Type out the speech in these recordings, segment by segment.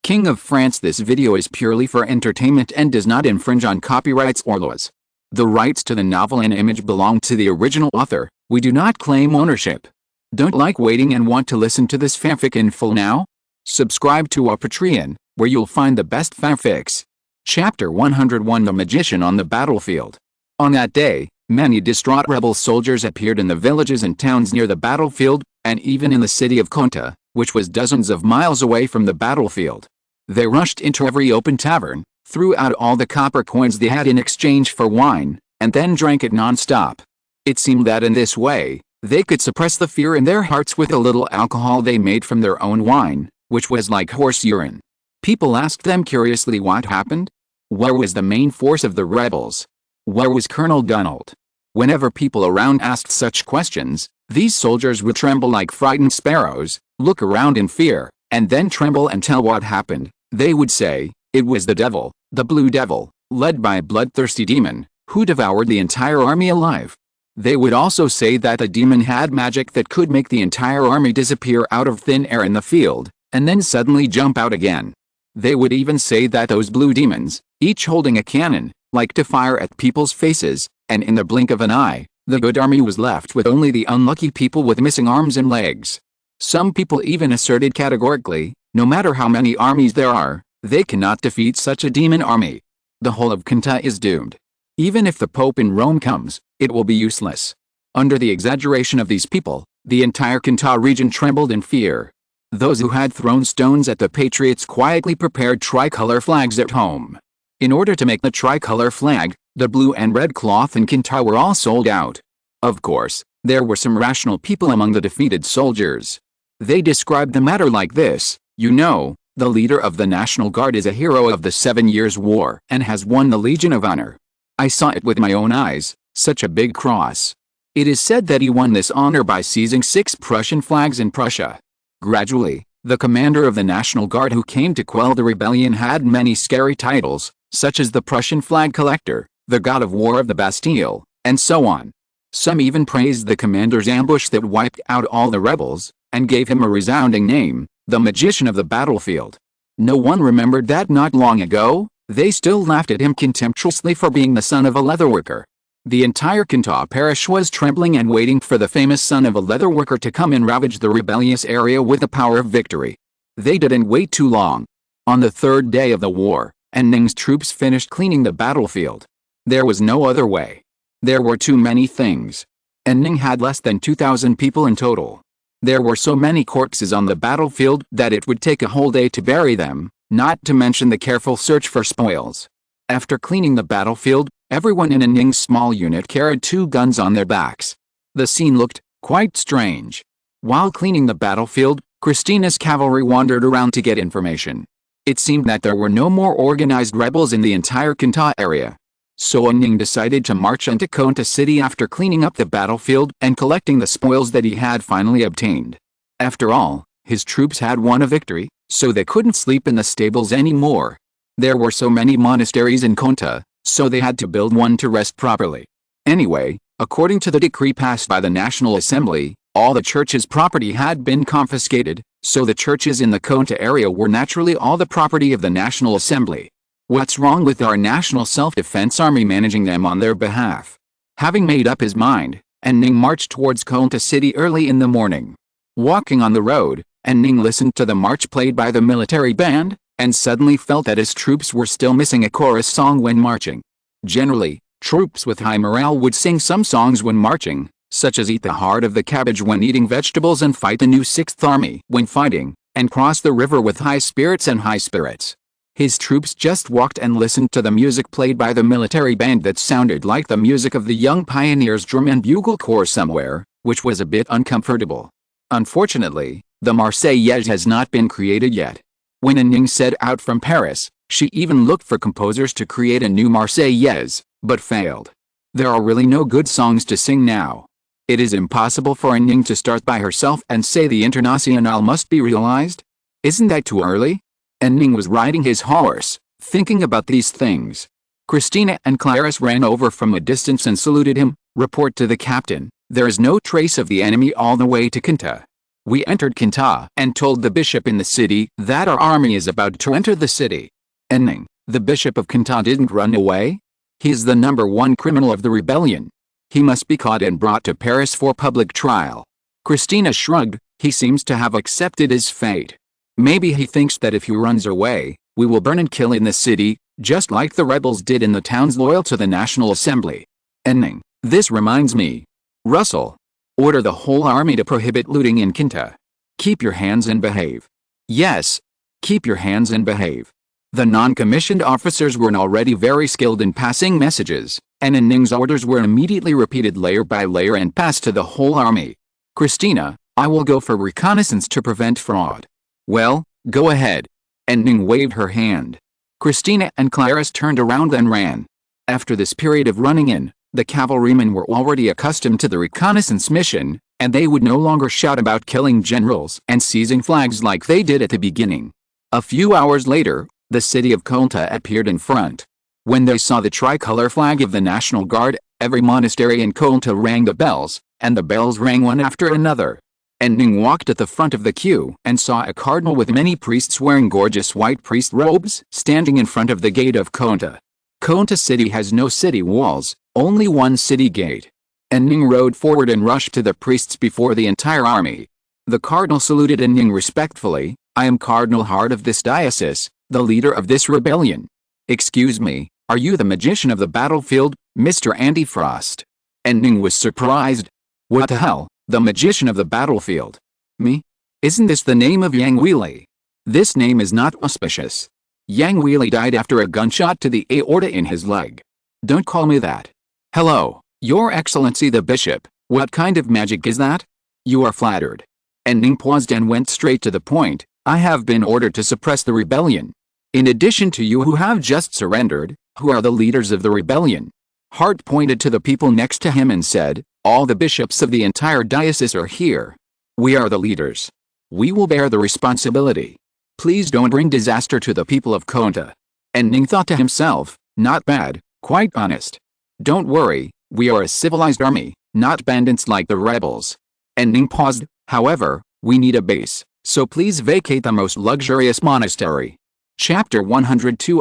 King of France. This video is purely for entertainment and does not infringe on copyrights or laws. The rights to the novel and image belong to the original author. We do not claim ownership. Don't like waiting and want to listen to this fanfic in full now? Subscribe to our Patreon, where you'll find the best fanfics. Chapter 101. The Magician on the Battlefield. On that day, many distraught rebel soldiers appeared in the villages and towns near the battlefield, and even in the city of Conta, which was dozens of miles away from the battlefield. They rushed into every open tavern, threw out all the copper coins they had in exchange for wine, and then drank it non-stop. It seemed that in this way, they could suppress the fear in their hearts with a little alcohol they made from their own wine, which was like horse urine. People asked them curiously what happened. Where was the main force of the rebels? Where was Colonel Donald? Whenever people around asked such questions, these soldiers would tremble like frightened sparrows, look around in fear, and then tremble and tell what happened. They would say, it was the devil, the blue devil, led by a bloodthirsty demon, who devoured the entire army alive. They would also say that the demon had magic that could make the entire army disappear out of thin air in the field, and then suddenly jump out again. They would even say that those blue demons, each holding a cannon, liked to fire at people's faces, and in the blink of an eye, the good army was left with only the unlucky people with missing arms and legs. Some people even asserted categorically, no matter how many armies there are, they cannot defeat such a demon army. The whole of Conta is doomed. Even if the Pope in Rome comes, it will be useless. Under the exaggeration of these people, the entire Conta region trembled in fear. Those who had thrown stones at the patriots quietly prepared tricolor flags at home. In order to make the tricolor flag, the blue and red cloth in Conta were all sold out. Of course, there were some rational people among the defeated soldiers. They described the matter like this: you know, the leader of the National Guard is a hero of the 7 Years' War and has won the Legion of Honor. I saw it with my own eyes, such a big cross. It is said that he won this honor by seizing 6 Prussian flags in Prussia. Gradually, the commander of the National Guard who came to quell the rebellion had many scary titles, such as the Prussian flag collector, the god of war of the Bastille, and so on. Some even praised the commander's ambush that wiped out all the rebels, and gave him a resounding name, the Magician of the Battlefield. No one remembered that not long ago, they still laughed at him contemptuously for being the son of a leatherworker. The entire Conta parish was trembling and waiting for the famous son of a leatherworker to come and ravage the rebellious area with the power of victory. They didn't wait too long. On the 3rd day of the war, and Ning's troops finished cleaning the battlefield. There was no other way. There were too many things. And Ning had less than 2,000 people in total. There were so many corpses on the battlefield that it would take a whole day to bury them, not to mention the careful search for spoils. After cleaning the battlefield, everyone in Ning's small unit carried 2 guns on their backs. The scene looked quite strange. While cleaning the battlefield, Christina's cavalry wandered around to get information. It seemed that there were no more organized rebels in the entire Conta area. So Ning decided to march into Conta city after cleaning up the battlefield and collecting the spoils that he had finally obtained. After all, his troops had won a victory, so they couldn't sleep in the stables anymore. There were so many monasteries in Conta, so they had to build one to rest properly. Anyway, according to the decree passed by the National Assembly, all the church's property had been confiscated, so the churches in the Conta area were naturally all the property of the National Assembly. What's wrong with our National Self-Defense Army managing them on their behalf? Having made up his mind, Ning marched towards Conta city early in the morning. Walking on the road, Ning listened to the march played by the military band, and suddenly felt that his troops were still missing a chorus song when marching. Generally, troops with high morale would sing some songs when marching, such as eat the heart of the cabbage when eating vegetables and fight the new 6th Army when fighting, and cross the river with high spirits and high spirits. His troops just walked and listened to the music played by the military band that sounded like the music of the young pioneers' drum and bugle corps somewhere, which was a bit uncomfortable. Unfortunately, the Marseillaise has not been created yet. When Ning set out from Paris, she even looked for composers to create a new Marseillaise, but failed. There are really no good songs to sing now. It is impossible for Ning to start by herself and say the Internationale must be realized. Isn't that too early? Ning was riding his horse, thinking about these things. Christina and Clarisse ran over from a distance and saluted him. Report to the captain, there is no trace of the enemy all the way to Conta. We entered Kinta and told the bishop in the city that our army is about to enter the city. And Ning, the bishop of Kinta, didn't run away? He is the #1 criminal of the rebellion. He must be caught and brought to Paris for public trial. Christina shrugged. He seems to have accepted his fate. Maybe he thinks that if he runs away, we will burn and kill in the city, just like the rebels did in the towns loyal to the National Assembly. And Ning, this reminds me. Russell, order the whole army to prohibit looting in Kinta. Keep your hands and behave. Yes. Keep your hands and behave. The non-commissioned officers were already very skilled in passing messages, and Ning's orders were immediately repeated layer by layer and passed to the whole army. Christina, I will go for reconnaissance to prevent fraud. Well, go ahead. And Ning waved her hand. Christina and Clarice turned around and ran. After this period of running in, the cavalrymen were already accustomed to the reconnaissance mission, and they would no longer shout about killing generals and seizing flags like they did at the beginning. A few hours later, the city of Kolta appeared in front. When they saw the tricolor flag of the National Guard, every monastery in Kolta rang the bells, and the bells rang one after another. And Ning walked at the front of the queue and saw a cardinal with many priests wearing gorgeous white priest robes standing in front of the gate of Kolta. Kolta city has no city walls, only one city gate. And Ning rode forward and rushed to the priests before the entire army. The cardinal saluted and Ning respectfully. I am Cardinal Hart of this diocese, the leader of this rebellion. Excuse me, are you the magician of the battlefield, Mr. Andy Frost? And Ning was surprised. What the hell? The magician of the battlefield? Me? Isn't this the name of Yang Weili? This name is not auspicious. Yang Weili died after a gunshot to the aorta in his leg. Don't call me that. Hello, Your Excellency the Bishop, what kind of magic is that? You are flattered. And Ning paused and went straight to the point. I have been ordered to suppress the rebellion. In addition to you who have just surrendered, who are the leaders of the rebellion? Hart pointed to the people next to him and said, all the bishops of the entire diocese are here. We are the leaders. We will bear the responsibility. Please don't bring disaster to the people of Kolta. And Ning thought to himself, not bad, quite honest. Don't worry, we are a civilized army, not bandits like the rebels. And Ning paused, however, we need a base, so please vacate the most luxurious monastery. Chapter 102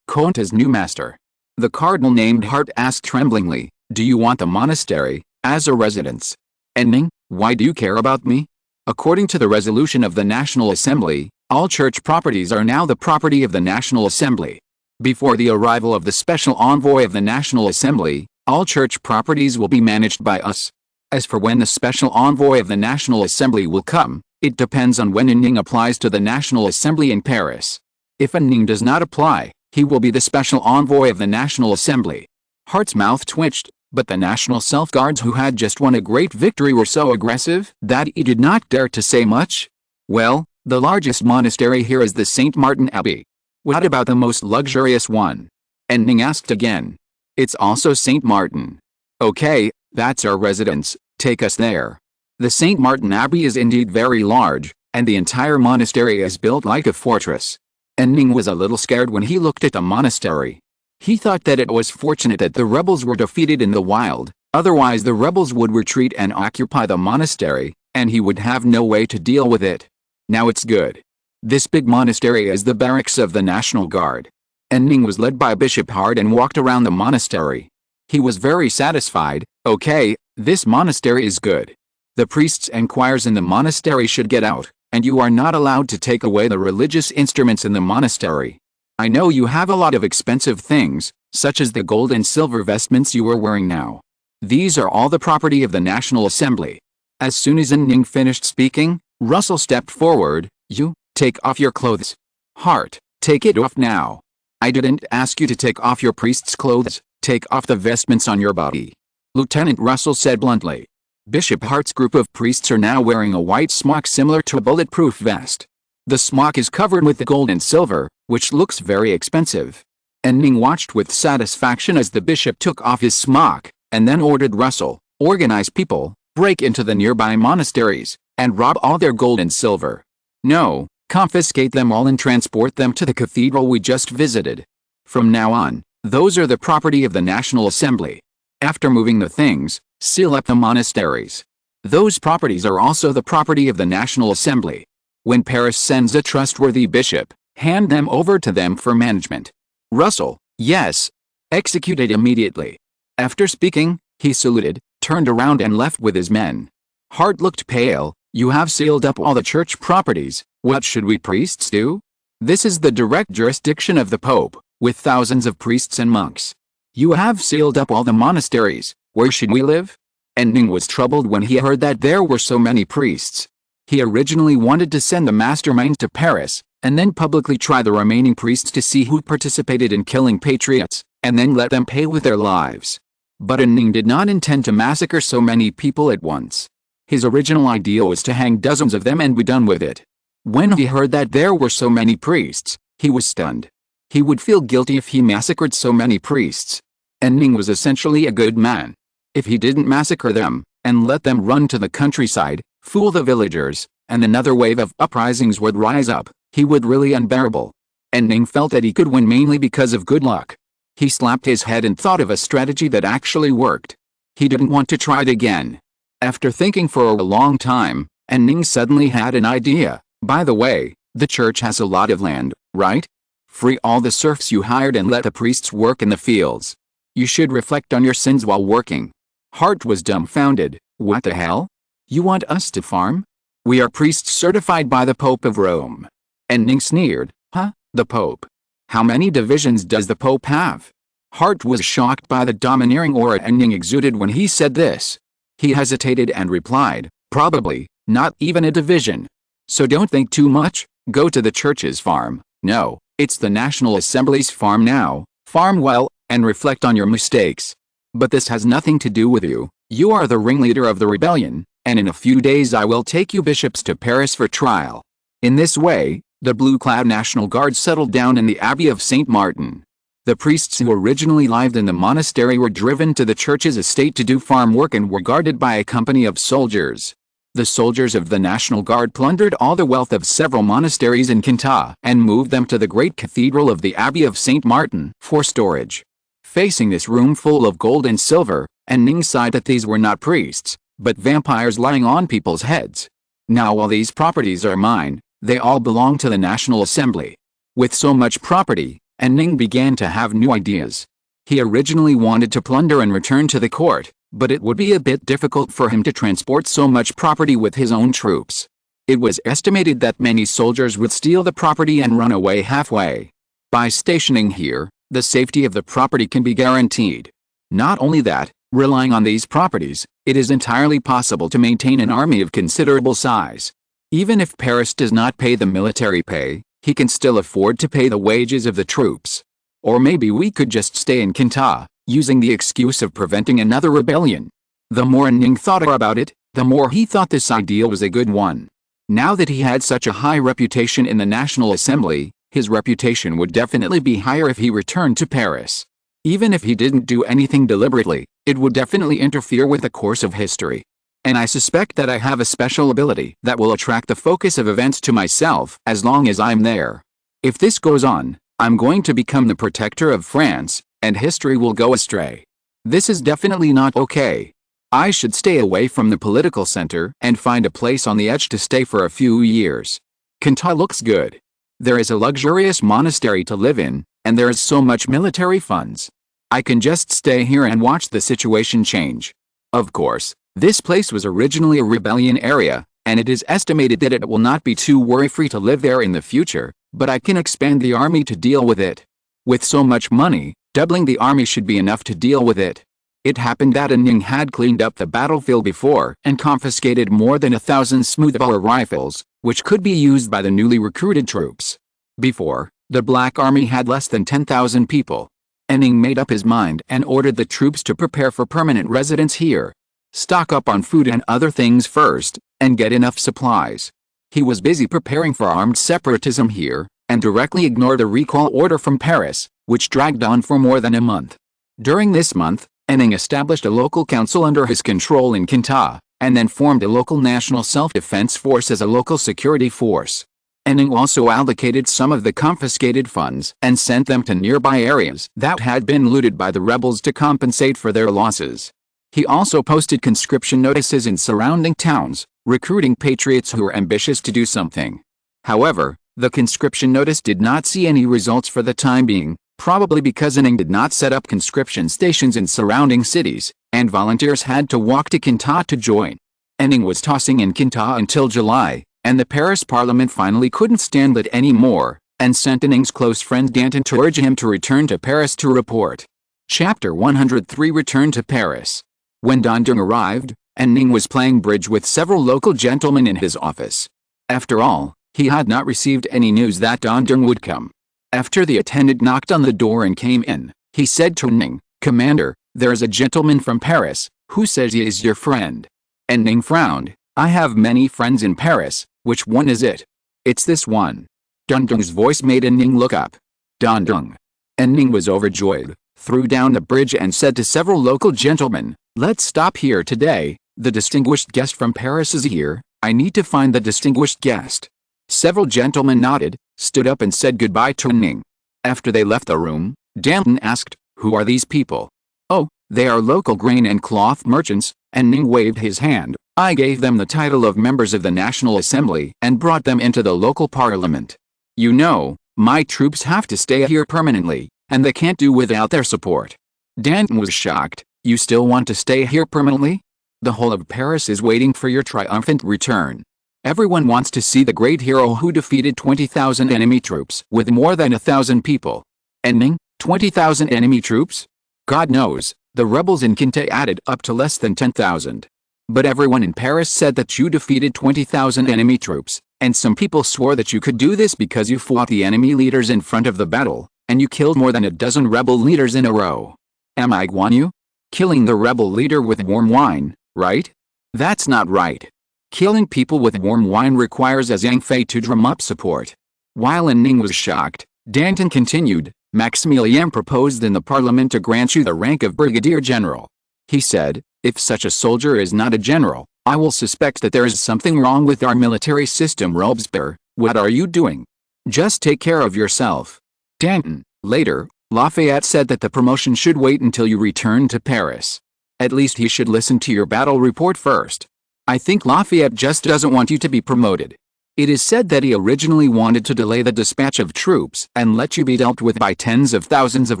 Kolta's new master. The cardinal named Hart asked tremblingly, do you want the monastery as a residence? And Ning, why do you care about me? According to the resolution of the National Assembly, all church properties are now the property of the National Assembly. Before the arrival of the special envoy of the National Assembly, all church properties will be managed by us. As for when the special envoy of the National Assembly will come, it depends on when Ning applies to the National Assembly in Paris. If Ning does not apply, he will be the special envoy of the National Assembly. Hart's mouth twitched, but the National Self-Guards who had just won a great victory were so aggressive that he did not dare to say much. Well, the largest monastery here is the St. Martin Abbey. What about the most luxurious one? And Ning asked again. It's also St. Martin. Okay, that's our residence, take us there. The St. Martin Abbey is indeed very large, and the entire monastery is built like a fortress. And Ning was a little scared when he looked at the monastery. He thought that it was fortunate that the rebels were defeated in the wild, otherwise the rebels would retreat and occupy the monastery, and he would have no way to deal with it. Now it's good. This big monastery is the barracks of the National Guard. And Ning was led by Bishop Hart and walked around the monastery. He was very satisfied. Okay, this monastery is good. The priests and choirs in the monastery should get out, and you are not allowed to take away the religious instruments in the monastery. I know you have a lot of expensive things, such as the gold and silver vestments you are wearing now. These are all the property of the National Assembly. As soon as Ning finished speaking, Russell stepped forward. You, take off your clothes. Hart, take it off now. I didn't ask you to take off your priest's clothes, take off the vestments on your body. Lieutenant Russell said bluntly. Bishop Hart's group of priests are now wearing a white smock similar to a bulletproof vest. The smock is covered with the gold and silver, which looks very expensive. And Ning watched with satisfaction as the bishop took off his smock, and then ordered Russell, organize people, break into the nearby monasteries, and rob all their gold and silver. No, confiscate them all and transport them to the cathedral we just visited. From now on, those are the property of the National Assembly. After moving the things, seal up the monasteries. Those properties are also the property of the National Assembly. When Paris sends a trustworthy bishop, hand them over to them for management. Russell, yes. Executed immediately. After speaking, he saluted, turned around and left with his men. Hart looked pale. You have sealed up all the church properties, what should we priests do? This is the direct jurisdiction of the Pope, with thousands of priests and monks. You have sealed up all the monasteries, where should we live? And Ning was troubled when he heard that there were so many priests. He originally wanted to send the masterminds to Paris, and then publicly try the remaining priests to see who participated in killing patriots, and then let them pay with their lives. But Ning did not intend to massacre so many people at once. His original idea was to hang dozens of them and be done with it. When he heard that there were so many priests, he was stunned. He would feel guilty if he massacred so many priests. And Ning was essentially a good man. If he didn't massacre them, and let them run to the countryside, fool the villagers, and another wave of uprisings would rise up, he would really unbearable. And Ning felt that he could win mainly because of good luck. He slapped his head and thought of a strategy that actually worked. He didn't want to try it again. After thinking for a long time, Ning suddenly had an idea. By the way, the church has a lot of land, right? Free all the serfs you hired and let the priests work in the fields. You should reflect on your sins while working. Hart was dumbfounded. What the hell? You want us to farm? We are priests certified by the Pope of Rome. Ning sneered. Huh? The Pope? How many divisions does the Pope have? Hart was shocked by the domineering aura Ning exuded when he said this. He hesitated and replied, probably, not even a division. So don't think too much, go to the church's farm. No, it's the National Assembly's farm now, farm well, and reflect on your mistakes. But this has nothing to do with you, you are the ringleader of the rebellion, and in a few days I will take you bishops to Paris for trial. In this way, the blue-clad National Guard settled down in the Abbey of St. Martin. The priests who originally lived in the monastery were driven to the church's estate to do farm work and were guarded by a company of soldiers. The soldiers of the National Guard plundered all the wealth of several monasteries in Quinta and moved them to the great cathedral of the Abbey of St. Martin for storage. Facing this room full of gold and silver, Ning sighed that these were not priests, but vampires lying on people's heads. Now all these properties are mine, they all belong to the National Assembly. With so much property, Ning began to have new ideas. He originally wanted to plunder and return to the court, but it would be a bit difficult for him to transport so much property with his own troops. It was estimated that many soldiers would steal the property and run away halfway. By stationing here, the safety of the property can be guaranteed. Not only that, relying on these properties, it is entirely possible to maintain an army of considerable size. Even if Paris does not pay the military pay, he can still afford to pay the wages of the troops. Or maybe we could just stay in Quinta, using the excuse of preventing another rebellion. The more Ning thought about it, the more he thought this idea was a good one. Now that he had such a high reputation in the National Assembly, his reputation would definitely be higher if he returned to Paris. Even if he didn't do anything deliberately, it would definitely interfere with the course of history. And I suspect that I have a special ability that will attract the focus of events to myself as long as I'm there. If this goes on, I'm going to become the protector of France, and history will go astray. This is definitely not okay. I should stay away from the political center and find a place on the edge to stay for a few years. Quinta looks good. There is a luxurious monastery to live in, and there is so much military funds. I can just stay here and watch the situation change. Of course, this place was originally a rebellion area, and it is estimated that it will not be too worry-free to live there in the future, but I can expand the army to deal with it. With so much money, doubling the army should be enough to deal with it. It happened that Ning had cleaned up the battlefield before and confiscated more than 1,000 smoothbore rifles, which could be used by the newly recruited troops. Before, the Black Army had less than 10,000 people. Ning made up his mind and ordered the troops to prepare for permanent residence here. Stock up on food and other things first, and get enough supplies. He was busy preparing for armed separatism here, and directly ignored a recall order from Paris, which dragged on for more than a month. During this month, Ning established a local council under his control in Quinta, and then formed a local national self-defense force as a local security force. Ning also allocated some of the confiscated funds and sent them to nearby areas that had been looted by the rebels to compensate for their losses. He also posted conscription notices in surrounding towns, recruiting patriots who were ambitious to do something. However, the conscription notice did not see any results for the time being, probably because Ning did not set up conscription stations in surrounding cities, and volunteers had to walk to Kinta to join. Ning was tossing in Kinta until July, and the Paris Parliament finally couldn't stand it anymore, and sent Ning's close friend Danton to urge him to return to Paris to report. Chapter 103 Return to Paris. When Danton arrived, Ning was playing bridge with several local gentlemen in his office. After all, he had not received any news that Danton would come. After the attendant knocked on the door and came in, he said to Ning, "Commander, there is a gentleman from Paris, who says he is your friend." And Ning frowned. "I have many friends in Paris, which one is it?" "It's this one." Danton's voice made Ning look up. "Danton." And Ning was overjoyed, threw down the bridge and said to several local gentlemen, "Let's stop here today, the distinguished guest from Paris is here, I need to find the distinguished guest." Several gentlemen nodded, stood up and said goodbye to Ning. After they left the room, Danton asked, "Who are these people?" "Oh, they are local grain and cloth merchants," and Ning waved his hand. "I gave them the title of members of the National Assembly and brought them into the local parliament. You know, my troops have to stay here permanently, and they can't do without their support." Danton was shocked. "You still want to stay here permanently? The whole of Paris is waiting for your triumphant return. Everyone wants to see the great hero who defeated 20,000 enemy troops with more than 1,000 people." "And Ning, 20,000 enemy troops? God knows, the rebels in Kinta added up to less than 10,000. But everyone in Paris said that you defeated 20,000 enemy troops, and some people swore that you could do this because you fought the enemy leaders in front of the battle, and you killed more than a dozen rebel leaders in a row. Am I guan you? Killing the rebel leader with warm wine, right? That's not right. Killing people with warm wine requires a Zhang to drum up support." While Ning was shocked, Danton continued, "Maximilien proposed in the parliament to grant you the rank of brigadier general. He said, if such a soldier is not a general, I will suspect that there is something wrong with our military system. Robespierre, what are you doing? Just take care of yourself." Danton. Later, Lafayette said that the promotion should wait until you return to Paris. At least he should listen to your battle report first. I think Lafayette just doesn't want you to be promoted. It is said that he originally wanted to delay the dispatch of troops and let you be dealt with by tens of thousands of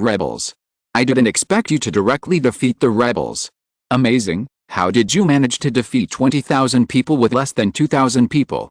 rebels. I didn't expect you to directly defeat the rebels. Amazing, how did you manage to defeat 20,000 people with less than 2,000 people?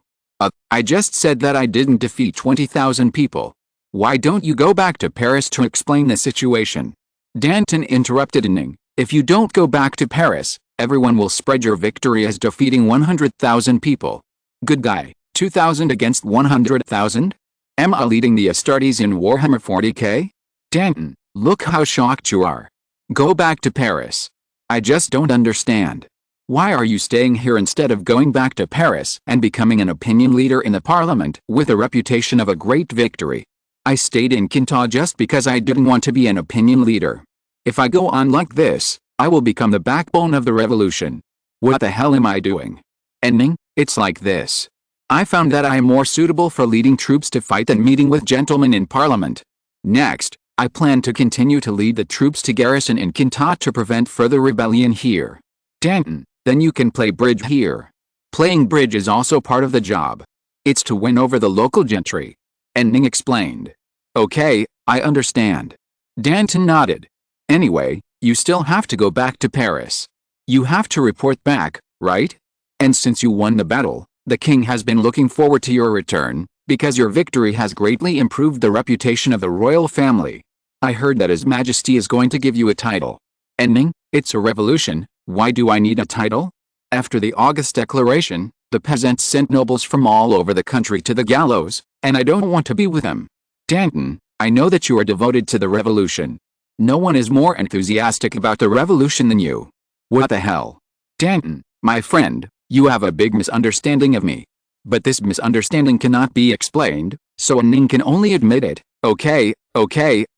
I just said that I didn't defeat 20,000 people. Why don't you go back to Paris to explain the situation?" Danton interrupted Ning, "If you don't go back to Paris, everyone will spread your victory as defeating 100,000 people. Good guy, 2,000 against 100,000? Am I leading the Astartes in Warhammer 40k? Danton, look how shocked you are. Go back to Paris. I just don't understand. Why are you staying here instead of going back to Paris and becoming an opinion leader in the parliament with a reputation of a great victory? I stayed in Kinta just because I didn't want to be an opinion leader. If I go on like this, I will become the backbone of the revolution. What the hell am I doing? And Ning, it's like this. I found that I am more suitable for leading troops to fight than meeting with gentlemen in parliament. Next, I plan to continue to lead the troops to garrison in Kinta to prevent further rebellion here. Danton, then you can play bridge here. Playing bridge is also part of the job. It's to win over the local gentry. And Ning explained. Okay, I understand. Danton nodded. Anyway, you still have to go back to Paris. You have to report back, right? And since you won the battle, the king has been looking forward to your return, because your victory has greatly improved the reputation of the royal family. I heard that His Majesty is going to give you a title. And Ning, it's a revolution, why do I need a title? After the August Declaration, the peasants sent nobles from all over the country to the gallows, and I don't want to be with them. Danton, I know that you are devoted to the revolution. No one is more enthusiastic about the revolution than you. What the hell? Danton, my friend, you have a big misunderstanding of me. But this misunderstanding cannot be explained, so Ning can only admit it. Okay,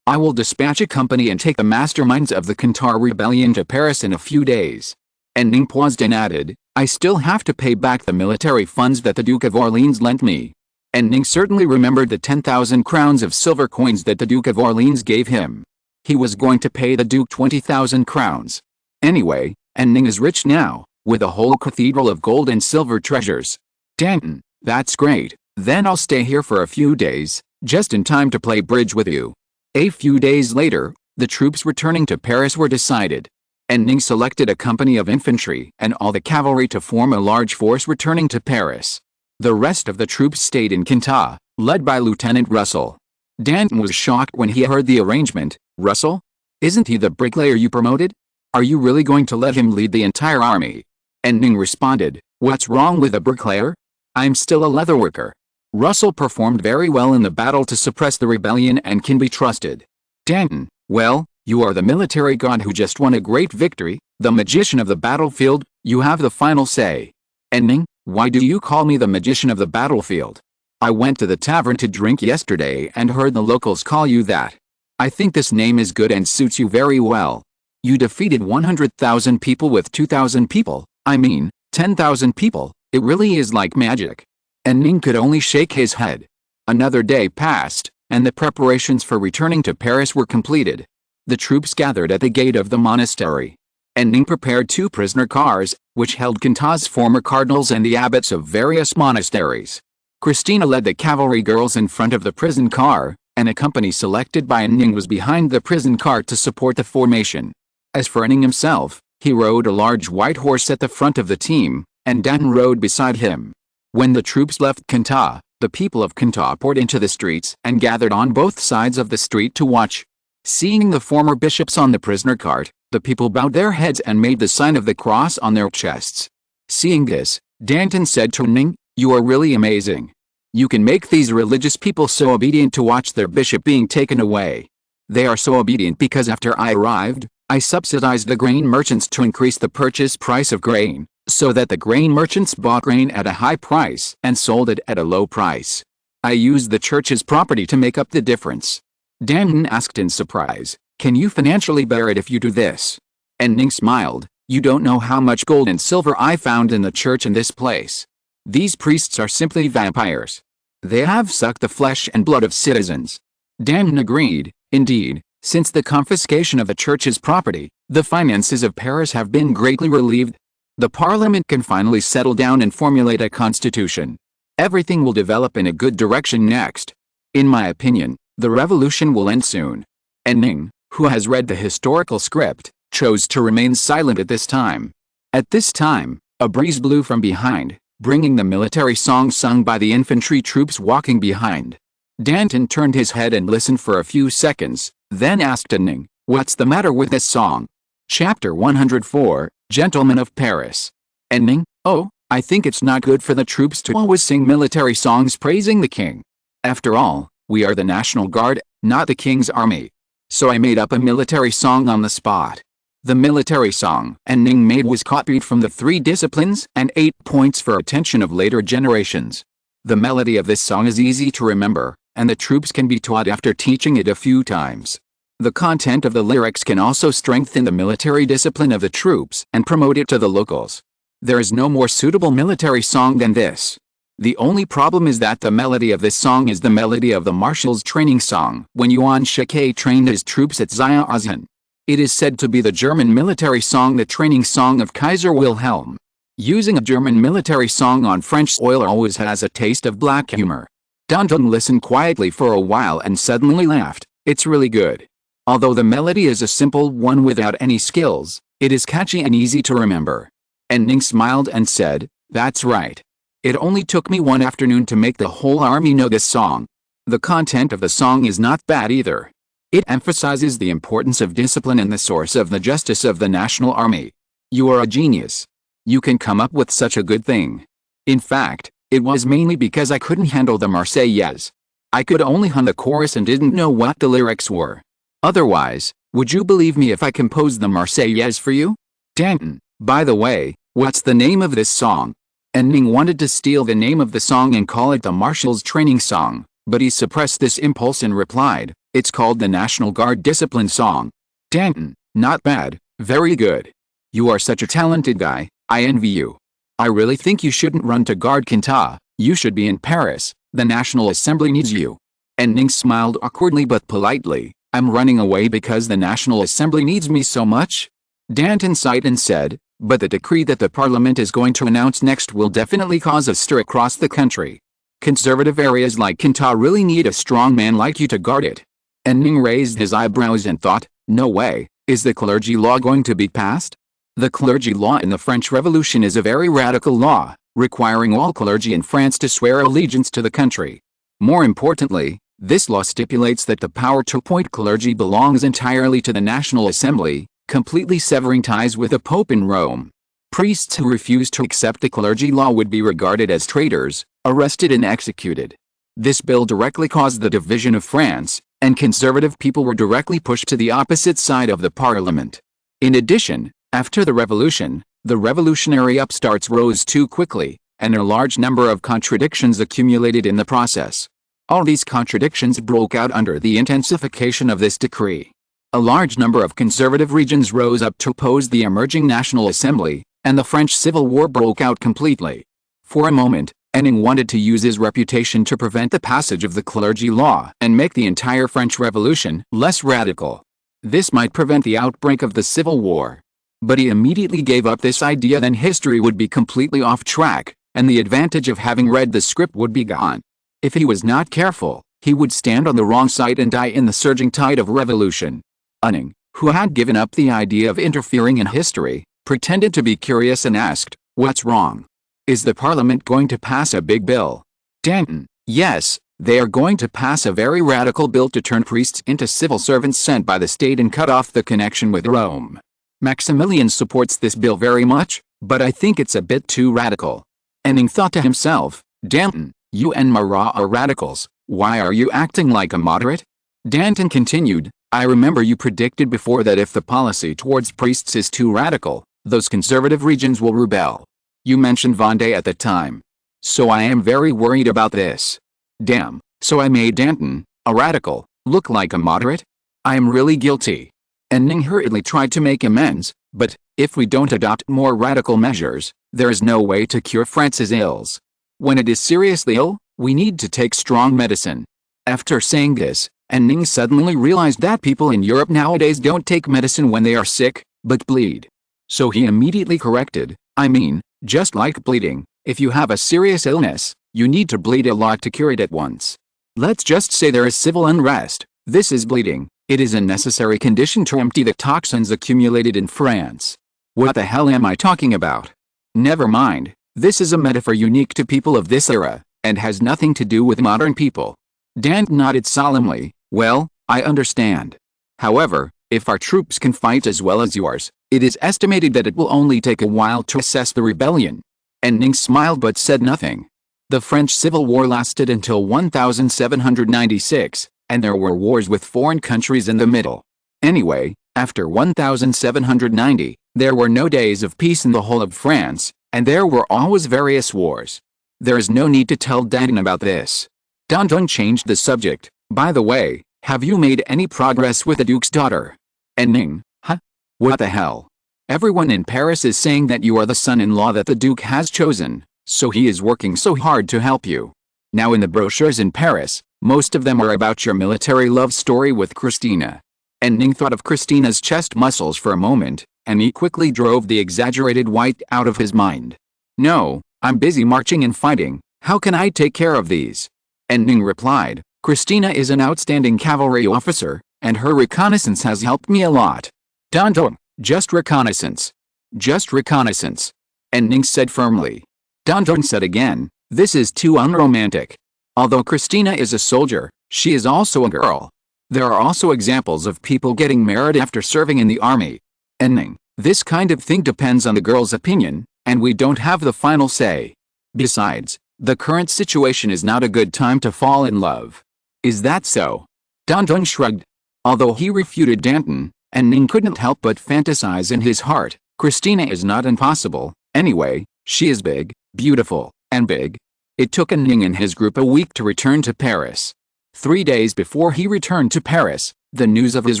I will dispatch a company and take the masterminds of the Kinta rebellion to Paris in a few days. And Ning paused and added, I still have to pay back the military funds that the Duke of Orleans lent me. And Ning certainly remembered the 10,000 crowns of silver coins that the Duke of Orleans gave him. He was going to pay the Duke 20,000 crowns. Anyway, and Ning is rich now, with a whole cathedral of gold and silver treasures. Danton, that's great, then I'll stay here for a few days, just in time to play bridge with you. A few days later, the troops returning to Paris were decided, and Ning selected a company of infantry and all the cavalry to form a large force returning to Paris. The rest of the troops stayed in Quinta, led by Lieutenant Russell. Danton was shocked when he heard the arrangement. Russell? Isn't he the bricklayer you promoted? Are you really going to let him lead the entire army? And Ning responded, what's wrong with a bricklayer? I'm still a leatherworker. Russell performed very well in the battle to suppress the rebellion and can be trusted. Danton, well, you are the military god who just won a great victory, the magician of the battlefield, you have the final say. And Ning, why do you call me the magician of the battlefield? I went to the tavern to drink yesterday and heard the locals call you that. I think this name is good and suits you very well. You defeated 100,000 people with 2,000 people, I mean, 10,000 people, it really is like magic. And Ning could only shake his head. Another day passed, and the preparations for returning to Paris were completed. The troops gathered at the gate of the monastery. And Ning prepared 2 prisoner cars, which held Quinta's former cardinals and the abbots of various monasteries. Christina led the cavalry girls in front of the prison car, and a company selected by Ning was behind the prison car to support the formation. As for Ning himself, he rode a large white horse at the front of the team, and Danton rode beside him. When the troops left Quinta, the people of Quinta poured into the streets and gathered on both sides of the street to watch. Seeing the former bishops on the prisoner cart, the people bowed their heads and made the sign of the cross on their chests. Seeing this, Danton said to Ning, you are really amazing. You can make these religious people so obedient to watch their bishop being taken away. They are so obedient because after I arrived, I subsidized the grain merchants to increase the purchase price of grain, so that the grain merchants bought grain at a high price and sold it at a low price. I used the church's property to make up the difference. Danton asked in surprise, can you financially bear it if you do this? And Ning smiled, you don't know how much gold and silver I found in the church in this place. These priests are simply vampires. They have sucked the flesh and blood of citizens. Danton agreed, indeed, since the confiscation of the church's property, the finances of Paris have been greatly relieved. The parliament can finally settle down and formulate a constitution. Everything will develop in a good direction next. In my opinion, the revolution will end soon. And Ning, who has read the historical script, chose to remain silent at this time. At this time, a breeze blew from behind, bringing the military song sung by the infantry troops walking behind. Danton turned his head and listened for a few seconds, then asked Ning, what's the matter with this song? Chapter 104, Gentlemen of Paris. And Ning, oh, I think it's not good for the troops to always sing military songs praising the king. After all, we are the National Guard, not the king's army. So I made up a military song on the spot. The military song Ning made was copied from the 3 disciplines and 8 points for attention of later generations. The melody of this song is easy to remember, and the troops can be taught after teaching it a few times. The content of the lyrics can also strengthen the military discipline of the troops and promote it to the locals. There is no more suitable military song than this. The only problem is that the melody of this song is the melody of the marshal's training song when Yuan Shikai trained his troops at Zayazan. It is said to be the German military song, the training song of Kaiser Wilhelm. Using a German military song on French soil always has a taste of black humor. Danton listened quietly for a while and suddenly laughed. It's really good. Although the melody is a simple one without any skills, it is catchy and easy to remember. And Ning smiled and said, that's right. It only took me one afternoon to make the whole army know this song. The content of the song is not bad either. It emphasizes the importance of discipline and the source of the justice of the national army. You are a genius. You can come up with such a good thing. In fact, it was mainly because I couldn't handle the Marseillaise. I could only hum the chorus and didn't know what the lyrics were. Otherwise, would you believe me if I composed the Marseillaise for you? Danton, by the way, what's the name of this song? And Ning wanted to steal the name of the song and call it the Marshal's Training Song, but he suppressed this impulse and replied, it's called the National Guard Discipline Song. Danton, not bad, very good. You are such a talented guy, I envy you. I really think you shouldn't run to Guard Quinta, you should be in Paris, the National Assembly needs you. And Ning smiled awkwardly but politely, I'm running away because the National Assembly needs me so much? Danton sighed and said, but the decree that the parliament is going to announce next will definitely cause a stir across the country. Conservative areas like Kinta really need a strong man like you to guard it. And Ning raised his eyebrows and thought, no way, is the clergy law going to be passed? The clergy law in the French Revolution is a very radical law, requiring all clergy in France to swear allegiance to the country. More importantly, this law stipulates that the power to appoint clergy belongs entirely to the National Assembly, completely severing ties with the Pope in Rome. Priests who refused to accept the clergy law would be regarded as traitors, arrested and executed. This bill directly caused the division of France, and conservative people were directly pushed to the opposite side of the parliament. In addition, after the revolution, the revolutionary upstarts rose too quickly, and a large number of contradictions accumulated in the process. All these contradictions broke out under the intensification of this decree. A large number of conservative regions rose up to oppose the emerging National Assembly, and the French Civil War broke out completely. For a moment, Ning wanted to use his reputation to prevent the passage of the clergy law and make the entire French Revolution less radical. This might prevent the outbreak of the Civil War. But he immediately gave up this idea. Then history would be completely off track, and the advantage of having read the script would be gone. If he was not careful, he would stand on the wrong side and die in the surging tide of revolution. Ning, who had given up the idea of interfering in history, pretended to be curious and asked, "What's wrong? Is the parliament going to pass a big bill?" Danton, yes, they are going to pass a very radical bill to turn priests into civil servants sent by the state and cut off the connection with Rome. Maximilian supports this bill very much, but I think it's a bit too radical. Ning thought to himself, Danton, you and Marat are radicals, why are you acting like a moderate? Danton continued, I remember you predicted before that if the policy towards priests is too radical, those conservative regions will rebel. You mentioned Vendée at the time. So I am very worried about this. Damn, so I made Danton, a radical, look like a moderate? I am really guilty. And Ning hurriedly tried to make amends, but, if we don't adopt more radical measures, there is no way to cure France's ills. When it is seriously ill, we need to take strong medicine. After saying this, Ning suddenly realized that people in Europe nowadays don't take medicine when they are sick, but bleed. So he immediately corrected, I mean, just like bleeding, if you have a serious illness, you need to bleed a lot to cure it at once. Let's just say there is civil unrest, this is bleeding, it is a necessary condition to empty the toxins accumulated in France. What the hell am I talking about? Never mind, this is a metaphor unique to people of this era, and has nothing to do with modern people. Danton nodded solemnly, well, I understand. However, if our troops can fight as well as yours, it is estimated that it will only take a while to assess the rebellion. Ning smiled but said nothing. The French Civil War lasted until 1796, and there were wars with foreign countries in the middle. Anyway, after 1790, there were no days of peace in the whole of France, and there were always various wars. There is no need to tell Danton about this. Danton changed the subject, by the way, have you made any progress with the Duke's daughter? Ning, huh? What the hell? Everyone in Paris is saying that you are the son-in-law that the Duke has chosen, so he is working so hard to help you. Now in the brochures in Paris, most of them are about your military love story with Christina. Ning thought of Christina's chest muscles for a moment, and he quickly drove the exaggerated white out of his mind. No, I'm busy marching and fighting, how can I take care of these? Ning replied, Christina is an outstanding cavalry officer, and her reconnaissance has helped me a lot. Danton, just reconnaissance. Just reconnaissance. Ning said firmly. Danton said again, this is too unromantic. Although Christina is a soldier, she is also a girl. There are also examples of people getting married after serving in the army. Ning, this kind of thing depends on the girl's opinion, and we don't have the final say. Besides, the current situation is not a good time to fall in love. Is that so? Danton shrugged. Although he refuted Danton, Ning couldn't help but fantasize in his heart, Christina is not impossible, anyway, she is big, beautiful, and big. It took Ning and his group a week to return to Paris. 3 days before he returned to Paris, the news of his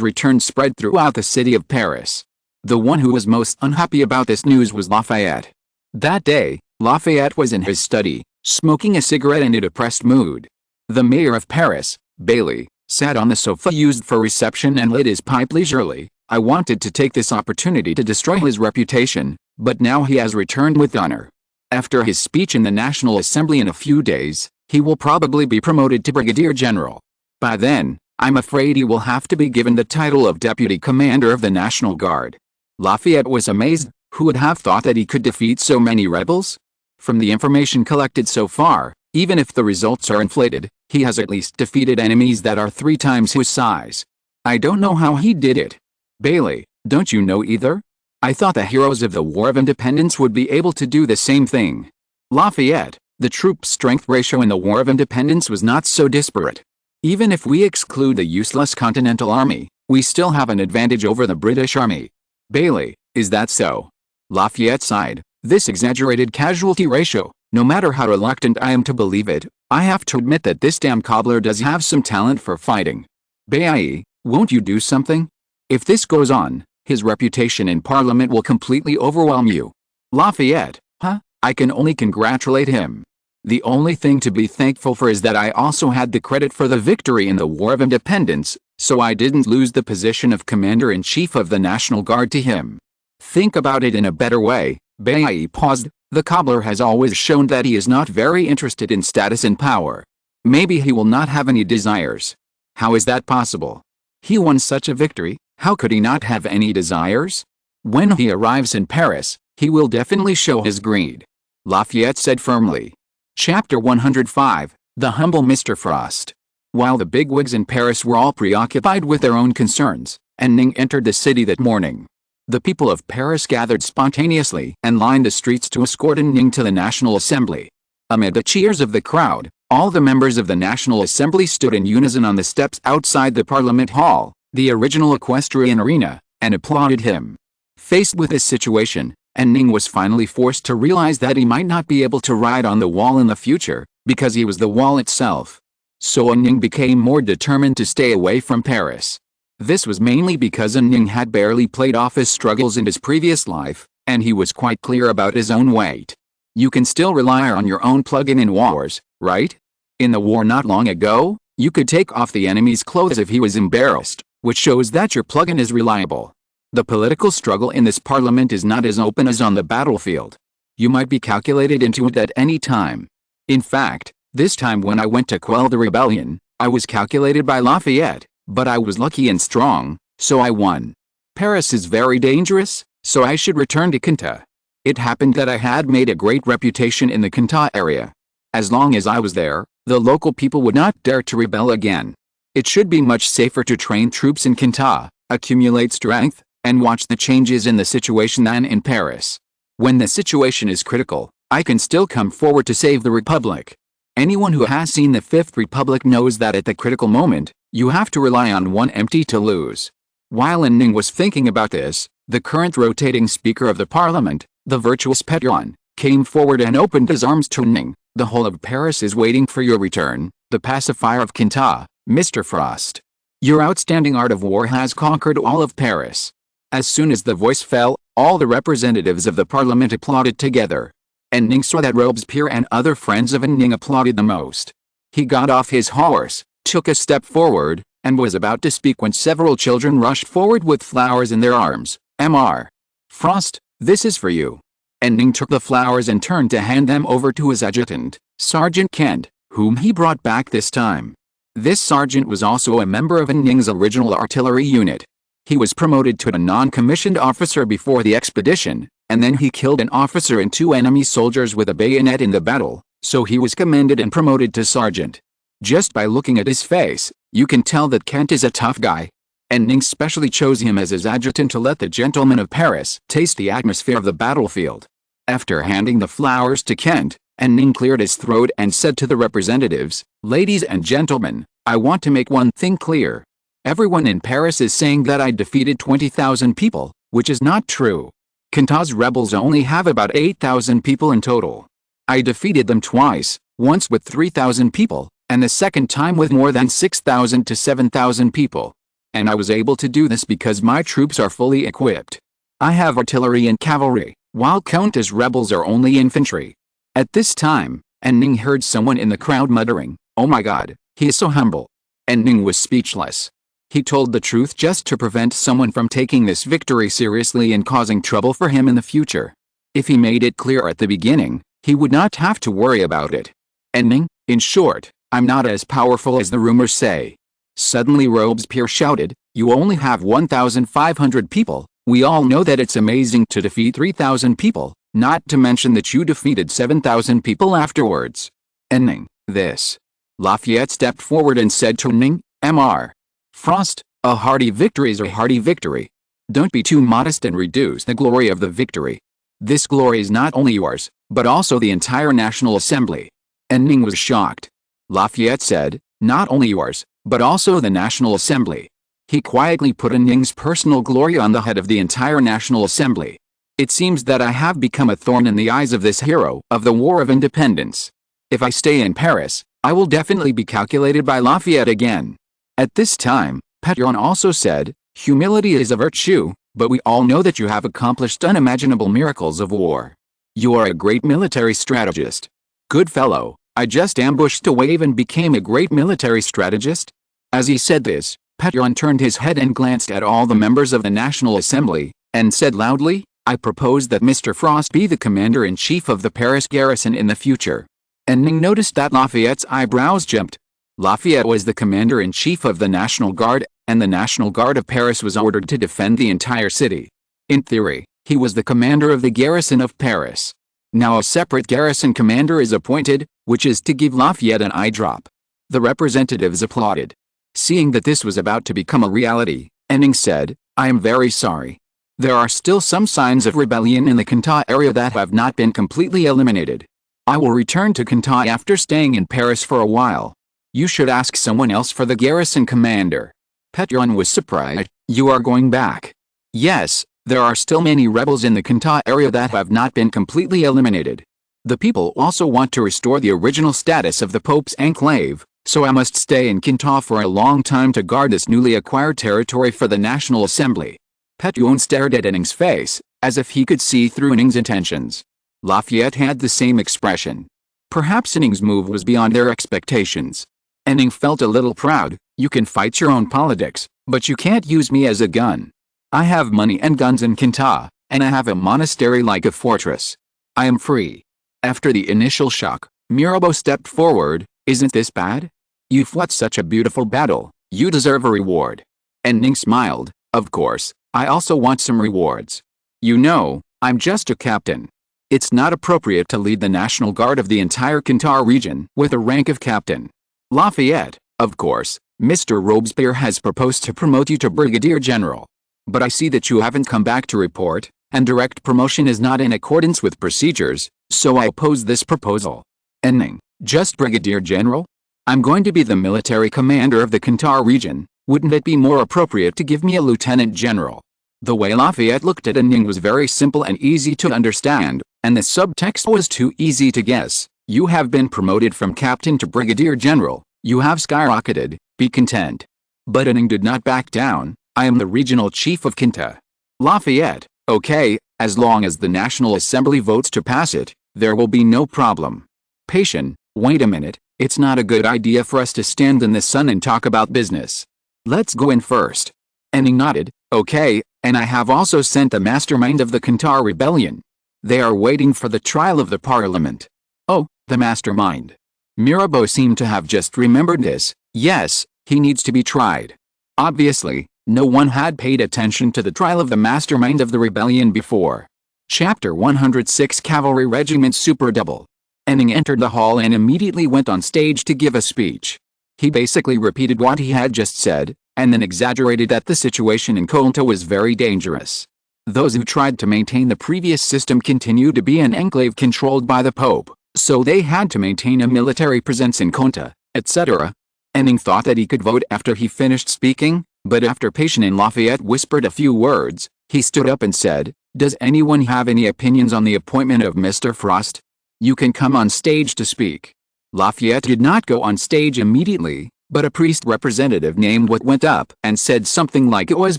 return spread throughout the city of Paris. The one who was most unhappy about this news was Lafayette. That day, Lafayette was in his study, smoking a cigarette in a depressed mood. The mayor of Paris, Bailly, sat on the sofa used for reception and lit his pipe leisurely, I wanted to take this opportunity to destroy his reputation, but now he has returned with honor. After his speech in the National Assembly in a few days, he will probably be promoted to Brigadier General. By then, I'm afraid he will have to be given the title of Deputy Commander of the National Guard. Lafayette was amazed. Who would have thought that he could defeat so many rebels? From the information collected so far, even if the results are inflated, he has at least defeated enemies that are 3 times his size. I don't know how he did it. Bailey, don't you know either? I thought the heroes of the War of Independence would be able to do the same thing. Lafayette, the troop strength ratio in the War of Independence was not so disparate. Even if we exclude the useless Continental Army, we still have an advantage over the British Army. Bailey, is that so? Lafayette sighed. This exaggerated casualty ratio, no matter how reluctant I am to believe it, I have to admit that this damn cobbler does have some talent for fighting. Bailey, won't you do something? If this goes on, his reputation in Parliament will completely overwhelm you. Lafayette, huh? I can only congratulate him. The only thing to be thankful for is that I also had the credit for the victory in the War of Independence, so I didn't lose the position of Commander-in-Chief of the National Guard to him. Think about it in a better way. Bailey paused. The cobbler has always shown that he is not very interested in status and power. Maybe he will not have any desires. How is that possible? He won such a victory, how could he not have any desires? When he arrives in Paris, he will definitely show his greed. Lafayette said firmly. Chapter 105, The Humble Mr. Frost. While the bigwigs in Paris were all preoccupied with their own concerns, and Ning entered the city that morning, the people of Paris gathered spontaneously and lined the streets to escort Ning to the National Assembly. Amid the cheers of the crowd, all the members of the National Assembly stood in unison on the steps outside the Parliament Hall, the original equestrian arena, and applauded him. Faced with this situation, Ning was finally forced to realize that he might not be able to ride on the wall in the future, because he was the wall itself. So Ning became more determined to stay away from Paris. This was mainly because Ning had barely played off his struggles in his previous life, and he was quite clear about his own weight. You can still rely on your own plug-in in wars, right? In the war not long ago, you could take off the enemy's clothes if he was embarrassed, which shows that your plug-in is reliable. The political struggle in this parliament is not as open as on the battlefield. You might be calculated into it at any time. In fact, this time when I went to quell the rebellion, I was calculated by Lafayette, but I was lucky and strong, so I won. Paris is very dangerous, so I should return to Cantal. It happened that I had made a great reputation in the Cantal area. As long as I was there, the local people would not dare to rebel again. It should be much safer to train troops in Cantal, accumulate strength, and watch the changes in the situation than in Paris. When the situation is critical, I can still come forward to save the Republic. Anyone who has seen the Fifth Republic knows that at the critical moment, you have to rely on one empty to lose. While Ning was thinking about this, the current rotating Speaker of the Parliament, the virtuous Pétion, came forward and opened his arms to Ning. The whole of Paris is waiting for your return, the pacifier of Cantal, Mr. Frost. Your outstanding art of war has conquered all of Paris. As soon as the voice fell, all the representatives of the parliament applauded together. And Ning saw that Robespierre and other friends of Ning applauded the most. He got off his horse, took a step forward, and was about to speak when several children rushed forward with flowers in their arms. Mr. Frost, this is for you. And Ning took the flowers and turned to hand them over to his adjutant, Sergeant Kent, whom he brought back this time. This sergeant was also a member of Ning's original artillery unit. He was promoted to a non-commissioned officer before the expedition, and then he killed an officer and 2 enemy soldiers with a bayonet in the battle, so he was commended and promoted to sergeant. Just by looking at his face, you can tell that Kent is a tough guy. And Ning specially chose him as his adjutant to let the gentlemen of Paris taste the atmosphere of the battlefield. After handing the flowers to Kent, Ning cleared his throat and said to the representatives, "Ladies and gentlemen, I want to make one thing clear. Everyone in Paris is saying that I defeated 20,000 people, which is not true. Cantal's rebels only have about 8,000 people in total. I defeated them twice, once with 3,000 people, and the second time with more than 6,000 to 7,000 people. And I was able to do this because my troops are fully equipped. I have artillery and cavalry, while Countess rebels are only infantry." At this time, Ning heard someone in the crowd muttering, "Oh my God, he is so humble." Ning was speechless. He told the truth just to prevent someone from taking this victory seriously and causing trouble for him in the future. If he made it clear at the beginning, he would not have to worry about it. And Ning, in short, I'm not as powerful as the rumors say. Suddenly Robespierre shouted, you only have 1,500 people, we all know that it's amazing to defeat 3,000 people, not to mention that you defeated 7,000 people afterwards. And Ning, this. Lafayette stepped forward and said to Ning, Mr. Frost, a hearty victory is a hearty victory. Don't be too modest and reduce the glory of the victory. This glory is not only yours, but also the entire National Assembly. And Ning was shocked. Lafayette said, not only yours, but also the National Assembly. He quietly put Ning's personal glory on the head of the entire National Assembly. It seems that I have become a thorn in the eyes of this hero of the War of Independence. If I stay in Paris, I will definitely be calculated by Lafayette again. At this time, Pétion also said, humility is a virtue, but we all know that you have accomplished unimaginable miracles of war. You are a great military strategist. Good fellow, I just ambushed a wave and became a great military strategist. As he said this, Pétion turned his head and glanced at all the members of the National Assembly, and said loudly, I propose that Mr. Frost be the commander-in-chief of the Paris garrison in the future. And Ning noticed that Lafayette's eyebrows jumped. Lafayette was the commander-in-chief of the National Guard, and the National Guard of Paris was ordered to defend the entire city. In theory, he was the commander of the garrison of Paris. Now a separate garrison commander is appointed, which is to give Lafayette an eye drop. The representatives applauded. Seeing that this was about to become a reality, Ning said, I am very sorry. There are still some signs of rebellion in the Cantal area that have not been completely eliminated. I will return to Cantal after staying in Paris for a while. You should ask someone else for the garrison commander. Pétion was surprised. You are going back? Yes, there are still many rebels in the Cantal area that have not been completely eliminated. The people also want to restore the original status of the Pope's enclave, so I must stay in Cantal for a long time to guard this newly acquired territory for the National Assembly. Pétion stared at Ning's face, as if he could see through Ning's intentions. Lafayette had the same expression. Perhaps Ning's move was beyond their expectations. Ning felt a little proud. You can fight your own politics, but you can't use me as a gun. I have money and guns in Cantal, and I have a monastery like a fortress. I am free. After the initial shock, Mirabeau stepped forward. Isn't this bad? You fought such a beautiful battle, you deserve a reward. And Ning smiled. Of course, I also want some rewards. You know, I'm just a captain. It's not appropriate to lead the National Guard of the entire Cantal region with the rank of captain. Lafayette, of course, Mr. Robespierre has proposed to promote you to Brigadier General. But I see that you haven't come back to report, and direct promotion is not in accordance with procedures, so I oppose this proposal. Ning, just Brigadier General? I'm going to be the military commander of the Cantal region, wouldn't it be more appropriate to give me a lieutenant general? The way Lafayette looked at Ning was very simple and easy to understand, and the subtext was too easy to guess. You have been promoted from captain to brigadier general, you have skyrocketed, be content. But Ning did not back down. I am the regional chief of Cantal. Lafayette, okay, as long as the National Assembly votes to pass it, there will be no problem. Pétion, wait a minute, it's not a good idea for us to stand in the sun and talk about business. Let's go in first. Ning nodded, okay, and I have also sent the mastermind of the Cantal rebellion. They are waiting for the trial of the parliament. Oh, the mastermind. Mirabeau seemed to have just remembered this. Yes, he needs to be tried. Obviously, no one had paid attention to the trial of the mastermind of the rebellion before. Chapter 106 Cavalry Regiment Super Double. Ning entered the hall and immediately went on stage to give a speech. He basically repeated what he had just said, and then exaggerated that the situation in Cantal was very dangerous. Those who tried to maintain the previous system continued to be an enclave controlled by the Pope, so they had to maintain a military presence in Cantal, etc. Ning thought that he could vote after he finished speaking, but after Pétion and Lafayette whispered a few words, he stood up and said, Does anyone have any opinions on the appointment of Mr. Frost? You can come on stage to speak. Lafayette did not go on stage immediately, but a priest representative named Watt went up and said something like it was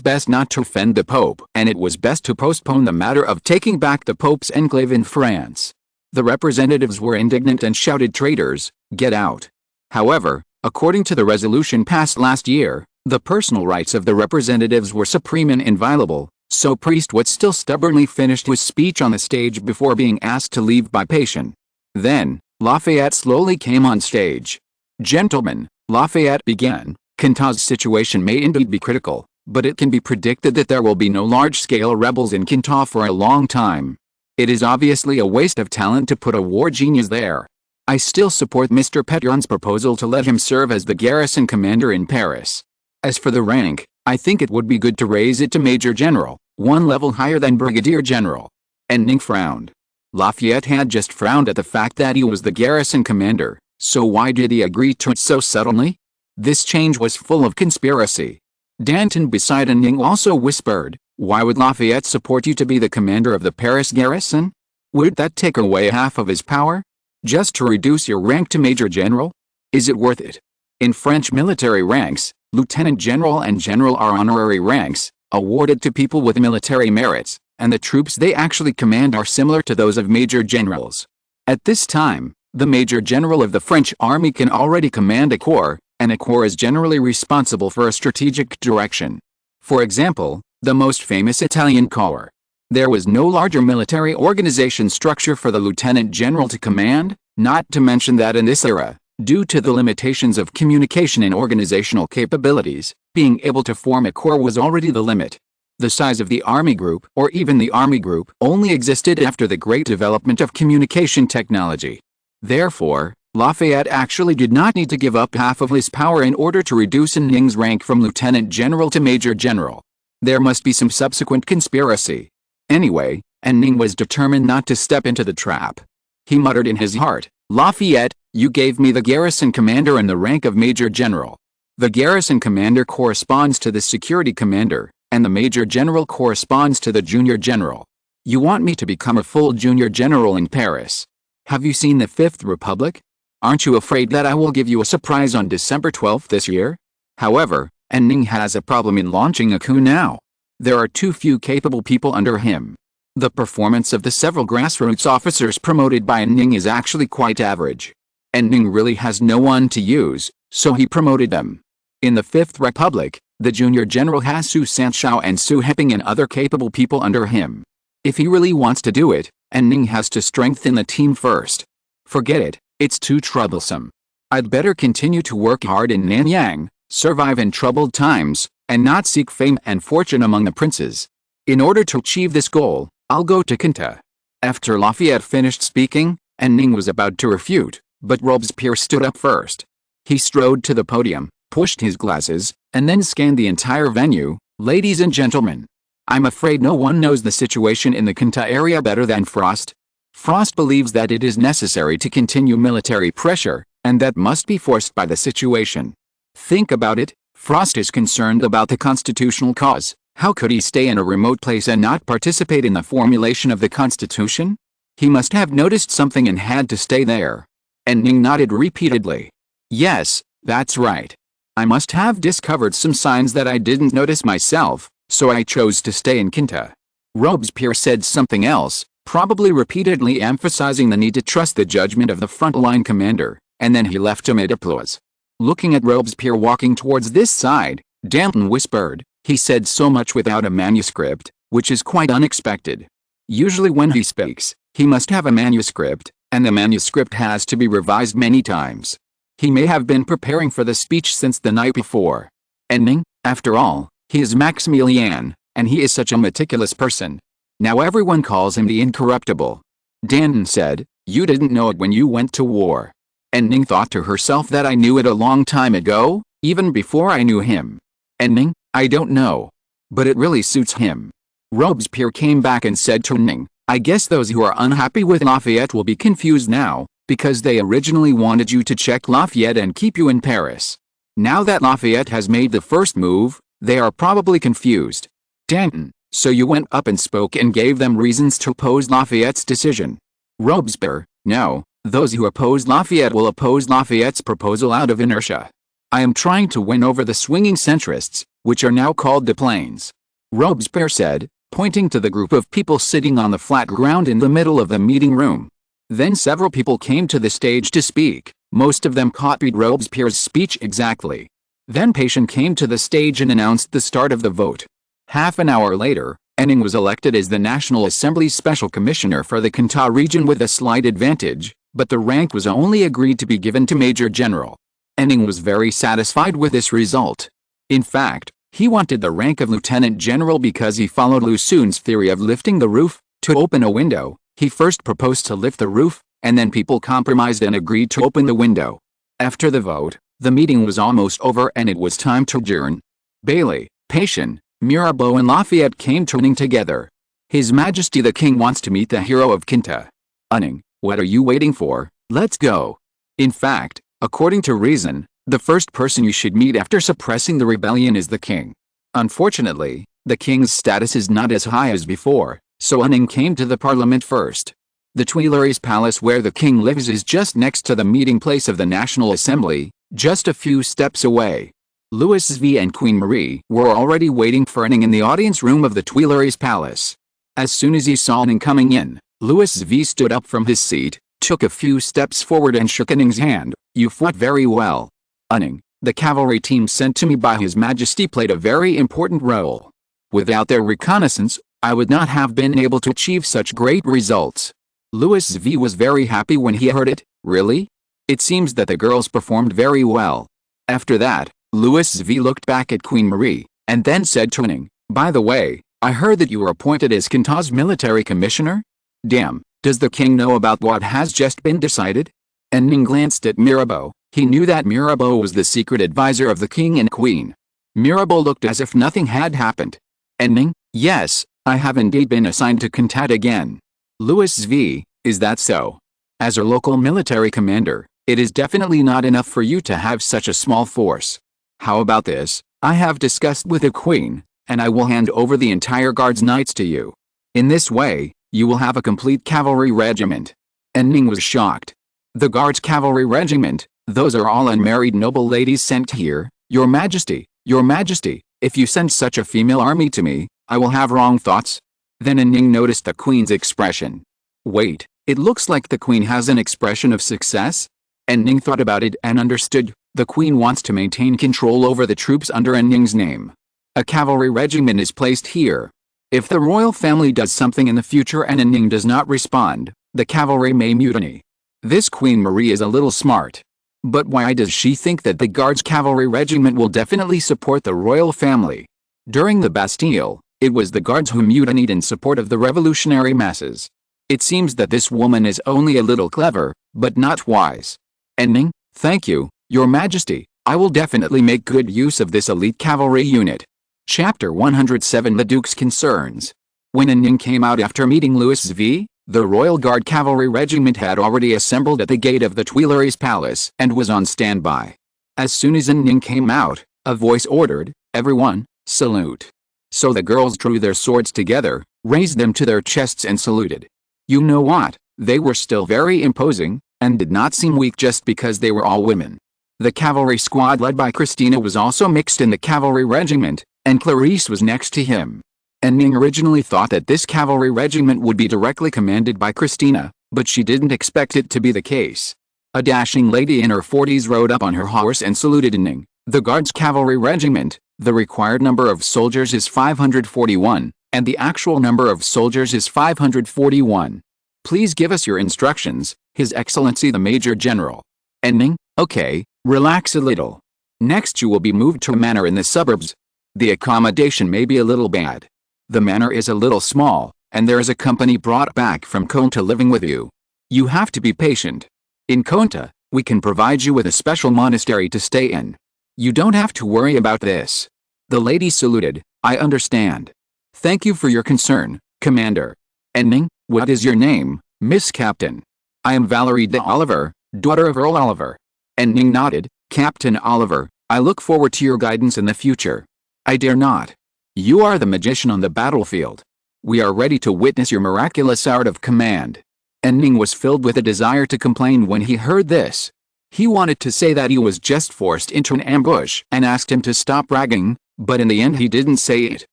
best not to offend the Pope and it was best to postpone the matter of taking back the Pope's enclave in France. The representatives were indignant and shouted, Traitors, get out. However, according to the resolution passed last year, The personal rights of the representatives were supreme and inviolable, so Priestwood still stubbornly finished his speech on the stage before being asked to leave by Patient. Then, Lafayette slowly came on stage. "Gentlemen," Lafayette began, "Kinta's situation may indeed be critical, but it can be predicted that there will be no large-scale rebels in Kinta for a long time. It is obviously a waste of talent to put a war genius there. I still support Mr. Petron's proposal to let him serve as the garrison commander in Paris. As for the rank, I think it would be good to raise it to Major General, one level higher than Brigadier General." And Ning frowned. Lafayette had just frowned at the fact that he was the garrison commander, so why did he agree to it so suddenly? This change was full of conspiracy. Danton beside Ning also whispered, "Why would Lafayette support you to be the commander of the Paris garrison? Would that take away half of his power? Just to reduce your rank to Major General? Is it worth it?" In French military ranks, Lieutenant General and General are honorary ranks, awarded to people with military merits, and the troops they actually command are similar to those of Major Generals. At this time, the Major General of the French Army can already command a corps, and a corps is generally responsible for a strategic direction. For example, the most famous Italian corps. There was no larger military organization structure for the Lieutenant General to command, not to mention that in this era, due to the limitations of communication and organizational capabilities, being able to form a corps was already the limit. The size of the army group, or even the army group, only existed after the great development of communication technology. Therefore, Lafayette actually did not need to give up half of his power in order to reduce Ning's rank from Lieutenant General to Major General. There must be some subsequent conspiracy. Anyway, Ning was determined not to step into the trap. He muttered in his heart, "Lafayette, you gave me the garrison commander and the rank of Major General. The garrison commander corresponds to the security commander, and the Major General corresponds to the junior general. You want me to become a full junior general in Paris. Have you seen the Fifth Republic? Aren't you afraid that I will give you a surprise on December 12th this year?" However, Ning has a problem in launching a coup now. There are too few capable people under him. The performance of the several grassroots officers promoted by Ning is actually quite average. Ning really has no one to use, so he promoted them. In the Fifth Republic, the junior general has Su Sanshao and Su Heping and other capable people under him. If he really wants to do it, Ning has to strengthen the team first. Forget it, it's too troublesome. I'd better continue to work hard in Nanyang, survive in troubled times, and not seek fame and fortune among the princes. In order to achieve this goal, I'll go to Kinta." After Lafayette finished speaking, Ning was about to refute, but Robespierre stood up first. He strode to the podium, pushed his glasses, and then scanned the entire venue. "Ladies and gentlemen, I'm afraid no one knows the situation in the Kinta area better than Frost. Frost believes that it is necessary to continue military pressure, and that must be forced by the situation. Think about it, Frost is concerned about the constitutional cause. How could he stay in a remote place and not participate in the formulation of the Constitution? He must have noticed something and had to stay there." Ning nodded repeatedly. "Yes, that's right. I must have discovered some signs that I didn't notice myself, so I chose to stay in Kinta." Robespierre said something else, probably repeatedly emphasizing the need to trust the judgment of the frontline commander, and then he left amid applause. Looking at Robespierre walking towards this side, Danton whispered, "He said so much without a manuscript, which is quite unexpected. Usually when he speaks, he must have a manuscript, and the manuscript has to be revised many times. He may have been preparing for the speech since the night before. Ning, after all, he is Maximilian, and he is such a meticulous person. Now everyone calls him the Incorruptible." Danton said, "You didn't know it when you went to war." Ning thought to herself that I knew it a long time ago, even before I knew him. Ning, I don't know. But it really suits him. Robespierre came back and said to Ning, "I guess those who are unhappy with Lafayette will be confused now, because they originally wanted you to check Lafayette and keep you in Paris. Now that Lafayette has made the first move, they are probably confused." Danton, "So you went up and spoke and gave them reasons to oppose Lafayette's decision?" Robespierre, "No, those who oppose Lafayette will oppose Lafayette's proposal out of inertia. I am trying to win over the swinging centrists, which are now called the Plains." Robespierre said, pointing to the group of people sitting on the flat ground in the middle of the meeting room. Then several people came to the stage to speak. Most of them copied Robespierre's speech exactly. Then Patient came to the stage and announced the start of the vote. Half an hour later, Ning was elected as the National Assembly's Special Commissioner for the Kanta region with a slight advantage, but the rank was only agreed to be given to Major General. Ning was very satisfied with this result. In fact, he wanted the rank of Lieutenant General because he followed Lu Xun's theory of lifting the roof. To open a window, he first proposed to lift the roof, and then people compromised and agreed to open the window. After the vote, the meeting was almost over and it was time to adjourn. Bailey, Patient, Mirabeau and Lafayette came to Ning together. His Majesty the King wants to meet the hero of Kinta. Ning, what are you waiting for? Let's go. In fact, according to reason, the first person you should meet after suppressing the rebellion is the king. Unfortunately, the king's status is not as high as before, so Ning came to the parliament first. The Tuileries Palace where the king lives is just next to the meeting place of the National Assembly, just a few steps away. Louis V and Queen Marie were already waiting for Ning in the audience room of the Tuileries Palace. As soon as he saw Ning coming in, Louis V stood up from his seat, took a few steps forward and shook Ning's hand. You fought very well. Ning, the cavalry team sent to me by His Majesty played a very important role. Without their reconnaissance, I would not have been able to achieve such great results. Louis V was very happy when he heard it. Really? It seems that the girls performed very well. After that, Louis V looked back at Queen Marie, and then said to Ning, by the way, I heard that you were appointed as Kinta's military commissioner? Damn, does the king know about what has just been decided? And Ning glanced at Mirabeau. He knew that Mirabeau was the secret advisor of the king and queen. Mirabeau looked as if nothing had happened. And Ning, yes, I have indeed been assigned to Kintat again. Louis V, is that so? As a local military commander, it is definitely not enough for you to have such a small force. How about this? I have discussed with the queen, and I will hand over the entire guard's knights to you. In this way, you will have a complete cavalry regiment. And Ning was shocked. The guard's cavalry regiment? Those are all unmarried noble ladies sent here. Your Majesty, if you send such a female army to me, I will have wrong thoughts. Then Ning noticed the queen's expression. Wait, it looks like the queen has an expression of success? And Ning thought about it and understood. The queen wants to maintain control over the troops under Ning's name. A cavalry regiment is placed here. If the royal family does something in the future and Ning does not respond, the cavalry may mutiny. This Queen Marie is a little smart. But why does she think that the Guards cavalry regiment will definitely support the royal family? During the Bastille, it was the Guards who mutinied in support of the revolutionary masses. It seems that this woman is only a little clever, but not wise. And Ning, thank you, Your Majesty, I will definitely make good use of this elite cavalry unit. Chapter 107 The Duke's Concerns. When Ning came out after meeting Louis V, the Royal Guard Cavalry Regiment had already assembled at the gate of the Tuileries Palace and was on standby. As soon as Ning came out, a voice ordered, everyone, salute. So the girls drew their swords together, raised them to their chests and saluted. You know what, they were still very imposing, and did not seem weak just because they were all women. The cavalry squad led by Christina was also mixed in the cavalry regiment, and Clarice was next to him. And Ning originally thought that this cavalry regiment would be directly commanded by Christina, but she didn't expect it to be the case. A dashing lady in her 40s rode up on her horse and saluted Ning. The Guards Cavalry Regiment, the required number of soldiers is 541, and the actual number of soldiers is 541. Please give us your instructions, His Excellency the Major General. And Ning, okay, relax a little. Next you will be moved to a manor in the suburbs. The accommodation may be a little bad. The manor is a little small, and there is a company brought back from Konta living with you. You have to be patient. In Konta, we can provide you with a special monastery to stay in. You don't have to worry about this. The lady saluted, I understand. Thank you for your concern, Commander. And Ning, what is your name, Miss Captain? I am Valerie de Oliver, daughter of Earl Oliver. And Ning nodded, Captain Oliver, I look forward to your guidance in the future. I dare not. You are the magician on the battlefield. We are ready to witness your miraculous art of command. And Ning was filled with a desire to complain when he heard this. He wanted to say that he was just forced into an ambush and asked him to stop bragging, but in the end he didn't say it.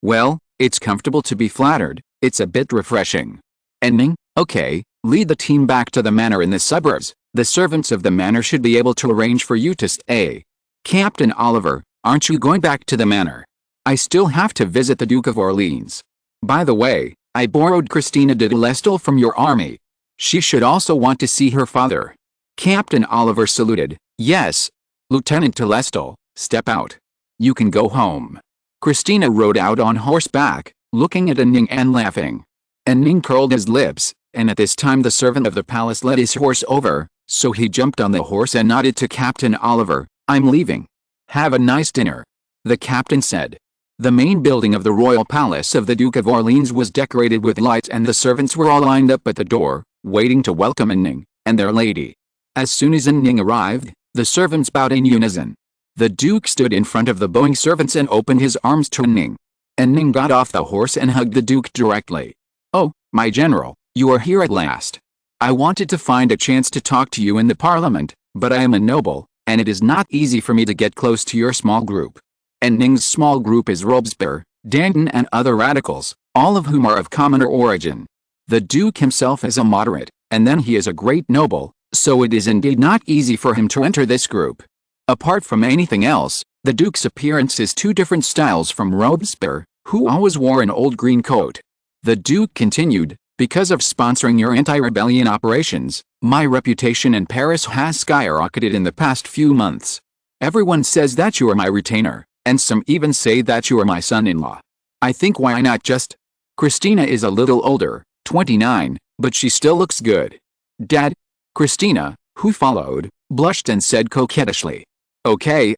Well, it's comfortable to be flattered, it's a bit refreshing. And Ning, okay, lead the team back to the manor in the suburbs. The servants of the manor should be able to arrange for you to stay. Captain Oliver, aren't you going back to the manor? I still have to visit the Duke of Orleans. By the way, I borrowed Christina de Lestal from your army. She should also want to see her father. Captain Oliver saluted. Yes, Lieutenant de Lestal, step out. You can go home. Christina rode out on horseback, looking at Ning and laughing. Ning curled his lips, and at this time the servant of the palace led his horse over, so he jumped on the horse and nodded to Captain Oliver. I'm leaving. Have a nice dinner. The captain said. The main building of the royal palace of the Duke of Orleans was decorated with lights, and the servants were all lined up at the door, waiting to welcome Ning and their lady. As soon as Ning arrived, the servants bowed in unison. The Duke stood in front of the bowing servants and opened his arms to Ning. Ning got off the horse and hugged the Duke directly. Oh, my general, you are here at last. I wanted to find a chance to talk to you in the parliament, but I am a noble, and it is not easy for me to get close to your small group. Ning's small group is Robespierre, Danton and other radicals, all of whom are of commoner origin. The Duke himself is a moderate, and then he is a great noble, so it is indeed not easy for him to enter this group. Apart from anything else, the Duke's appearance is two different styles from Robespierre, who always wore an old green coat. The Duke continued, because of sponsoring your anti-rebellion operations, my reputation in Paris has skyrocketed in the past few months. Everyone says that you are my retainer, and some even say that you are my son-in-law. I think why not just? Christina is a little older, 29, but she still looks good. Dad? Christina, who followed, blushed and said coquettishly. Okay,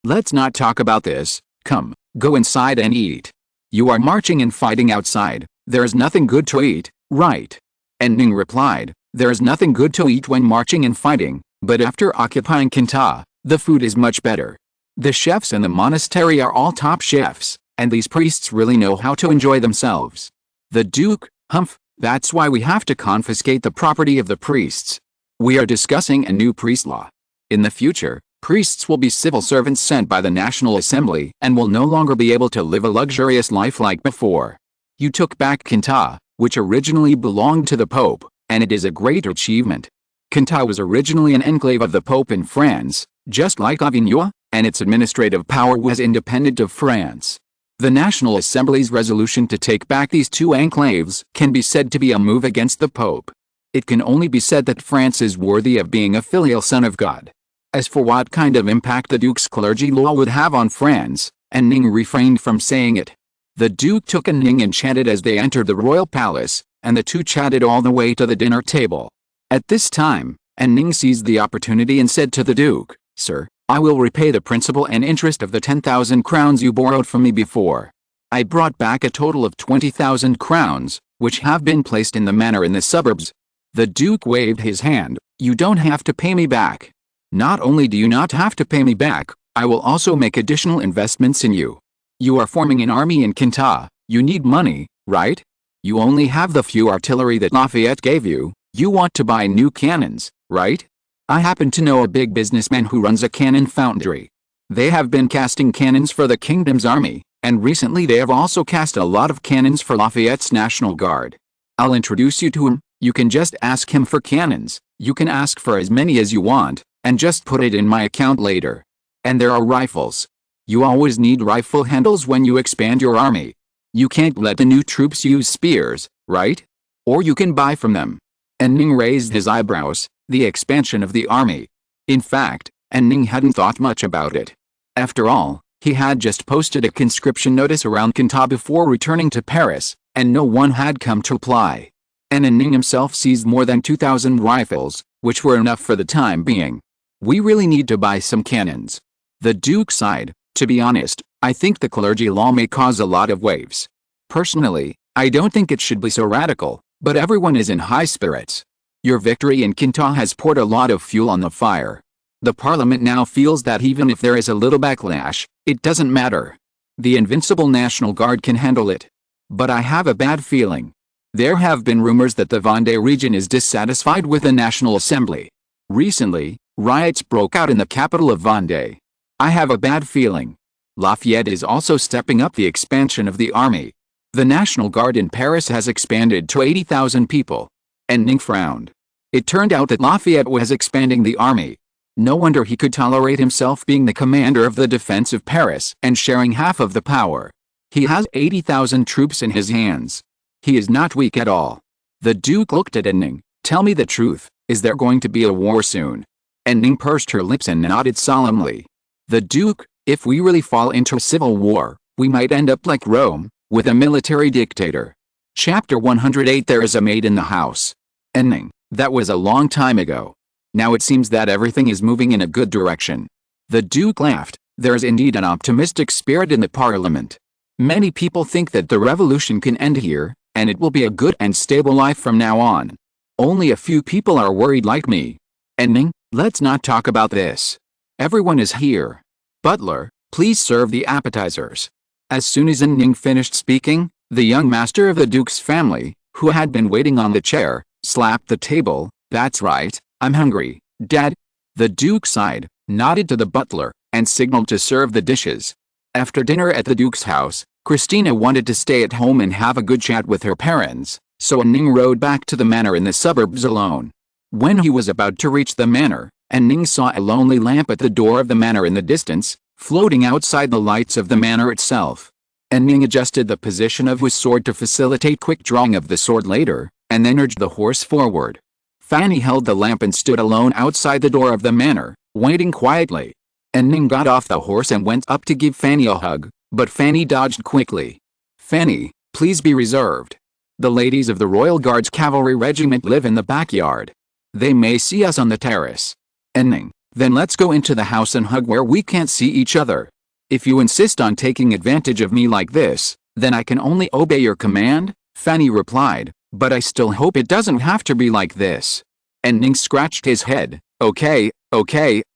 let's not talk about this. Come, go inside and eat. You are marching and fighting outside. There is nothing good to eat, right? Ning replied, there is nothing good to eat when marching and fighting, but after occupying Kinta, the food is much better. The chefs in the monastery are all top chefs, and these priests really know how to enjoy themselves. The Duke, humph, that's why we have to confiscate the property of the priests. We are discussing a new priest law. In the future, priests will be civil servants sent by the National Assembly and will no longer be able to live a luxurious life like before. You took back Kinta, which originally belonged to the Pope, and it is a great achievement. Kinta was originally an enclave of the Pope in France, just like Avignon, and its administrative power was independent of France. The National Assembly's resolution to take back these two enclaves can be said to be a move against the Pope. It can only be said that France is worthy of being a filial son of God. As for what kind of impact the Duke's clergy law would have on France, Ning refrained from saying it. The Duke took Ning and chatted as they entered the royal palace, and the two chatted all the way to the dinner table. At this time, Ning seized the opportunity and said to the Duke, Sir, I will repay the principal and interest of the 10,000 crowns you borrowed from me before. I brought back a total of 20,000 crowns, which have been placed in the manor in the suburbs. The Duke waved his hand. You don't have to pay me back. Not only do you not have to pay me back, I will also make additional investments in you. You are forming an army in Kinta. You need money, right? You only have the few artillery that Lafayette gave you. You want to buy new cannons, right? I happen to know a big businessman who runs a cannon foundry. They have been casting cannons for the kingdom's army, and recently they have also cast a lot of cannons for Lafayette's National Guard. I'll introduce you to him. You can just ask him for cannons. You can ask for as many as you want, and just put it in my account later. And there are rifles. You always need rifle handles when you expand your army. You can't let the new troops use spears, right? Or you can buy from them. Ning raised his eyebrows. The expansion of the army. In fact, Ning hadn't thought much about it. After all, he had just posted a conscription notice around Kinta before returning to Paris, and no one had come to reply. Ning himself seized more than 2,000 rifles, which were enough for the time being. We really need to buy some cannons. The Duke sighed. To be honest, I think the clergy law may cause a lot of waves. Personally, I don't think it should be so radical, but everyone is in high spirits. Your victory in Kinta has poured a lot of fuel on the fire. The Parliament now feels that even if there is a little backlash, it doesn't matter. The invincible National Guard can handle it. But I have a bad feeling. There have been rumors that the Vendée region is dissatisfied with the National Assembly. Recently, riots broke out in the capital of Vendée. I have a bad feeling. Lafayette is also stepping up the expansion of the army. The National Guard in Paris has expanded to 80,000 people. Ning frowned. It turned out that Lafayette was expanding the army. No wonder he could tolerate himself being the commander of the defense of Paris and sharing half of the power. He has 80,000 troops in his hands. He is not weak at all. The Duke looked at Ning. Tell me the truth, is there going to be a war soon? Ning pursed her lips and nodded solemnly. The Duke, if we really fall into a civil war, we might end up like Rome, with a military dictator. Chapter 108. There is a maid in the house. Ning, that was a long time ago. Now it seems that everything is moving in a good direction. The Duke laughed. There is indeed an optimistic spirit in the Parliament. Many people think that the revolution can end here, and it will be a good and stable life from now on. Only a few people are worried like me. Ning, let's not talk about this. Everyone is here. Butler, please serve the appetizers. As soon as Ning finished speaking, the young master of the Duke's family, who had been waiting on the chair, slapped the table. That's right, I'm hungry, Dad. The Duke sighed, nodded to the butler, and signaled to serve the dishes. After dinner at the Duke's house, Christina wanted to stay at home and have a good chat with her parents, so Ning rode back to the manor in the suburbs alone. When he was about to reach the manor, Ning saw a lonely lamp at the door of the manor in the distance, floating outside the lights of the manor itself. Ning adjusted the position of his sword to facilitate quick drawing of the sword later, and then urged the horse forward. Fanny held the lamp and stood alone outside the door of the manor, waiting quietly. Ning got off the horse and went up to give Fanny a hug, but Fanny dodged quickly. Fanny, please be reserved. The ladies of the Royal Guards Cavalry Regiment live in the backyard. They may see us on the terrace. Ning, then let's go into the house and hug where we can't see each other. If you insist on taking advantage of me like this, then I can only obey your command, Fanny replied, but I still hope it doesn't have to be like this. Ning scratched his head. Okay,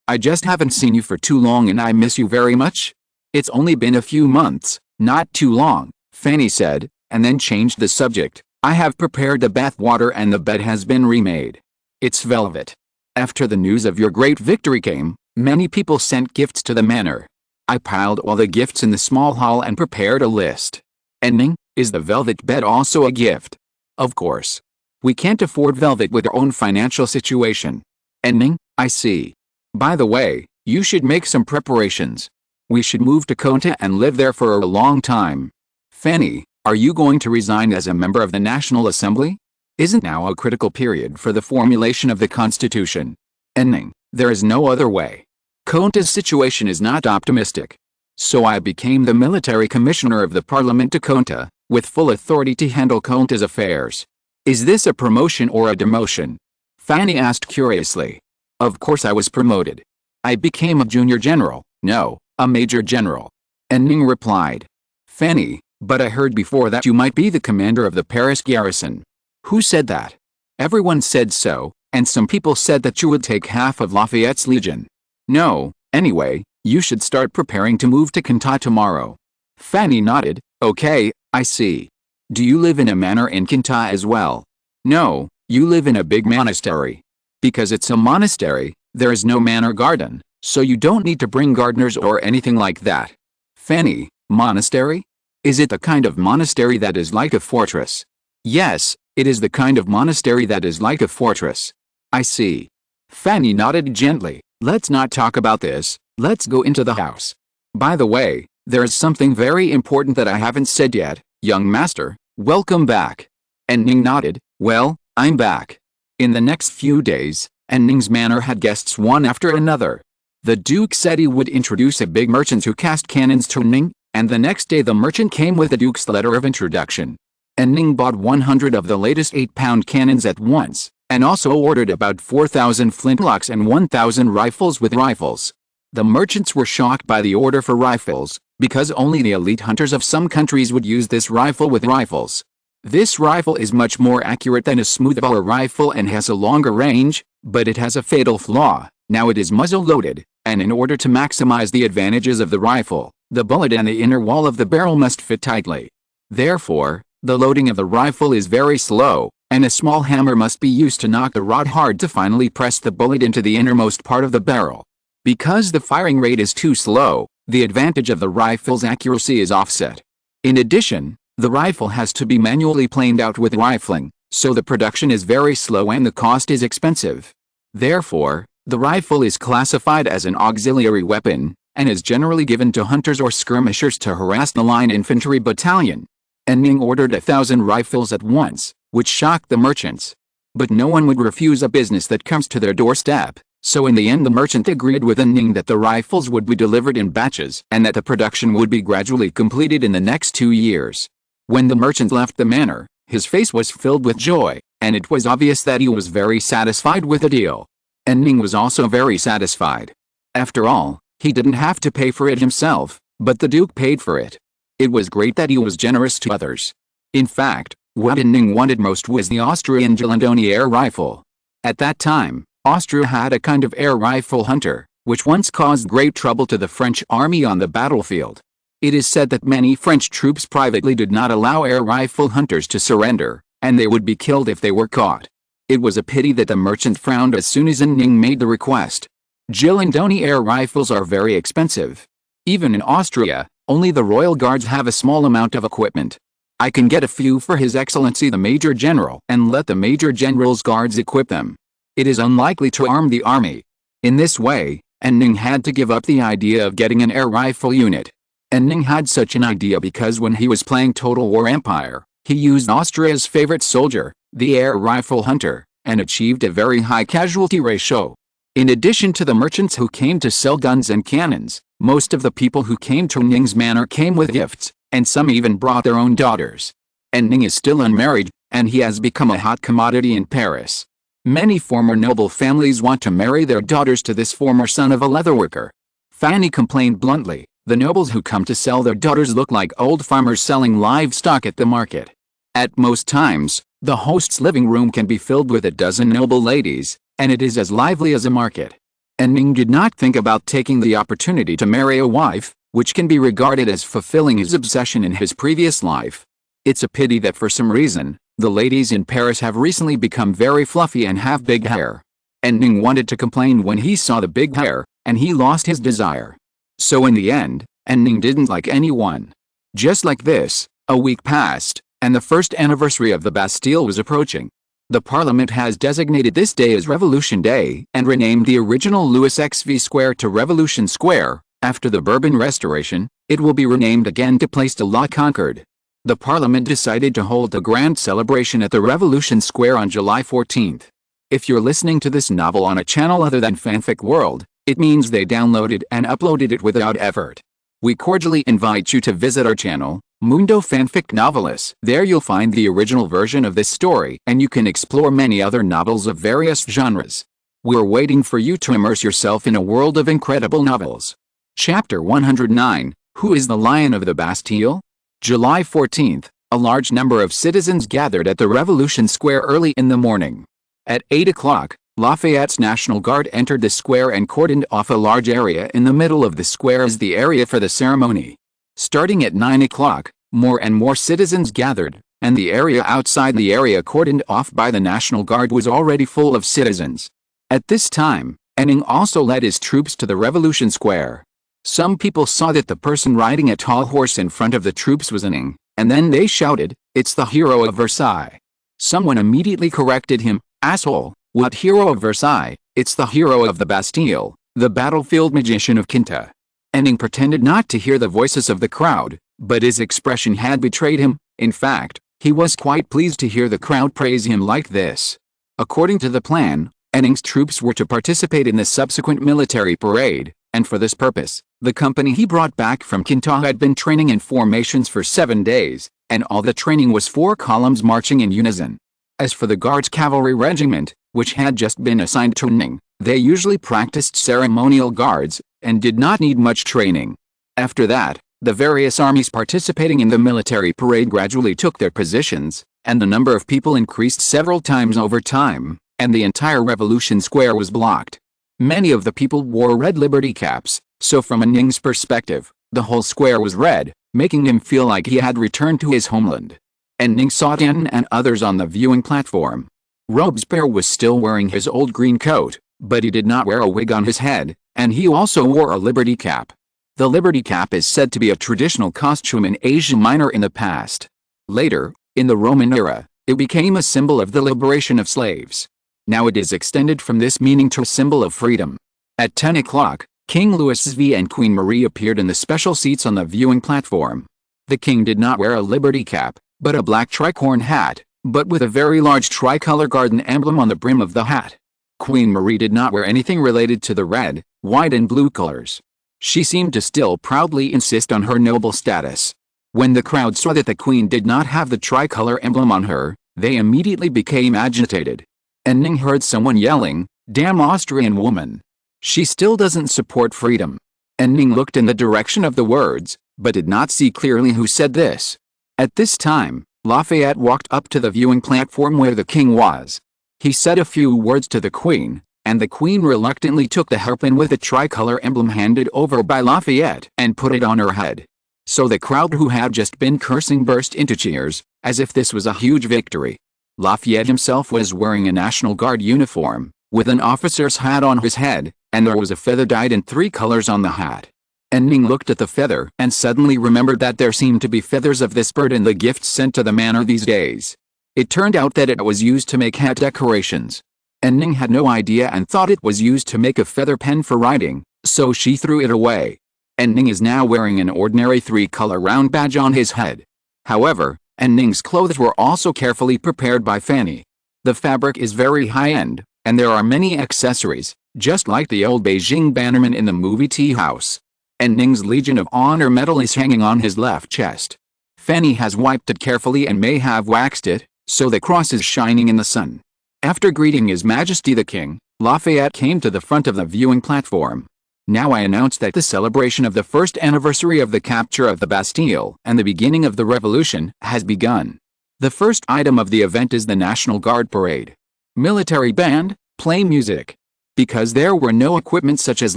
I just haven't seen you for too long and I miss you very much. It's only been a few months, not too long, Fanny said, and then changed the subject. I have prepared the bath water and the bed has been remade. It's velvet. After the news of your great victory came, many people sent gifts to the manor. I piled all the gifts in the small hall and prepared a list. Ning, is the velvet bed also a gift? Of course. We can't afford velvet with our own financial situation. Ning, I see. By the way, you should make some preparations. We should move to Conta and live there for a long time. Fanny, are you going to resign as a member of the National Assembly? Isn't now a critical period for the formulation of the Constitution? Ning, there is no other way. Conta's situation is not optimistic. So I became the military commissioner of the Parliament de Conta, with full authority to handle Conta's affairs. Is this a promotion or a demotion? Fanny asked curiously. Of course I was promoted. I became a junior general, no, a major general. Ning replied. Fanny, but I heard before that you might be the commander of the Paris garrison. Who said that? Everyone said so, and some people said that you would take half of Lafayette's legion. No, anyway, you should start preparing to move to Conta tomorrow. Fanny nodded. Okay, I see. Do you live in a manor in Conta as well? No, you live in a big monastery. Because it's a monastery, there is no manor garden, so you don't need to bring gardeners or anything like that. Fanny, monastery? Is it the kind of monastery that is like a fortress? Yes, it is the kind of monastery that is like a fortress. I see. Fanny nodded gently. Let's not talk about this, let's go into the house. By the way, there is something very important that I haven't said yet, young master, welcome back. Ning nodded. Well, I'm back. In the next few days, Ning's manor had guests one after another. The Duke said he would introduce a big merchant who cast cannons to Ning, and the next day the merchant came with the Duke's letter of introduction. Ning bought 100 of the latest 8-pound cannons at once, and also ordered about 4,000 flintlocks and 1,000 rifles with rifles. The merchants were shocked by the order for rifles, because only the elite hunters of some countries would use this rifle with rifles. This rifle is much more accurate than a smoothbore rifle and has a longer range, but it has a fatal flaw. Now it is muzzle-loaded, and in order to maximize the advantages of the rifle, the bullet and the inner wall of the barrel must fit tightly. Therefore, the loading of the rifle is very slow, and a small hammer must be used to knock the rod hard to finally press the bullet into the innermost part of the barrel. Because the firing rate is too slow, the advantage of the rifle's accuracy is offset. In addition, the rifle has to be manually planed out with rifling, so the production is very slow and the cost is expensive. Therefore, The rifle is classified as an auxiliary weapon, and is generally given to hunters or skirmishers to harass the line infantry battalion. And Ning ordered 1,000 rifles at once, which shocked the merchants. But no one would refuse a business that comes to their doorstep, so in the end the merchant agreed with Ning that the rifles would be delivered in batches and that the production would be gradually completed in the next 2 years. When the merchant left the manor, his face was filled with joy, and it was obvious that he was very satisfied with the deal. And Ning was also very satisfied. After all, he didn't have to pay for it himself, but the Duke paid for it. It was great that he was generous to others. In fact, what Ning wanted most was the Austrian Landowner air rifle. At that time, Austria had a kind of air rifle hunter, which once caused great trouble to the French army on the battlefield. It is said that many French troops privately did not allow air rifle hunters to surrender, and they would be killed if they were caught. It was a pity that the merchant frowned as soon as Ning made the request. Landowner air rifles are very expensive. Even in Austria, only the Royal Guards have a small amount of equipment. I can get a few for His Excellency the Major General and let the Major General's guards equip them. It is unlikely to arm the army. In this way, Ning had to give up the idea of getting an air rifle unit. Ning had such an idea because when he was playing Total War Empire, he used Austria's favorite soldier, the air rifle hunter, and achieved a very high casualty ratio. In addition to the merchants who came to sell guns and cannons, most of the people who came to Ning's manor came with gifts, and some even brought their own daughters. Ning is still unmarried, and he has become a hot commodity in Paris. Many former noble families want to marry their daughters to this former son of a leatherworker. Fanny complained bluntly, the nobles who come to sell their daughters look like old farmers selling livestock at the market. At most times, the host's living room can be filled with a dozen noble ladies, and it is as lively as a market. Ning did not think about taking the opportunity to marry a wife, which can be regarded as fulfilling his obsession in his previous life. It's a pity that for some reason, the ladies in Paris have recently become very fluffy and have big hair. Ning wanted to complain when he saw the big hair, and he lost his desire. So in the end, Ning didn't like anyone. Just like this, a week passed, and the first anniversary of the Bastille was approaching. The Parliament has designated this day as Revolution Day and renamed the original Louis XVI Square to Revolution Square. After the Bourbon Restoration, it will be renamed again to Place de la Concorde. The Parliament decided to hold a grand celebration at the Revolution Square on July 14th. If you're listening to this novel on a channel other than Fanfic World, it means they downloaded and uploaded it without effort. We cordially invite you to visit our channel, Mundo Fanfic Novelis. There you'll find the original version of this story, and you can explore many other novels of various genres. We're waiting for you to immerse yourself in a world of incredible novels. Chapter 109, Who is the Lion of the Bastille? July 14th, a large number of citizens gathered at the Revolution Square early in the morning. At 8 o'clock, Lafayette's National Guard entered the square and cordoned off a large area in the middle of the square as the area for the ceremony. Starting at 9 o'clock, more and more citizens gathered, and the area outside the area cordoned off by the National Guard was already full of citizens. At this time, Ning also led his troops to the Revolution Square. Some people saw that the person riding a tall horse in front of the troops was Ning, and then they shouted, "It's the hero of Versailles." Someone immediately corrected him, "Asshole, what hero of Versailles? It's the hero of the Bastille, the battlefield magician of Quinta." Ning pretended not to hear the voices of the crowd, but his expression had betrayed him. In fact, he was quite pleased to hear the crowd praise him like this. According to the plan, Ning's troops were to participate in the subsequent military parade, and for this purpose, the company he brought back from Quinta had been training in formations for 7 days, and all the training was 4 columns marching in unison. As for the Guards Cavalry Regiment, which had just been assigned to Ning, they usually practiced ceremonial guards, and did not need much training. After that, the various armies participating in the military parade gradually took their positions, and the number of people increased several times over time, and the entire Revolution Square was blocked. Many of the people wore red liberty caps, so from Ning's perspective, the whole square was red, making him feel like he had returned to his homeland. Ning saw Tian and others on the viewing platform. Robespierre was still wearing his old green coat, but he did not wear a wig on his head, and he also wore a liberty cap. The liberty cap is said to be a traditional costume in Asia Minor in the past. Later, in the Roman era, it became a symbol of the liberation of slaves. Now it is extended from this meaning to a symbol of freedom. At 10 o'clock, King Louis V and Queen Marie appeared in the special seats on the viewing platform. The king did not wear a liberty cap, but a black tricorn hat, but with a very large tricolor garden emblem on the brim of the hat. Queen Marie did not wear anything related to the red, white and blue colors. She seemed to still proudly insist on her noble status. When the crowd saw that the queen did not have the tricolor emblem on her, they immediately became agitated. And Ning heard someone yelling, "Damn Austrian woman! She still doesn't support freedom." And Ning looked in the direction of the words, but did not see clearly who said this. At this time, Lafayette walked up to the viewing platform where the king was. He said a few words to the queen, and the queen reluctantly took the hairpin with the tricolor emblem handed over by Lafayette and put it on her head. So the crowd who had just been cursing burst into cheers, as if this was a huge victory. Lafayette himself was wearing a National Guard uniform, with an officer's hat on his head, and there was a feather dyed in 3 colors on the hat. And Ning looked at the feather and suddenly remembered that there seemed to be feathers of this bird in the gifts sent to the manor these days. It turned out that it was used to make hat decorations. And Ning had no idea and thought it was used to make a feather pen for writing, so she threw it away. And Ning is now wearing an ordinary 3-color round badge on his head. However, and Ning's clothes were also carefully prepared by Fanny. The fabric is very high-end, and there are many accessories, just like the old Beijing bannerman in the movie Tea House. And Ning's Legion of Honor medal is hanging on his left chest. Fanny has wiped it carefully and may have waxed it, so the cross is shining in the sun. After greeting His Majesty the King, Lafayette came to the front of the viewing platform. Now I announce that the celebration of the first anniversary of the capture of the Bastille and the beginning of the revolution has begun. The first item of the event is the National Guard Parade. Military band, play music. Because there were no equipment such as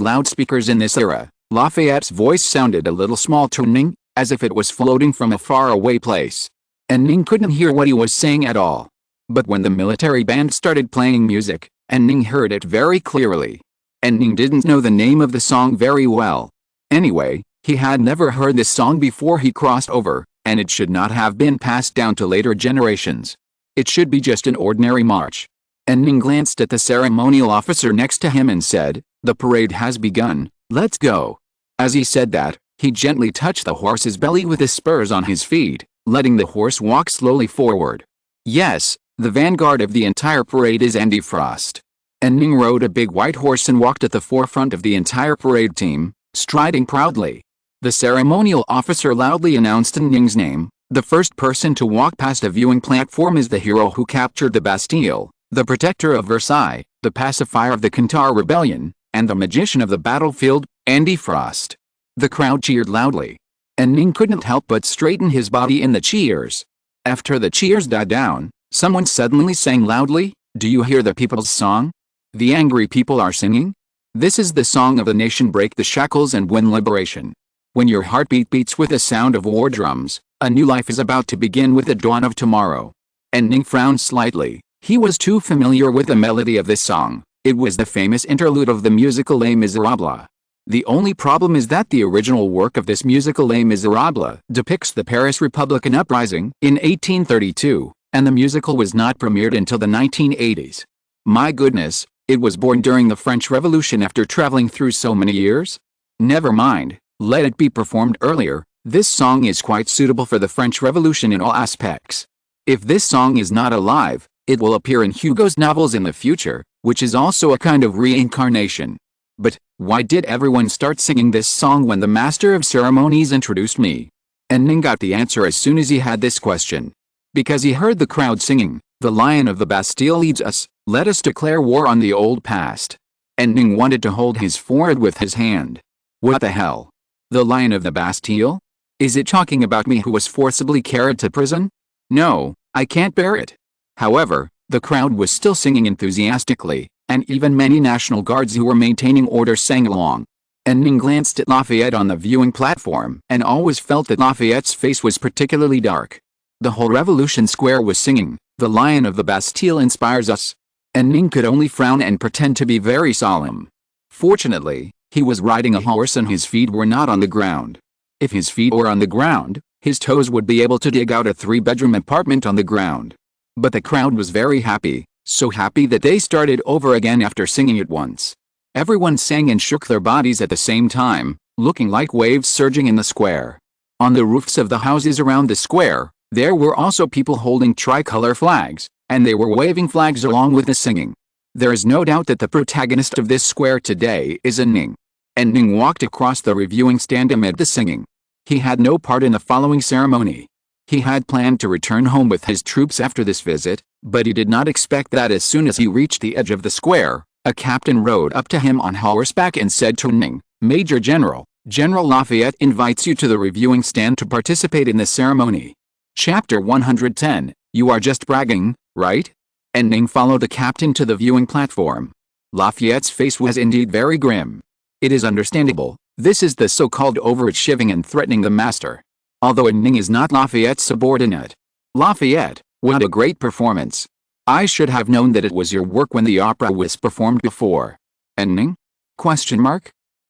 loudspeakers in this era, Lafayette's voice sounded a little small to Ning, as if it was floating from a faraway place. And Ning couldn't hear what he was saying at all. But when the military band started playing music, and Ning heard it very clearly. And Ning didn't know the name of the song very well. Anyway, he had never heard this song before he crossed over, and it should not have been passed down to later generations. It should be just an ordinary march. And Ning glanced at the ceremonial officer next to him and said, "The parade has begun, let's go." As he said that, he gently touched the horse's belly with his spurs on his feet, letting the horse walk slowly forward. Yes, the vanguard of the entire parade is Andy Frost. And Ning rode a big white horse and walked at the forefront of the entire parade team, striding proudly. The ceremonial officer loudly announced in Ning's name, "The first person to walk past a viewing platform is the hero who captured the Bastille, the protector of Versailles, the pacifier of the Cantar Rebellion, and the magician of the battlefield, Andy Frost." The crowd cheered loudly. And Ning couldn't help but straighten his body in the cheers. After the cheers died down, someone suddenly sang loudly, "Do you hear the people's song? The angry people are singing? This is the song of the nation. Break the shackles and win liberation. When your heartbeat beats with the sound of war drums, a new life is about to begin with the dawn of tomorrow." And Ning frowned slightly. He was too familiar with the melody of this song. It was the famous interlude of the musical Les Miserables. The only problem is that the original work of this musical Les Miserables depicts the Paris Republican uprising in 1832, and the musical was not premiered until the 1980s. My goodness, it was born during the French Revolution after traveling through so many years? Never mind, let it be performed earlier. This song is quite suitable for the French Revolution in all aspects. If this song is not alive, it will appear in Hugo's novels in the future, which is also a kind of reincarnation. But, why did everyone start singing this song when the master of ceremonies introduced me? And Ning got the answer as soon as he had this question. Because he heard the crowd singing, "The Lion of the Bastille leads us, let us declare war on the old past." And Ning wanted to hold his forehead with his hand. What the hell? The Lion of the Bastille? Is it talking about me who was forcibly carried to prison? No, I can't bear it. However, the crowd was still singing enthusiastically, and even many National Guards who were maintaining order sang along. And Ning glanced at Lafayette on the viewing platform and always felt that Lafayette's face was particularly dark. The whole Revolution Square was singing, "The Lion of the Bastille inspires us." And Ning could only frown and pretend to be very solemn. Fortunately, he was riding a horse and his feet were not on the ground. If his feet were on the ground, his toes would be able to dig out a 3-bedroom apartment on the ground. But the crowd was very happy, so happy that they started over again after singing it once. Everyone sang and shook their bodies at the same time, looking like waves surging in the square. On the roofs of the houses around the square, there were also people holding tricolor flags, and they were waving flags along with the singing. There is no doubt that the protagonist of this square today is a Ning. And Ning walked across the reviewing stand amid the singing. He had no part in the following ceremony. He had planned to return home with his troops after this visit, but he did not expect that as soon as he reached the edge of the square, a captain rode up to him on horseback and said to Ning, "Major General, General Lafayette invites you to the reviewing stand to participate in the ceremony." Chapter 110, You are just bragging, right? And Ning followed the captain to the viewing platform. Lafayette's face was indeed very grim. It is understandable, this is the so-called overachieving and threatening the master. Although Ning is not Lafayette's subordinate. "Lafayette, what a great performance. I should have known that it was your work when the opera was performed before." "And Ning?"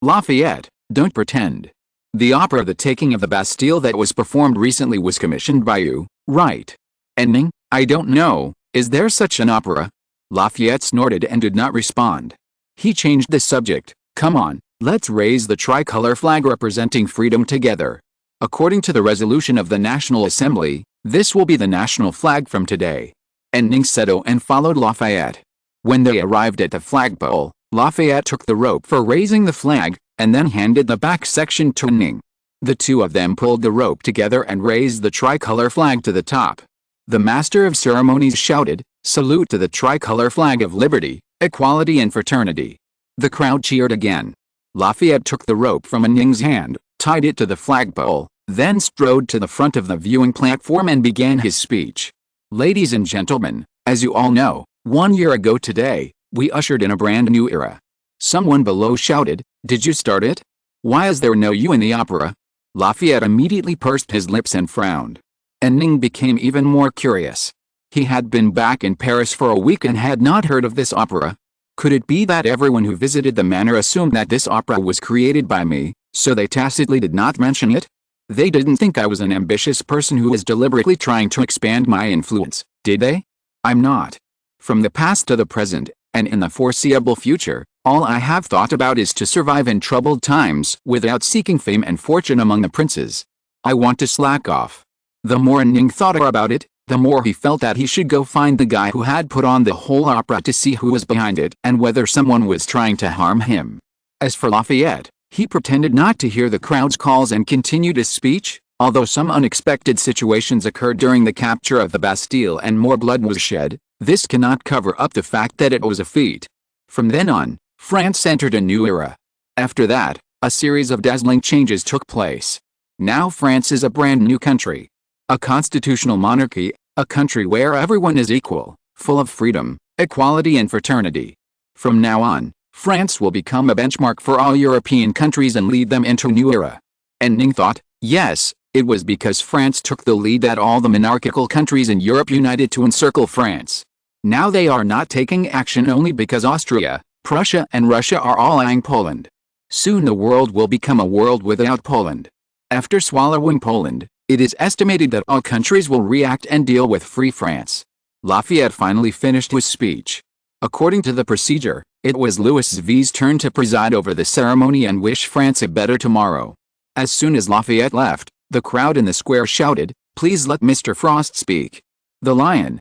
"Lafayette, don't pretend. The opera The Taking of the Bastille that was performed recently was commissioned by you, right?" "And Ning, I don't know, is there such an opera?" Lafayette snorted and did not respond. He changed the subject. "Come on, let's raise the tricolor flag representing freedom together. According to the resolution of the National Assembly, this will be the national flag from today." And Ning said so and followed Lafayette. When they arrived at the flagpole, Lafayette took the rope for raising the flag, and then handed the back section to Ning. The two of them pulled the rope together and raised the tricolor flag to the top. The master of ceremonies shouted, "Salute to the tricolor flag of liberty, equality and fraternity." The crowd cheered again. Lafayette took the rope from Ning's hand, tied it to the flagpole, then strode to the front of the viewing platform and began his speech. "Ladies and gentlemen, as you all know, 1 year ago today, we ushered in a brand new era." Someone below shouted, "Did you start it? Why is there no you in the opera?" Lafayette immediately pursed his lips and frowned. And Ning became even more curious. He had been back in Paris for a week and had not heard of this opera. Could it be that everyone who visited the manor assumed that this opera was created by me, so they tacitly did not mention it? They didn't think I was an ambitious person who was deliberately trying to expand my influence, did they? I'm not. From the past to the present, and in the foreseeable future, all I have thought about is to survive in troubled times without seeking fame and fortune among the princes. I want to slack off. The more Ning thought about it, the more he felt that he should go find the guy who had put on the whole opera to see who was behind it and whether someone was trying to harm him. As for Lafayette, he pretended not to hear the crowd's calls and continued his speech, although some unexpected situations occurred during the capture of the Bastille and more blood was shed. This cannot cover up the fact that it was a feat. From then on, France entered a new era. After that, a series of dazzling changes took place. Now France is a brand new country. A constitutional monarchy, a country where everyone is equal, full of freedom, equality and fraternity. From now on, France will become a benchmark for all European countries and lead them into a new era. And Ning thought, yes, it was because France took the lead that all the monarchical countries in Europe united to encircle France. Now they are not taking action only because Austria, Prussia and Russia are all eyeing Poland. Soon the world will become a world without Poland. After swallowing Poland, it is estimated that all countries will react and deal with Free France. Lafayette finally finished his speech. According to the procedure, it was Louis V's turn to preside over the ceremony and wish France a better tomorrow. As soon as Lafayette left, the crowd in the square shouted, "Please let Mr. Frost speak. The lion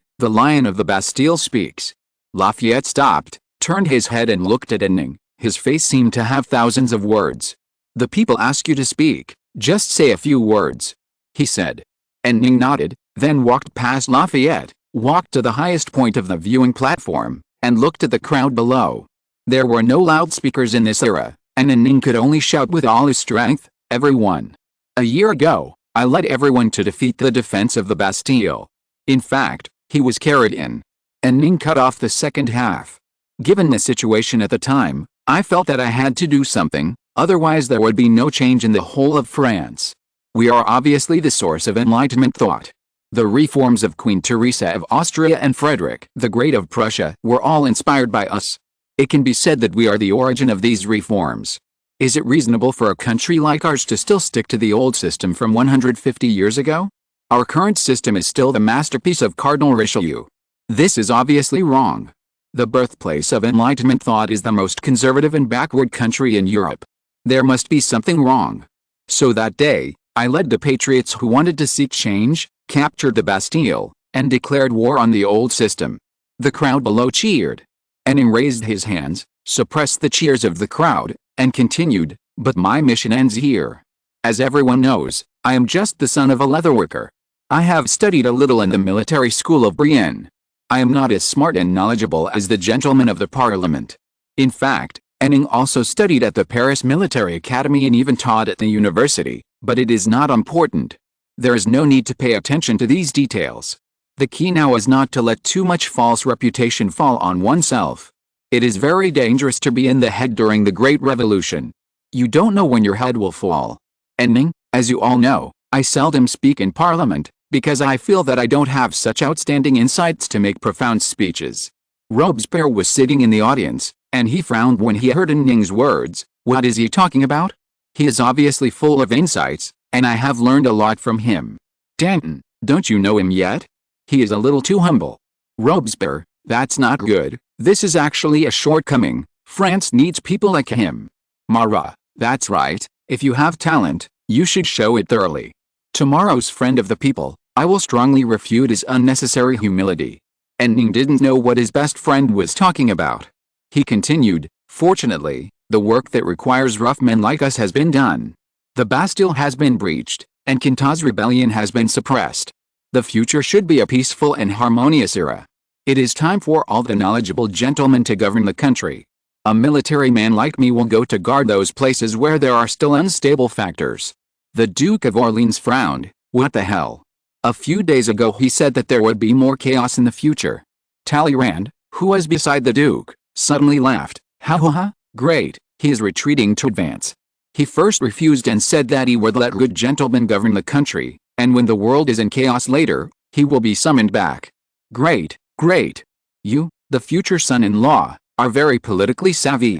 of the Bastille speaks." Lafayette stopped, turned his head and looked at Ning. His face seemed to have thousands of words. "The people ask you to speak, just say a few words," he said. And Ning nodded, then walked past Lafayette, walked to the highest point of the viewing platform, and looked at the crowd below. There were no loudspeakers in this era, and Ning could only shout with all his strength, "Everyone! A year ago, I led everyone to defeat the defense of the Bastille." In fact, he was carried in. And Ning cut off the second half. "Given the situation at the time, I felt that I had to do something, otherwise there would be no change in the whole of France. We are obviously the source of Enlightenment thought. The reforms of Queen Teresa of Austria and Frederick the Great of Prussia were all inspired by us. It can be said that we are the origin of these reforms. Is it reasonable for a country like ours to still stick to the old system from 150 years ago? Our current system is still the masterpiece of Cardinal Richelieu. This is obviously wrong. The birthplace of Enlightenment thought is the most conservative and backward country in Europe. There must be something wrong. So that day, I led the patriots who wanted to seek change, captured the Bastille, and declared war on the old system. The crowd below cheered. Ning raised his hands, suppressed the cheers of the crowd, and continued, "But my mission ends here. As everyone knows, I am just the son of a leatherworker. I have studied a little in the military school of Brienne. I am not as smart and knowledgeable as the gentlemen of the parliament. In fact, Ning also studied at the Paris Military Academy and even taught at the university, but it is not important. There is no need to pay attention to these details. The key now is not to let too much false reputation fall on oneself. It is very dangerous to be in the head during the Great Revolution. You don't know when your head will fall. Ning, as you all know, I seldom speak in Parliament, because I feel that I don't have such outstanding insights to make profound speeches." Robespierre was sitting in the audience, and he frowned when he heard Ning's words. What is he talking about? He is obviously full of insights, and I have learned a lot from him. Danton, don't you know him yet? He is a little too humble. Robespierre, that's not good. This is actually a shortcoming. France needs people like him. Marat, that's right. If you have talent, you should show it thoroughly. Tomorrow's friend of the people, I will strongly refute his unnecessary humility. Ning didn't know what his best friend was talking about. He continued, "Fortunately, the work that requires rough men like us has been done. The Bastille has been breached, and Quintat's rebellion has been suppressed. The future should be a peaceful and harmonious era. It is time for all the knowledgeable gentlemen to govern the country. A military man like me will go to guard those places where there are still unstable factors." The Duke of Orleans frowned. What the hell? A few days ago he said that there would be more chaos in the future. Talleyrand, who was beside the Duke, suddenly laughed. Ha ha ha, great, he is retreating to advance. He first refused and said that he would let good gentlemen govern the country, and when the world is in chaos later, he will be summoned back. Great, great. You, the future son-in-law, are very politically savvy.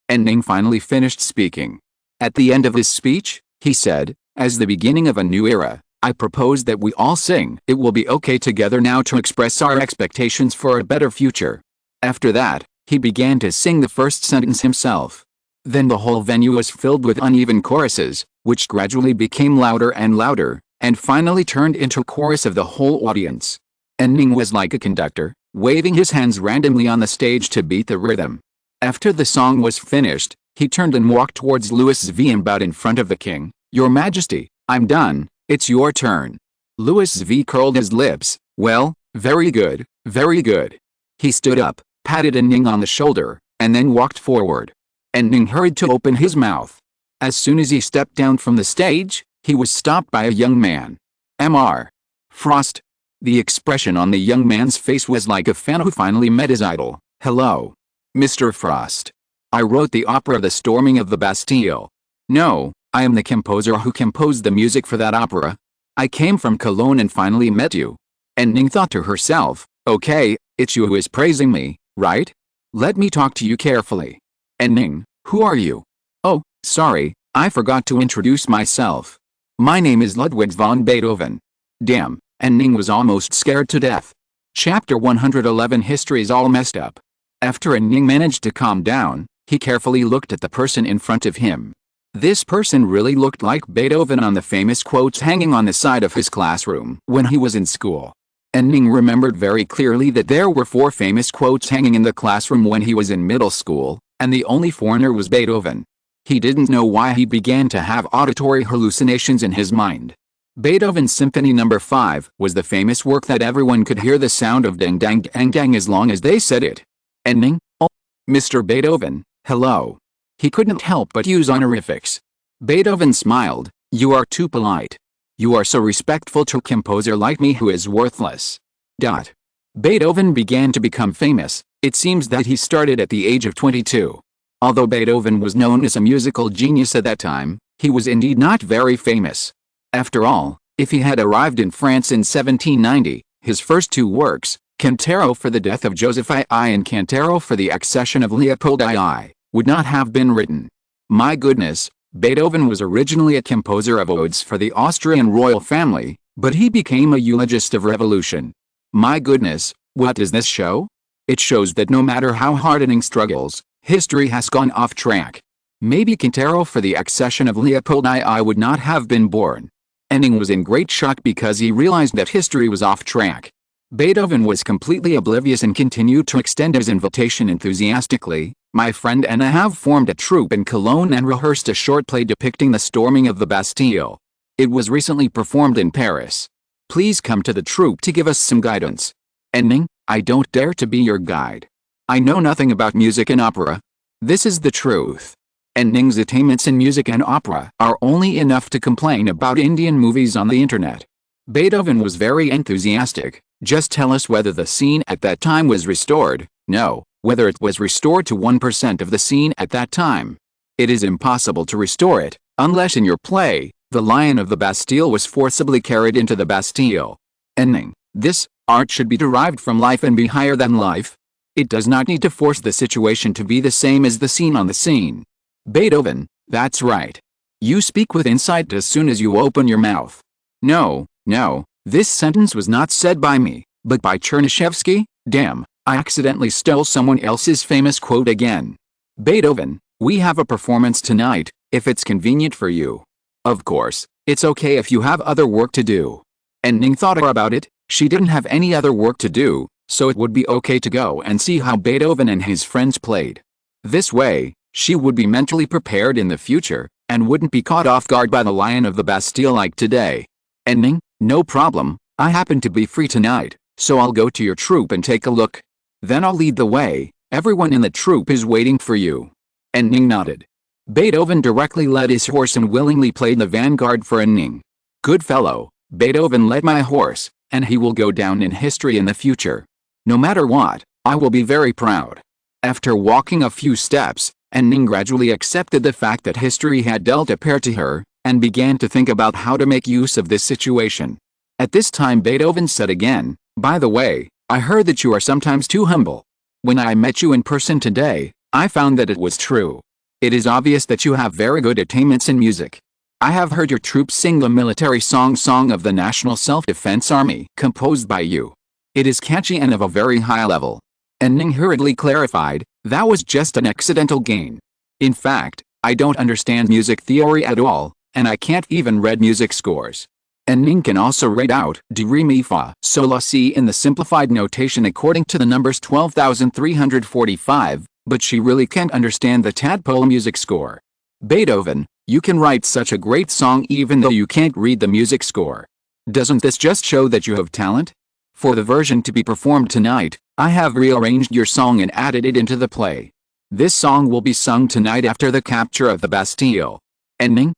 Ning finally finished speaking. At the end of his speech, he said, "As the beginning of a new era, I propose that we all sing 'It Will Be Okay Together' now to express our expectations for a better future." After that, he began to sing the first sentence himself. Then the whole venue was filled with uneven choruses, which gradually became louder and louder, and finally turned into a chorus of the whole audience. Ning was like a conductor, waving his hands randomly on the stage to beat the rhythm. After the song was finished, he turned and walked towards Louis V and bowed in front of the king. "Your Majesty, I'm done, it's your turn." Louis V curled his lips. "Well, very good, very good." He stood up, patted Ning on the shoulder, and then walked forward. Ning hurried to open his mouth. As soon as he stepped down from the stage, he was stopped by a young man. Mr. Frost. The expression on the young man's face was like a fan who finally met his idol. "Hello, Mr. Frost. I wrote the opera The Storming of the Bastille. No, I am the composer who composed the music for that opera. I came from Cologne and finally met you." Ning thought to herself, "Okay, it's you who is praising me, right? Let me talk to you carefully. Ning, who are you? Oh, sorry, I forgot to introduce myself. My name is Ludwig von Beethoven." Damn, Ning was almost scared to death. Chapter 111. History's all messed up. After Ning managed to calm down, he carefully looked at the person in front of him. This person really looked like Beethoven on the famous quotes hanging on the side of his classroom when he was in school. Ning remembered very clearly that there were 4 famous quotes hanging in the classroom when he was in middle school, and the only foreigner was Beethoven. He didn't know why he began to have auditory hallucinations in his mind. Beethoven's Symphony No. 5 was the famous work that everyone could hear the sound of dang dang dang dang as long as they said it. Ning, oh, Mr. Beethoven, hello. He couldn't help but use honorifics. Beethoven smiled. "You are too polite. You are so respectful to a composer like me who is worthless." Beethoven began to become famous. It seems that he started at the age of 22. Although Beethoven was known as a musical genius at that time, he was indeed not very famous. After all, if he had arrived in France in 1790, his first 2 works, Cantaro for the Death of Joseph II and Cantaro for the Accession of Leopold II, would not have been written. My goodness, Beethoven was originally a composer of odes for the Austrian royal family, but he became a eulogist of revolution. My goodness, What does this show? It shows that no matter how hard Ning struggles, history has gone off track. Maybe Quintero for the accession of Leopold I would not have been born. Ning was in great shock because he realized that history was off track. Beethoven was completely oblivious and continued to extend his invitation enthusiastically. My friend and I have formed a troupe in Cologne and rehearsed a short play depicting the storming of the Bastille. It was recently performed in Paris. Please come to the troupe to give us some guidance. Ning, I don't dare to be your guide. I know nothing about music and opera. This is the truth. Ning's attainments in music and opera are only enough to complain about Indian movies on the internet. Beethoven was very enthusiastic. Just tell us whether the scene at that time was restored. No, whether it was restored to 1% of the scene at that time. It is impossible to restore it, unless in your play, the Lion of the Bastille was forcibly carried into the Bastille. Ning, this art should be derived from life and be higher than life. It does not need to force the situation to be the same as the scene on the scene. Beethoven, that's right. You speak with insight as soon as you open your mouth. No, this sentence was not said by me, but by Chernyshevsky. Damn, I accidentally stole someone else's famous quote again. Beethoven, we have a performance tonight, if it's convenient for you. Of course, it's okay if you have other work to do. Ning thought about it. She didn't have any other work to do, so it would be okay to go and see how Beethoven and his friends played. This way, she would be mentally prepared in the future, and wouldn't be caught off guard by the Lion of the Bastille like today. Ning, no problem, I happen to be free tonight, so I'll go to your troupe and take a look. Then I'll lead the way, everyone in the troupe is waiting for you. Ning nodded. Beethoven directly led his horse and willingly played the vanguard for Ning. Good fellow, Beethoven led my horse, and he will go down in history in the future. No matter what, I will be very proud. After walking a few steps, Ning gradually accepted the fact that history had dealt a pair to her, and began to think about how to make use of this situation. At this time Beethoven said again, by the way, I heard that you are sometimes too humble. When I met you in person today, I found that it was true. It is obvious that you have very good attainments in music. I have heard your troupe sing the military Song of the National Self-Defense Army, composed by you. It is catchy and of a very high level. Ning hurriedly clarified, that was just an accidental gain. In fact, I don't understand music theory at all, and I can't even read music scores. Ning can also read out do re mi fa sol la si in the simplified notation according to the numbers 12,345, but she really can't understand the tadpole music score. Beethoven, you can write such a great song even though you can't read the music score. Doesn't this just show that you have talent? For the version to be performed tonight, I have rearranged your song and added it into the play. This song will be sung tonight after the capture of the Bastille. Ning,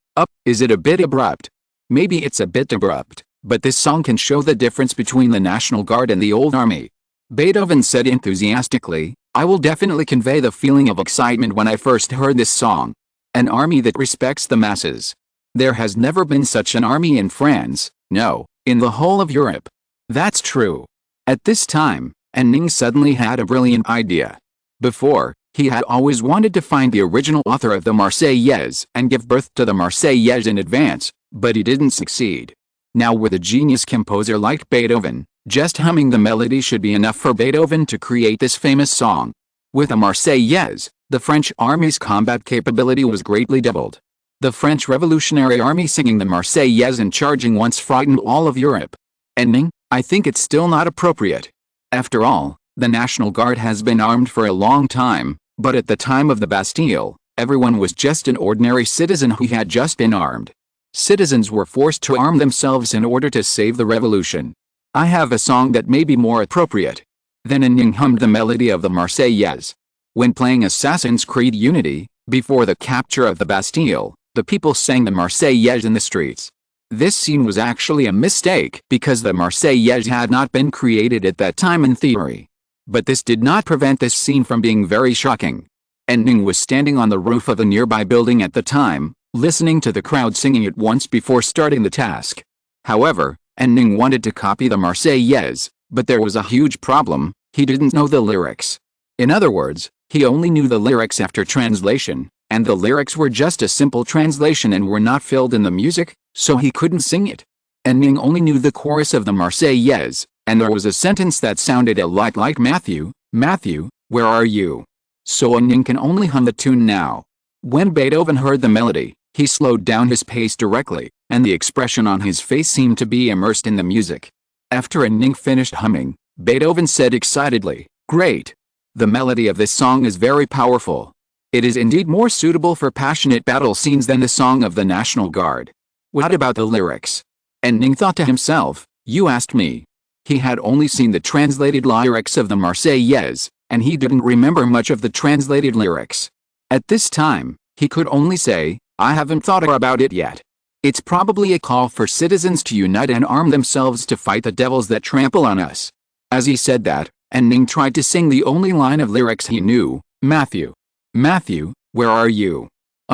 is it a bit abrupt? Maybe it's a bit abrupt, but this song can show the difference between the National Guard and the old army. Beethoven said enthusiastically, I will definitely convey the feeling of excitement when I first heard this song. An army that respects the masses. There has never been such an army in France, no, in the whole of Europe. That's true. At this time, Ning suddenly had a brilliant idea. Before, he had always wanted to find the original author of the Marseillaise and give birth to the Marseillaise in advance, but he didn't succeed. Now with a genius composer like Beethoven, just humming the melody should be enough for Beethoven to create this famous song. With the Marseillaise, the French army's combat capability was greatly doubled. The French Revolutionary Army singing the Marseillaise and charging once frightened all of Europe. Ning, I think it's still not appropriate. After all, the National Guard has been armed for a long time, but at the time of the Bastille, everyone was just an ordinary citizen who had just been armed. Citizens were forced to arm themselves in order to save the revolution. I have a song that may be more appropriate. Then Ning hummed the melody of the Marseillaise. When playing Assassin's Creed Unity, before the capture of the Bastille, the people sang the Marseillaise in the streets. This scene was actually a mistake because the Marseillaise had not been created at that time in theory. But this did not prevent this scene from being very shocking. Ning was standing on the roof of a nearby building at the time, listening to the crowd singing it once before starting the task. However, Ning wanted to copy the Marseillaise, but there was a huge problem, he didn't know the lyrics. In other words, he only knew the lyrics after translation, and the lyrics were just a simple translation and were not filled in the music, so he couldn't sing it. Ning only knew the chorus of the Marseillaise, and there was a sentence that sounded a lot like Matthew, Matthew, where are you? So Ning can only hum the tune now. When Beethoven heard the melody, he slowed down his pace directly, and the expression on his face seemed to be immersed in the music. After Ning finished humming, Beethoven said excitedly, "Great! The melody of this song is very powerful. It is indeed more suitable for passionate battle scenes than the song of the National Guard. What about the lyrics?" And Ning thought to himself, "You asked me." He had only seen the translated lyrics of the Marseillaise, and he didn't remember much of the translated lyrics. At this time, he could only say, "I haven't thought about it yet. It's probably a call for citizens to unite and arm themselves to fight the devils that trample on us." As he said that, and Ning tried to sing the only line of lyrics he knew, "Matthew, Matthew, where are you?"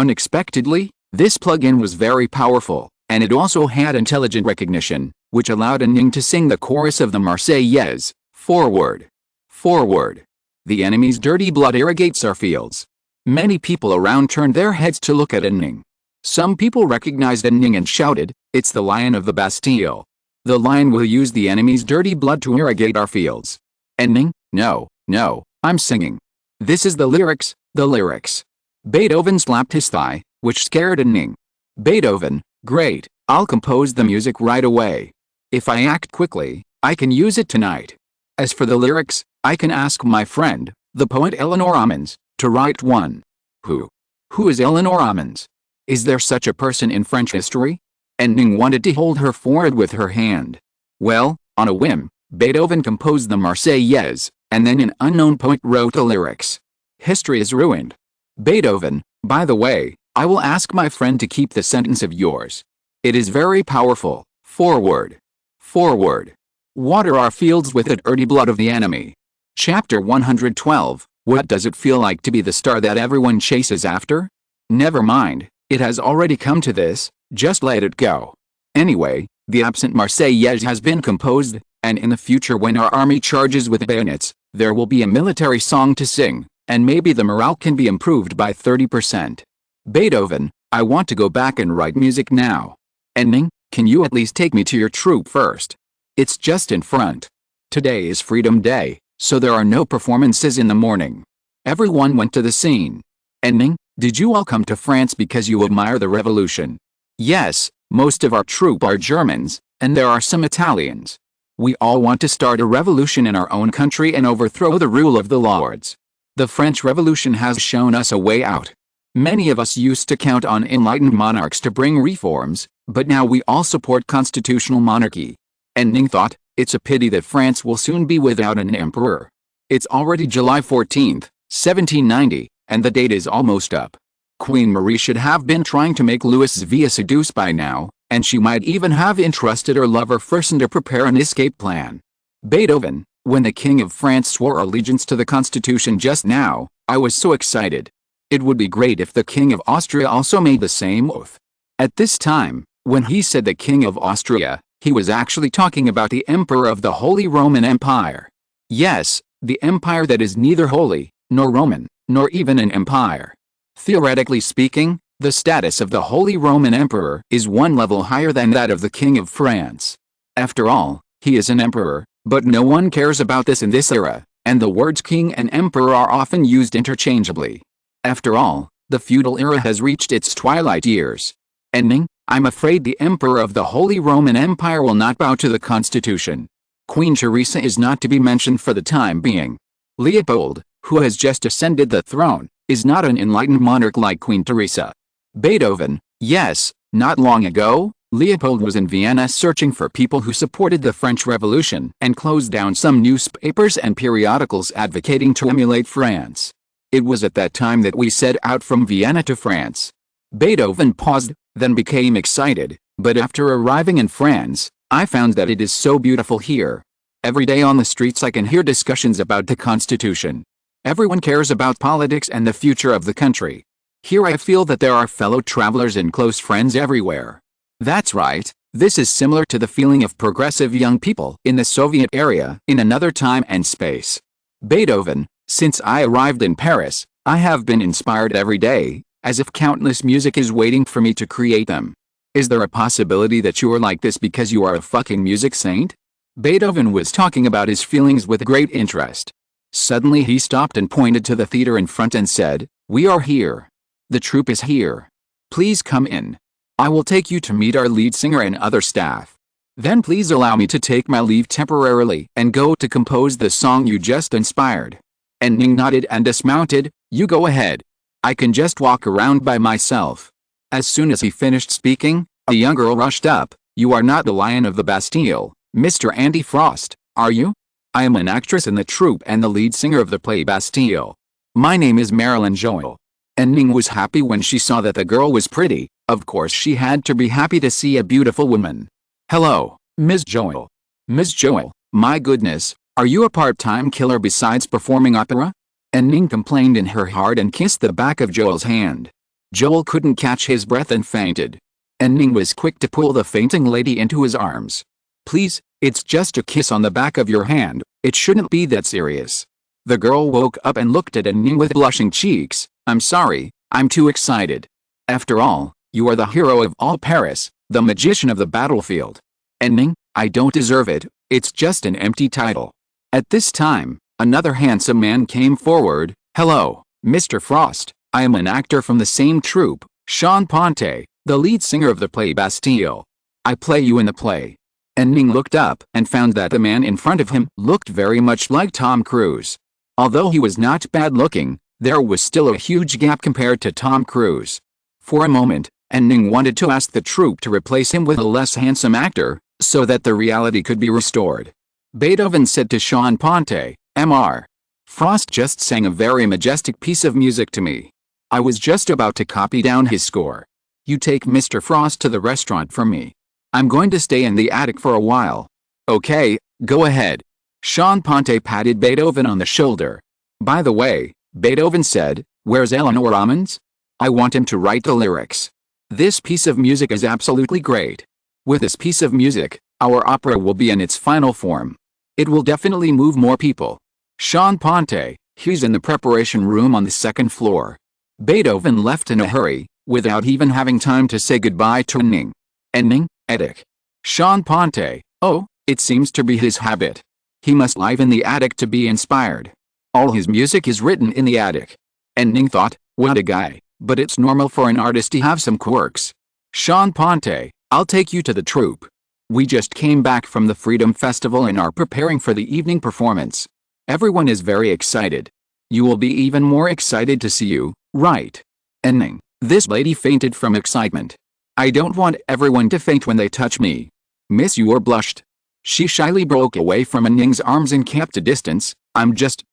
Unexpectedly, this plugin was very powerful, and it also had intelligent recognition, which allowed Ning to sing the chorus of the Marseillaise, "Forward, forward. The enemy's dirty blood irrigates our fields." Many people around turned their heads to look at Ning. Some people recognized Ning and shouted, "It's the Lion of the Bastille. The lion will use the enemy's dirty blood to irrigate our fields." And Ning, "No, no, I'm singing. This is the lyrics, the lyrics." Beethoven slapped his thigh, which scared Ning. "Beethoven, great, I'll compose the music right away. If I act quickly, I can use it tonight. As for the lyrics, I can ask my friend, the poet Eleanor Ammons, to write one." Who is Eleanor Ammons? Is there such a person in French history? And Ning wanted to hold her forehead with her hand. Well, on a whim, Beethoven composed the Marseillaise, and then an unknown poet wrote the lyrics. History is ruined. "Beethoven, by the way, I will ask my friend to keep the sentence of yours. It is very powerful. Forward, forward. Water our fields with the dirty blood of the enemy." Chapter 112. What does it feel like to be the star that everyone chases after? Never mind, it has already come to this, just let it go. Anyway, the absent Marseillaise has been composed, and in the future when our army charges with bayonets, there will be a military song to sing, and maybe the morale can be improved by 30%. Beethoven, I want to go back and write music now. And Ning, can you at least take me to your troop first? It's just in front. Today is Freedom Day, so there are no performances in the morning. Everyone went to the scene. And Ning, did you all come to France because you admire the revolution? Yes, most of our troop are Germans, and there are some Italians. We all want to start a revolution in our own country and overthrow the rule of the lords. The French Revolution has shown us a way out. Many of us used to count on enlightened monarchs to bring reforms, but now we all support constitutional monarchy. And Ning thought, it's a pity that France will soon be without an emperor. It's already July 14th, 1790, and the date is almost up. Queen Marie should have been trying to make Louis XV seduce by now, and she might even have entrusted her lover Fersen to prepare an escape plan. Beethoven, when the King of France swore allegiance to the Constitution just now, I was so excited. It would be great if the King of Austria also made the same oath. At this time, when he said the King of Austria, he was actually talking about the Emperor of the Holy Roman Empire. Yes, the empire that is neither holy, nor Roman, nor even an empire. Theoretically speaking, the status of the Holy Roman Emperor is one level higher than that of the King of France. After all, he is an emperor, but no one cares about this in this era, and the words king and emperor are often used interchangeably. After all, the feudal era has reached its twilight years. And Ning, I'm afraid the Emperor of the Holy Roman Empire will not bow to the Constitution. Queen Teresa is not to be mentioned for the time being. Leopold, who has just ascended the throne, is not an enlightened monarch like Queen Teresa. Beethoven, yes, not long ago, Leopold was in Vienna searching for people who supported the French Revolution and closed down some newspapers and periodicals advocating to emulate France. It was at that time that we set out from Vienna to France. Beethoven paused, then became excited, but after arriving in France, I found that it is so beautiful here. Every day on the streets I can hear discussions about the Constitution. Everyone cares about politics and the future of the country. Here I feel that there are fellow travelers and close friends everywhere. That's right, this is similar to the feeling of progressive young people in the Soviet area in another time and space. Beethoven, since I arrived in Paris, I have been inspired every day, as if countless music is waiting for me to create them. Is there a possibility that you are like this because you are a fucking music saint? Beethoven was talking about his feelings with great interest. Suddenly he stopped and pointed to the theater in front and said, "We are here. The troupe is here. Please come in. I will take you to meet our lead singer and other staff. Then please allow me to take my leave temporarily and go to compose the song you just inspired." And Ning nodded and dismounted. "You go ahead. I can just walk around by myself." As soon as he finished speaking, a young girl rushed up. "You are not the Lion of the Bastille, Mr. Andy Frost, are you? I am an actress in the troupe and the lead singer of the play Bastille. My name is Marilyn Joel." And Ning was happy when she saw that the girl was pretty. Of course she had to be happy to see a beautiful woman. "Hello, Ms. Joel. Ms. Joel, my goodness, are you a part-time killer besides performing opera?" And Ning complained in her heart and kissed the back of Joel's hand. Joel couldn't catch his breath and fainted. And Ning was quick to pull the fainting lady into his arms. "Please, it's just a kiss on the back of your hand, it shouldn't be that serious." The girl woke up and looked at Ning with blushing cheeks. "I'm sorry, I'm too excited. After all, you are the hero of all Paris, the magician of the battlefield. And Ning, I don't deserve it, it's just an empty title." At this time, another handsome man came forward. "Hello, Mr. Frost, I am an actor from the same troupe, Jean Ponte, the lead singer of the play Bastille. I play you in the play." And Ning looked up and found that the man in front of him looked very much like Tom Cruise. Although he was not bad looking, there was still a huge gap compared to Tom Cruise. For a moment, Ning wanted to ask the troupe to replace him with a less handsome actor, so that the reality could be restored. Beethoven said to Jean Ponte, "Mr. Frost just sang a very majestic piece of music to me. I was just about to copy down his score. You take Mr. Frost to the restaurant for me. I'm going to stay in the attic for a while." "Okay, go ahead." Jean Ponte patted Beethoven on the shoulder. "By the way," Beethoven said, "where's Eleanor Ammons? I want him to write the lyrics. This piece of music is absolutely great. With this piece of music, our opera will be in its final form. It will definitely move more people." "Jean Ponte, he's in the preparation room on the second floor." Beethoven left in a hurry, without even having time to say goodbye to Ning. And Ning, attic. Jean Ponte, oh, it seems to be his habit. He must live in the attic to be inspired. All his music is written in the attic. And Ning thought, what a guy, but it's normal for an artist to have some quirks. "Jean Ponte, I'll take you to the troupe. We just came back from the Freedom Festival and are preparing for the evening performance. Everyone is very excited. You will be even more excited to see you, right?" And Ning, this lady fainted from excitement. "I don't want everyone to faint when they touch me. Miss Yor blushed. She shyly broke away from Ning's arms and kept a distance. "I'm just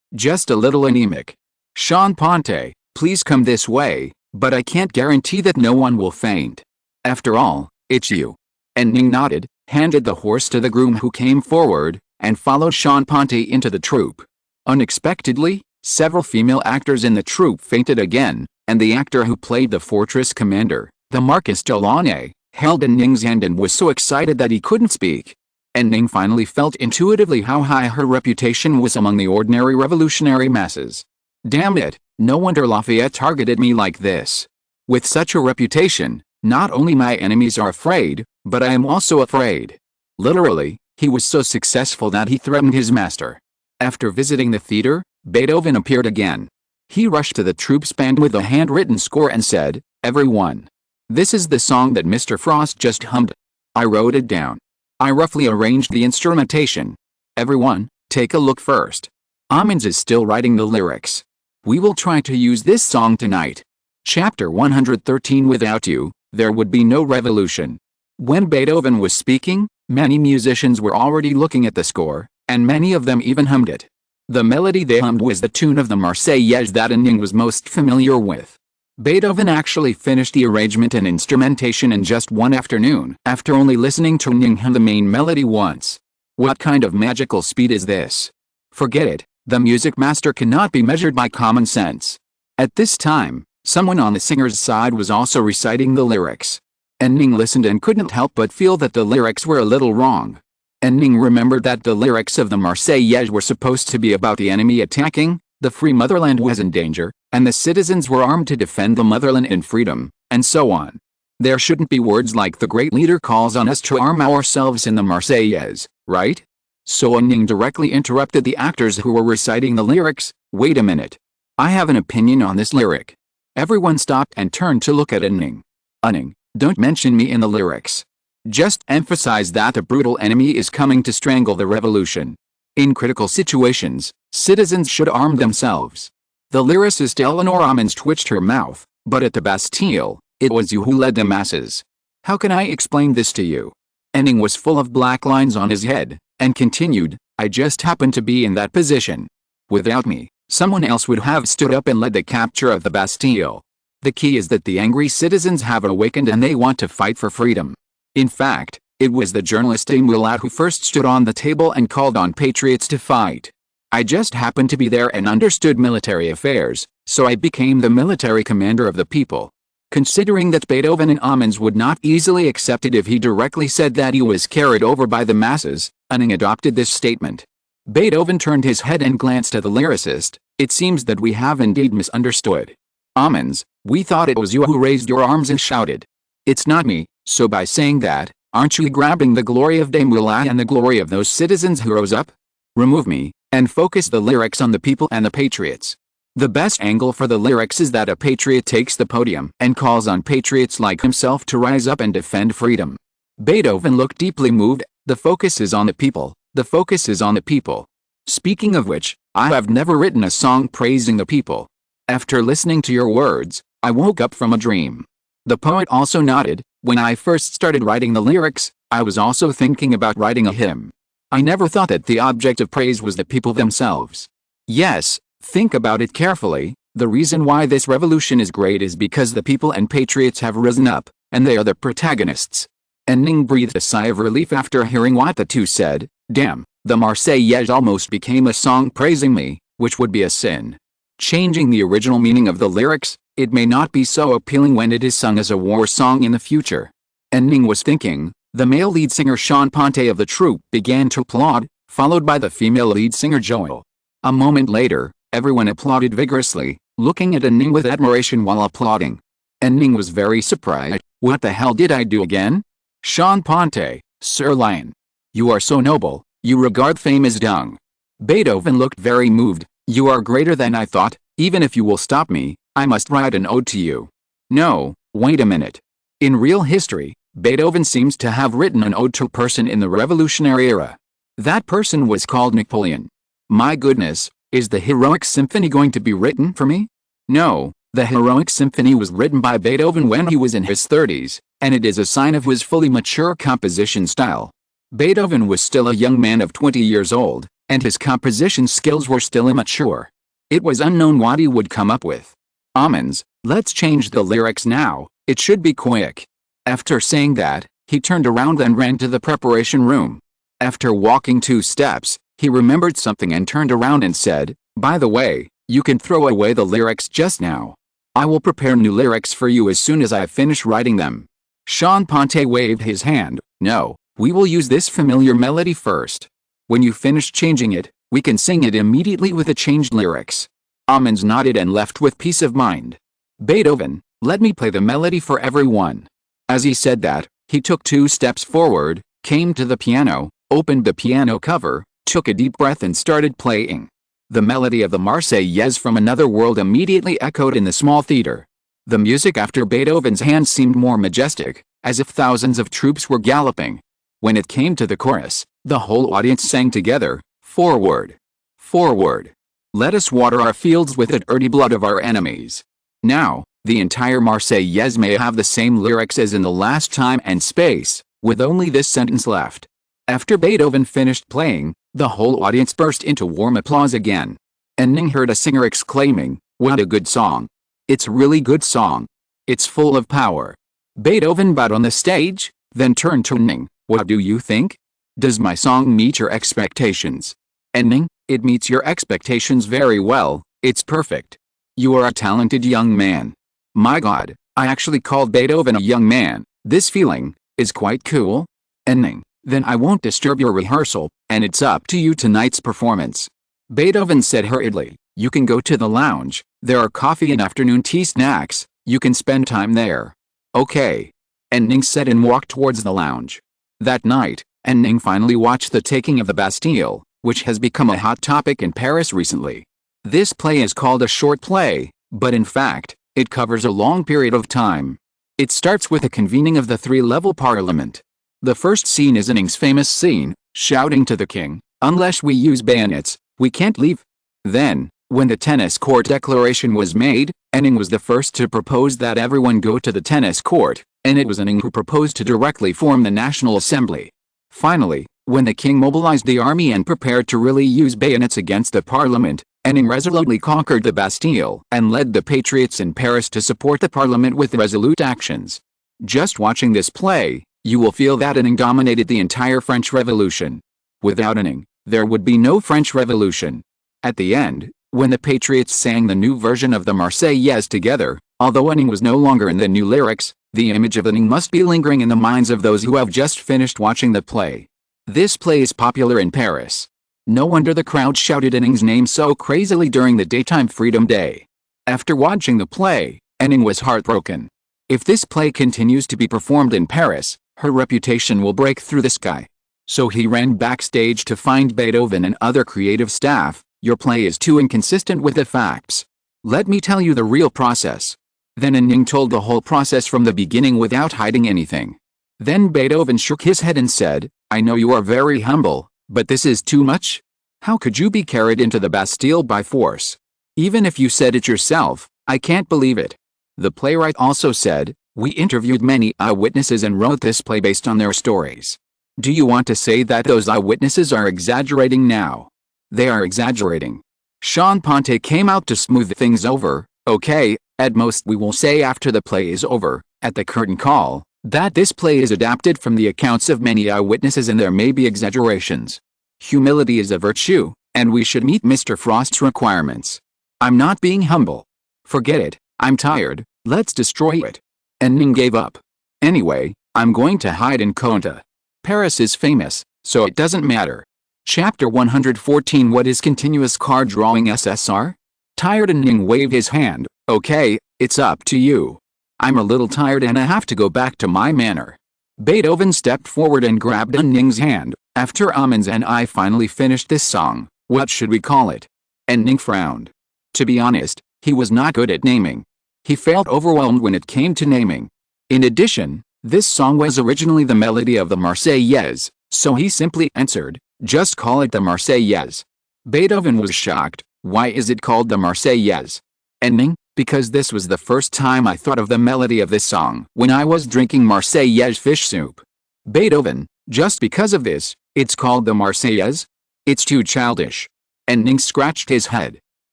a little anemic. Jean Ponte, please come this way, but I can't guarantee that no one will faint. After all, it's you." And Ning nodded, handed the horse to the groom who came forward, and followed Jean Ponte into the troupe. Unexpectedly, several female actors in the troupe fainted again, and the actor who played the fortress commander, the Marquis de Launay, held Ning's hand and was so excited that he couldn't speak. And Ning finally felt intuitively how high her reputation was among the ordinary revolutionary masses. Damn it, no wonder Lafayette targeted me like this. With such a reputation, not only my enemies are afraid, but I am also afraid. Literally, he was so successful that he threatened his master. After visiting the theater, Beethoven appeared again. He rushed to the troupe's band with a handwritten score and said, "Everyone, this is the song that Mr. Frost just hummed. I wrote it down. I roughly arranged the instrumentation. Everyone, take a look first. Ammons is still writing the lyrics. We will try to use this song tonight. Chapter 113. Without you, there would be no revolution." When Beethoven was speaking, many musicians were already looking at the score, and many of them even hummed it. The melody they hummed was the tune of the Marseillaise that Ning was most familiar with. Beethoven actually finished the arrangement and instrumentation in just one afternoon, after only listening to Ning hum the main melody once. What kind of magical speed is this? Forget it, the music master cannot be measured by common sense. At this time, someone on the singer's side was also reciting the lyrics. And Ning listened and couldn't help but feel that the lyrics were a little wrong. And Ning remembered that the lyrics of the Marseillaise were supposed to be about the enemy attacking, the free motherland was in danger, and the citizens were armed to defend the motherland and freedom, and so on. There shouldn't be words like "the great leader calls on us to arm ourselves" in the Marseillaise, right? So Ning directly interrupted the actors who were reciting the lyrics. Wait a minute. I have an opinion on this lyric. Everyone stopped and turned to look at Ning. Ning, don't mention me in the lyrics. Just emphasize that the brutal enemy is coming to strangle the revolution. In critical situations, citizens should arm themselves. The lyricist Eleanor Ammons twitched her mouth, but at the Bastille, it was you who led the masses. How can I explain this to you? Ning was full of black lines on his head, and continued, I just happened to be in that position. Without me, someone else would have stood up and led the capture of the Bastille. The key is that the angry citizens have awakened and they want to fight for freedom. In fact, it was the journalist Mulat who first stood on the table and called on patriots to fight. I just happened to be there and understood military affairs, so I became the military commander of the people. Considering that Beethoven and Ammons would not easily accept it if he directly said that he was carried over by the masses, Ning adopted this statement. Beethoven turned his head and glanced at the lyricist. It seems that we have indeed misunderstood. Ammons, we thought it was you who raised your arms and shouted. It's not me, so by saying that, aren't you grabbing the glory of Dame Mulat and the glory of those citizens who rose up? Remove me, and focus the lyrics on the people and the patriots. The best angle for the lyrics is that a patriot takes the podium and calls on patriots like himself to rise up and defend freedom. Beethoven looked deeply moved. The focus is on the people, the focus is on the people. Speaking of which, I have never written a song praising the people. After listening to your words, I woke up from a dream. The poet also nodded, when I first started writing the lyrics, I was also thinking about writing a hymn. I never thought that the object of praise was the people themselves. Yes, think about it carefully, the reason why this revolution is great is because the people and patriots have risen up, and they are the protagonists. And Ning breathed a sigh of relief after hearing what the two said. Damn, the Marseillaise almost became a song praising me, which would be a sin. Changing the original meaning of the lyrics, it may not be so appealing when it is sung as a war song in the future. And Ning was thinking. The male lead singer Sean Ponte of the troupe began to applaud, followed by the female lead singer Joel. A moment later, everyone applauded vigorously, looking at Ning with admiration while applauding. And Ning was very surprised. What the hell did I do again? Sean Ponte, Sir Lion. You are so noble, you regard fame as dung. Beethoven looked very moved. You are greater than I thought, even if you will stop me, I must write an ode to you. No, wait a minute. In real history, Beethoven seems to have written an ode to a person in the Revolutionary era. That person was called Napoleon. My goodness, is the Heroic Symphony going to be written for me? No, the Heroic Symphony was written by Beethoven when he was in his 30s, and it is a sign of his fully mature composition style. Beethoven was still a young man of 20 years old, and his composition skills were still immature. It was unknown what he would come up with. Ammons, let's change the lyrics now, it should be quick. After saying that, he turned around and ran to the preparation room. After walking 2 steps, he remembered something and turned around and said, by the way, you can throw away the lyrics just now. I will prepare new lyrics for you as soon as I finish writing them. Sean Ponte waved his hand. No, we will use this familiar melody first. When you finish changing it, we can sing it immediately with the changed lyrics. Ammons nodded and left with peace of mind. Beethoven, let me play the melody for everyone. As he said that, he took 2 steps forward, came to the piano, opened the piano cover, took a deep breath and started playing. The melody of the Marseillaise from another world immediately echoed in the small theater. The music after Beethoven's hand seemed more majestic, as if thousands of troops were galloping. When it came to the chorus, the whole audience sang together, forward, forward. Let us water our fields with the dirty blood of our enemies. Now, the entire Marseillaise may have the same lyrics as in the last time and space, with only this sentence left. After Beethoven finished playing, the whole audience burst into warm applause again. And Ning heard a singer exclaiming, what a good song. It's really good song. It's full of power. Beethoven bowed on the stage, then turned to Ning. What do you think? Does my song meet your expectations? And Ning, it meets your expectations very well, it's perfect. You are a talented young man. My God, I actually called Beethoven a young man. This feeling is quite cool. And Ning, then I won't disturb your rehearsal, and it's up to you tonight's performance. Beethoven said hurriedly, you can go to the lounge, there are coffee and afternoon tea snacks, you can spend time there. Okay. And Ning said and walked towards the lounge. That night, and Ning finally watched the taking of the Bastille, which has become a hot topic in Paris recently. This play is called a short play, but in fact, it covers a long period of time. It starts with the convening of the three-level parliament. The first scene is Ning's famous scene, shouting to the king, "Unless we use bayonets, we can't leave." Then, when the tennis court declaration was made, Ning was the first to propose that everyone go to the tennis court, and it was Ning who proposed to directly form the National Assembly. Finally, when the king mobilized the army and prepared to really use bayonets against the parliament, Ning resolutely conquered the Bastille and led the patriots in Paris to support the parliament with resolute actions. Just watching this play, you will feel that Ning dominated the entire French Revolution. Without Ning, there would be no French Revolution. At the end, when the patriots sang the new version of the Marseillaise together, although Ning was no longer in the new lyrics, the image of Ning must be lingering in the minds of those who have just finished watching the play. This play is popular in Paris. No wonder the crowd shouted Ning's name so crazily during the daytime Freedom Day. After watching the play, Ning was heartbroken. If this play continues to be performed in Paris, her reputation will break through the sky. So he ran backstage to find Beethoven and other creative staff. "Your play is too inconsistent with the facts. Let me tell you the real process." Then Ning told the whole process from the beginning without hiding anything. Then Beethoven shook his head and said, "I know you are very humble, but this is too much. How could you be carried into the Bastille by force? Even if you said it yourself, I can't believe it." The playwright also said, "We interviewed many eyewitnesses and wrote this play based on their stories. Do you want to say that those eyewitnesses are exaggerating now? They are exaggerating." Sean Ponte came out to smooth things over. "Okay, at most we will say after the play is over, at the curtain call, that this play is adapted from the accounts of many eyewitnesses and there may be exaggerations. Humility is a virtue, and we should meet Mr. Frost's requirements. I'm not being humble. Forget it, I'm tired, let's destroy it." And Ning gave up. "Anyway, I'm going to hide in Conta. Paris is famous, so it doesn't matter." Chapter 114. What is continuous card drawing SSR? Tired, and Ning waved his hand. "Okay, it's up to you. I'm a little tired and I have to go back to my manor." Beethoven stepped forward and grabbed Ning's hand. "After Amens and I finally finished this song, what should we call it?" And Ning frowned. To be honest, he was not good at naming. He felt overwhelmed when it came to naming. In addition, this song was originally the melody of the Marseillaise, so he simply answered, "Just call it the Marseillaise." Beethoven was shocked. "Why is it called the Marseillaise?" And Ning, "Because this was the first time I thought of the melody of this song when I was drinking Marseillaise fish soup." Beethoven, "Just because of this, it's called the Marseillaise? It's too childish." And Ning scratched his head.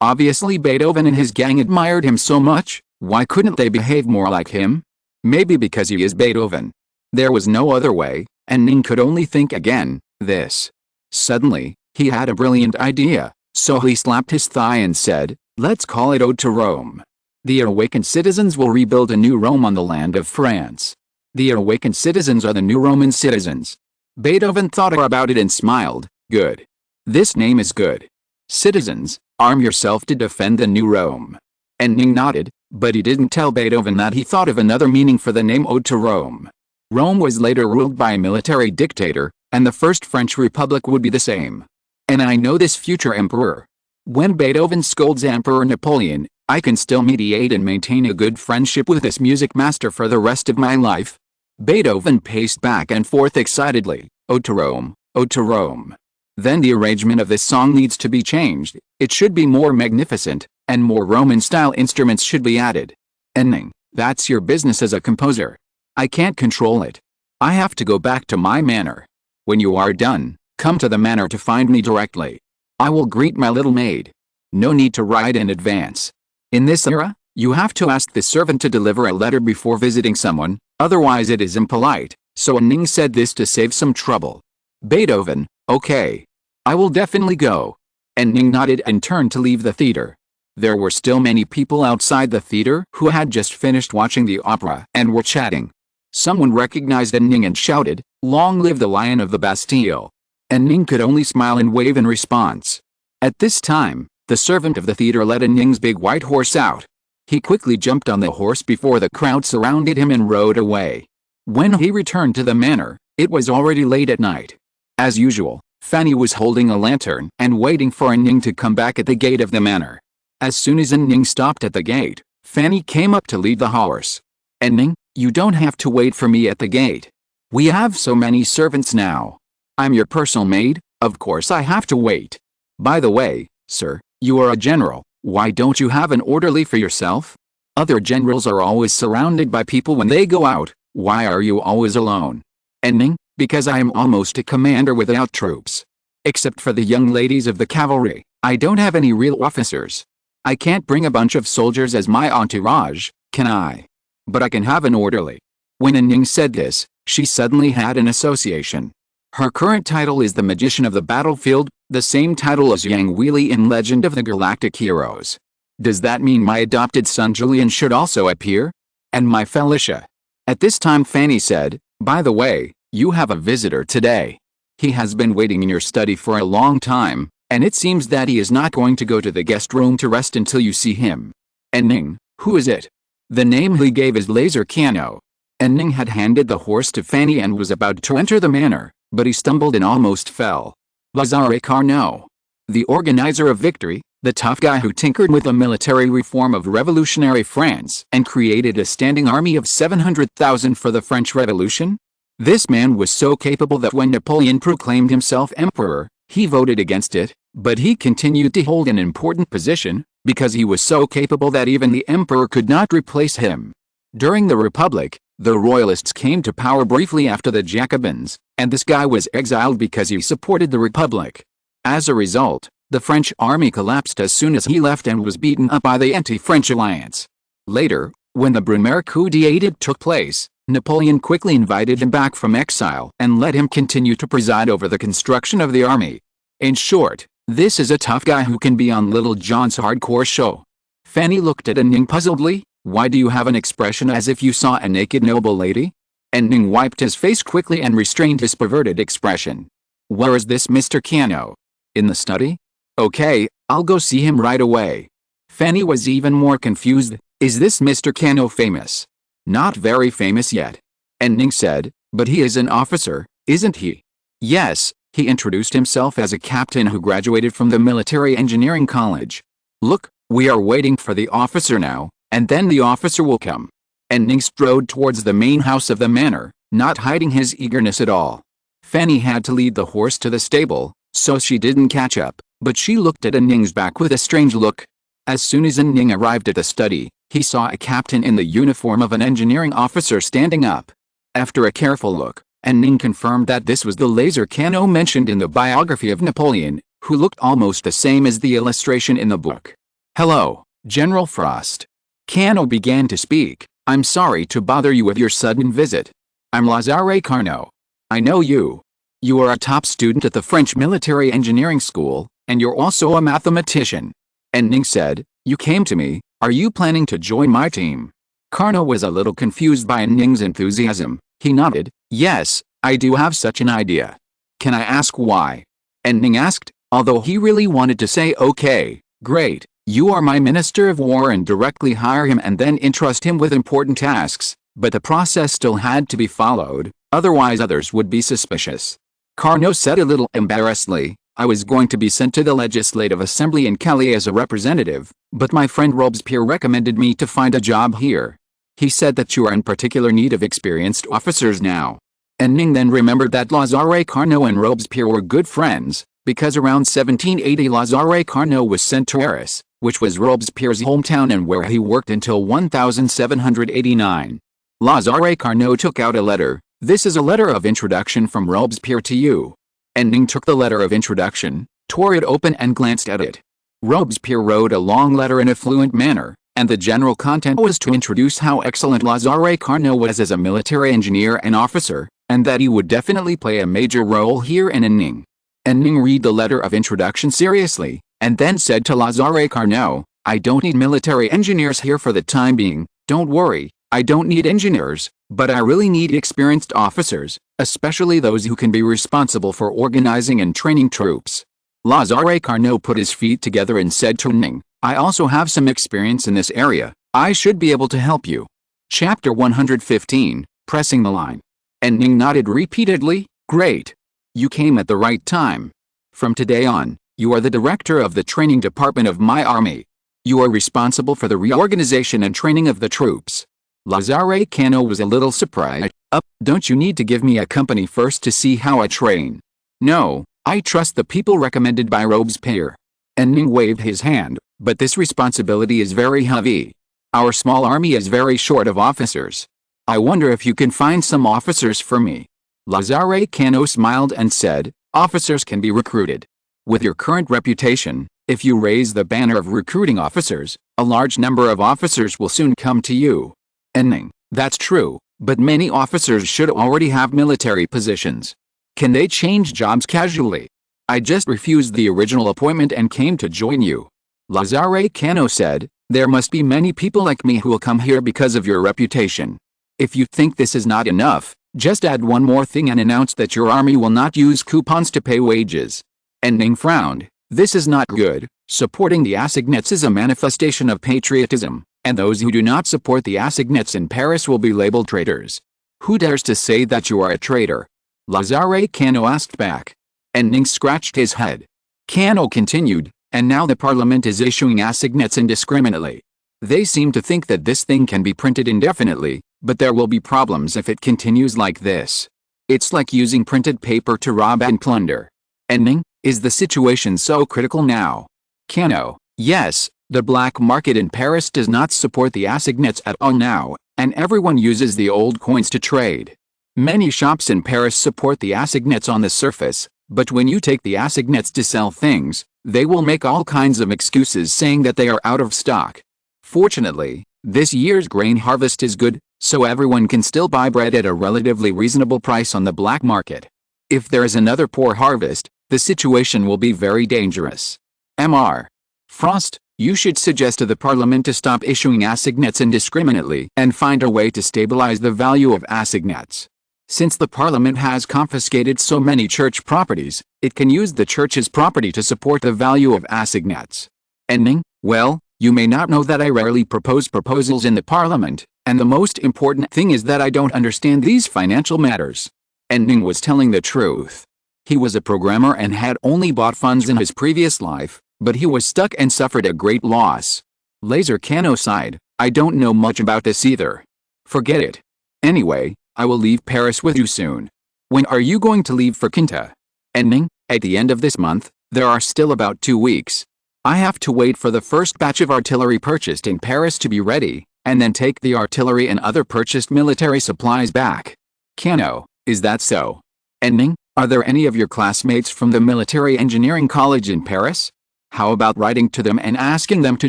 Obviously Beethoven and his gang admired him so much, why couldn't they behave more like him? Maybe because he is Beethoven. There was no other way, and Ning could only think again, this. Suddenly, he had a brilliant idea, so he slapped his thigh and said, "Let's call it Ode to Rome. The awakened citizens will rebuild a new Rome on the land of France. The awakened citizens are the new Roman citizens." Beethoven thought about it and smiled. "Good. This name is good. Citizens, arm yourself to defend the new Rome." And Ning nodded, but he didn't tell Beethoven that he thought of another meaning for the name Ode to Rome. Rome was later ruled by a military dictator, and the First French Republic would be the same. And I know this future emperor. When Beethoven scolds Emperor Napoleon, I can still mediate and maintain a good friendship with this music master for the rest of my life. Beethoven paced back and forth excitedly. "Ode to Rome, Ode to Rome." Then the arrangement of this song needs to be changed. It should be more magnificent, and more Roman-style instruments should be added. And Ning, that's your business as a composer. I can't control it. I have to go back to my manor. When you are done, come to the manor to find me directly. I will greet my little maid. No need to write in advance. In this era, you have to ask the servant to deliver a letter before visiting someone, otherwise it is impolite, so Ning said this to save some trouble. Beethoven, "Okay. I will definitely go." And Ning nodded and turned to leave the theater. There were still many people outside the theater who had just finished watching the opera and were chatting. Someone recognized Ning and shouted, "Long live the Lion of the Bastille!" And Ning could only smile and wave in response. At this time, the servant of the theater led Ning's big white horse out. He quickly jumped on the horse before the crowd surrounded him and rode away. When he returned to the manor, It was already late at night. As usual, Fanny was holding a lantern and waiting for Ning to come back at the gate of the manor. As soon as Ning stopped at the gate, Fanny came up to lead the horse. "Ning, you don't have to wait for me at the gate. We have so many servants now. I'm your personal maid, of course I have to wait. By the way, sir, you are a general, why don't you have an orderly for yourself? Other generals are always surrounded by people when they go out, why are you always alone?" "Ning, because I am almost a commander without troops. Except for the young ladies of the cavalry, I don't have any real officers. I can't bring a bunch of soldiers as my entourage, can I? But I can have an orderly." When Ning said this, she suddenly had an association. Her current title is the Magician of the Battlefield, the same title as Yang Weili in Legend of the Galactic Heroes. Does that mean my adopted son Julian should also appear? And my Felicia? At this time Fanny said, "By the way, you have a visitor today. He has been waiting in your study for a long time, and it seems that he is not going to go to the guest room to rest until you see him." "And Ning, who is it?" The name he gave is Laser Cano. And Ning had handed the horse to Fanny and was about to enter the manor, but he stumbled and almost fell. Lazare Carnot. The organizer of victory, the tough guy who tinkered with the military reform of revolutionary France and created a standing army of 700,000 for the French Revolution? This man was so capable that when Napoleon proclaimed himself emperor, he voted against it, but he continued to hold an important position, because he was so capable that even the emperor could not replace him. During the Republic, the Royalists came to power briefly after the Jacobins, and this guy was exiled because he supported the Republic. As a result, the French army collapsed as soon as he left and was beaten up by the anti-French alliance. Later, when the Brumaire coup d'état took place, Napoleon quickly invited him back from exile and let him continue to preside over the construction of the army. In short, this is a tough guy who can be on Little John's hardcore show. Fanny looked at Ning puzzledly. "Why do you have an expression as if you saw a naked noble lady?" And Ning wiped his face quickly and restrained his perverted expression. "Where is this Mr. Cano?" "In the study?" "Okay, I'll go see him right away." Fanny was even more confused. "Is this Mr. Cano famous?" "Not very famous yet." And Ning said, "But he is an officer, isn't he?" "Yes, he introduced himself as a captain who graduated from the military engineering college. Look, we are waiting for the officer now, and then the officer will come." And Ning strode towards the main house of the manor, not hiding his eagerness at all. Fanny had to lead the horse to the stable, so she didn't catch up, but she looked at Ning's back with a strange look. As soon as Ning arrived at the study, he saw a captain in the uniform of an engineering officer standing up. After a careful look, Ning confirmed that this was the Laser Cano mentioned in the biography of Napoleon, who looked almost the same as the illustration in the book. "Hello, General Frost." Cano began to speak. "I'm sorry to bother you with your sudden visit. I'm Lazare Carnot. I know you. You are a top student at the French military engineering school, and you're also a mathematician." And Ning said, "You came to me, are you planning to join my team?" Carnot was a little confused by Ning's enthusiasm. He nodded, "Yes, I do have such an idea. Can I ask why?" And Ning asked, although he really wanted to say okay, great. "You are my Minister of War," and directly hire him and then entrust him with important tasks, but the process still had to be followed, otherwise others would be suspicious. Carnot said a little embarrassedly, "I was going to be sent to the Legislative Assembly in Calais as a representative, but my friend Robespierre recommended me to find a job here. He said that you are in particular need of experienced officers now." And Ning then remembered that Lazare Carnot and Robespierre were good friends, because around 1780 Lazare Carnot was sent to Paris, which was Robespierre's hometown and where he worked until 1789. Lazare Carnot took out a letter. "This is a letter of introduction from Robespierre to you." And Ning took the letter of introduction, tore it open and glanced at it. Robespierre wrote a long letter in a fluent manner, and the general content was to introduce how excellent Lazare Carnot was as a military engineer and officer, and that he would definitely play a major role here in Ning. And Ning read the letter of introduction seriously, and then said to Lazare Carnot, "I don't need military engineers here for the time being, don't worry, I don't need engineers, but I really need experienced officers, especially those who can be responsible for organizing and training troops." Lazare Carnot put his feet together and said to Ning, "I also have some experience in this area, I should be able to help you." Chapter 115, Pressing the Line. And Ning nodded repeatedly. Great. You came at the right time. From today on, you are the director of the training department of my army. You are responsible for the reorganization and training of the troops. Lazare Kano was a little surprised. Don't you need to give me a company first to see how I train? No, I trust the people recommended by Robespierre. And Ning waved his hand, but this responsibility is very heavy. Our small army is very short of officers. I wonder if you can find some officers for me. Lazare Kano smiled and said, officers can be recruited. With your current reputation, if you raise the banner of recruiting officers, a large number of officers will soon come to you. And Ning, that's true, but many officers should already have military positions. Can they change jobs casually? I just refused the original appointment and came to join you. Lazare Kano said, there must be many people like me who will come here because of your reputation. If you think this is not enough, just add one more thing and announce that your army will not use coupons to pay wages. And Ning frowned. This is not good. Supporting the assignats is a manifestation of patriotism, and those who do not support the assignats in Paris will be labeled traitors. Who dares to say that you are a traitor? Lazare Kano asked back. And Ning scratched his head. Kano continued, and now the parliament is issuing assignats indiscriminately. They seem to think that this thing can be printed indefinitely, but there will be problems if it continues like this. It's like using printed paper to rob and plunder. And Ning, is the situation so critical now? Kano, yes, the black market in Paris does not support the assignats at all now, and everyone uses the old coins to trade. Many shops in Paris support the assignats on the surface, but when you take the assignats to sell things, they will make all kinds of excuses saying that they are out of stock. Fortunately, this year's grain harvest is good, so everyone can still buy bread at a relatively reasonable price on the black market. If there is another poor harvest, the situation will be very dangerous. Mr. Frost, you should suggest to the parliament to stop issuing assignats indiscriminately and find a way to stabilize the value of assignats. Since the parliament has confiscated so many church properties, it can use the church's property to support the value of assignats. And Ning, well, you may not know that I rarely propose proposals in the parliament, and the most important thing is that I don't understand these financial matters. And Ning was telling the truth. He was a programmer and had only bought funds in his previous life, but he was stuck and suffered a great loss. Laser Kano sighed, I don't know much about this either. Forget it. Anyway, I will leave Paris with you soon. When are you going to leave for Quinta? And Ning, at the end of this month, there are still about 2 weeks. I have to wait for the first batch of artillery purchased in Paris to be ready, and then take the artillery and other purchased military supplies back. Kano, is that so? And Ning, are there any of your classmates from the military engineering college in Paris? How about writing to them and asking them to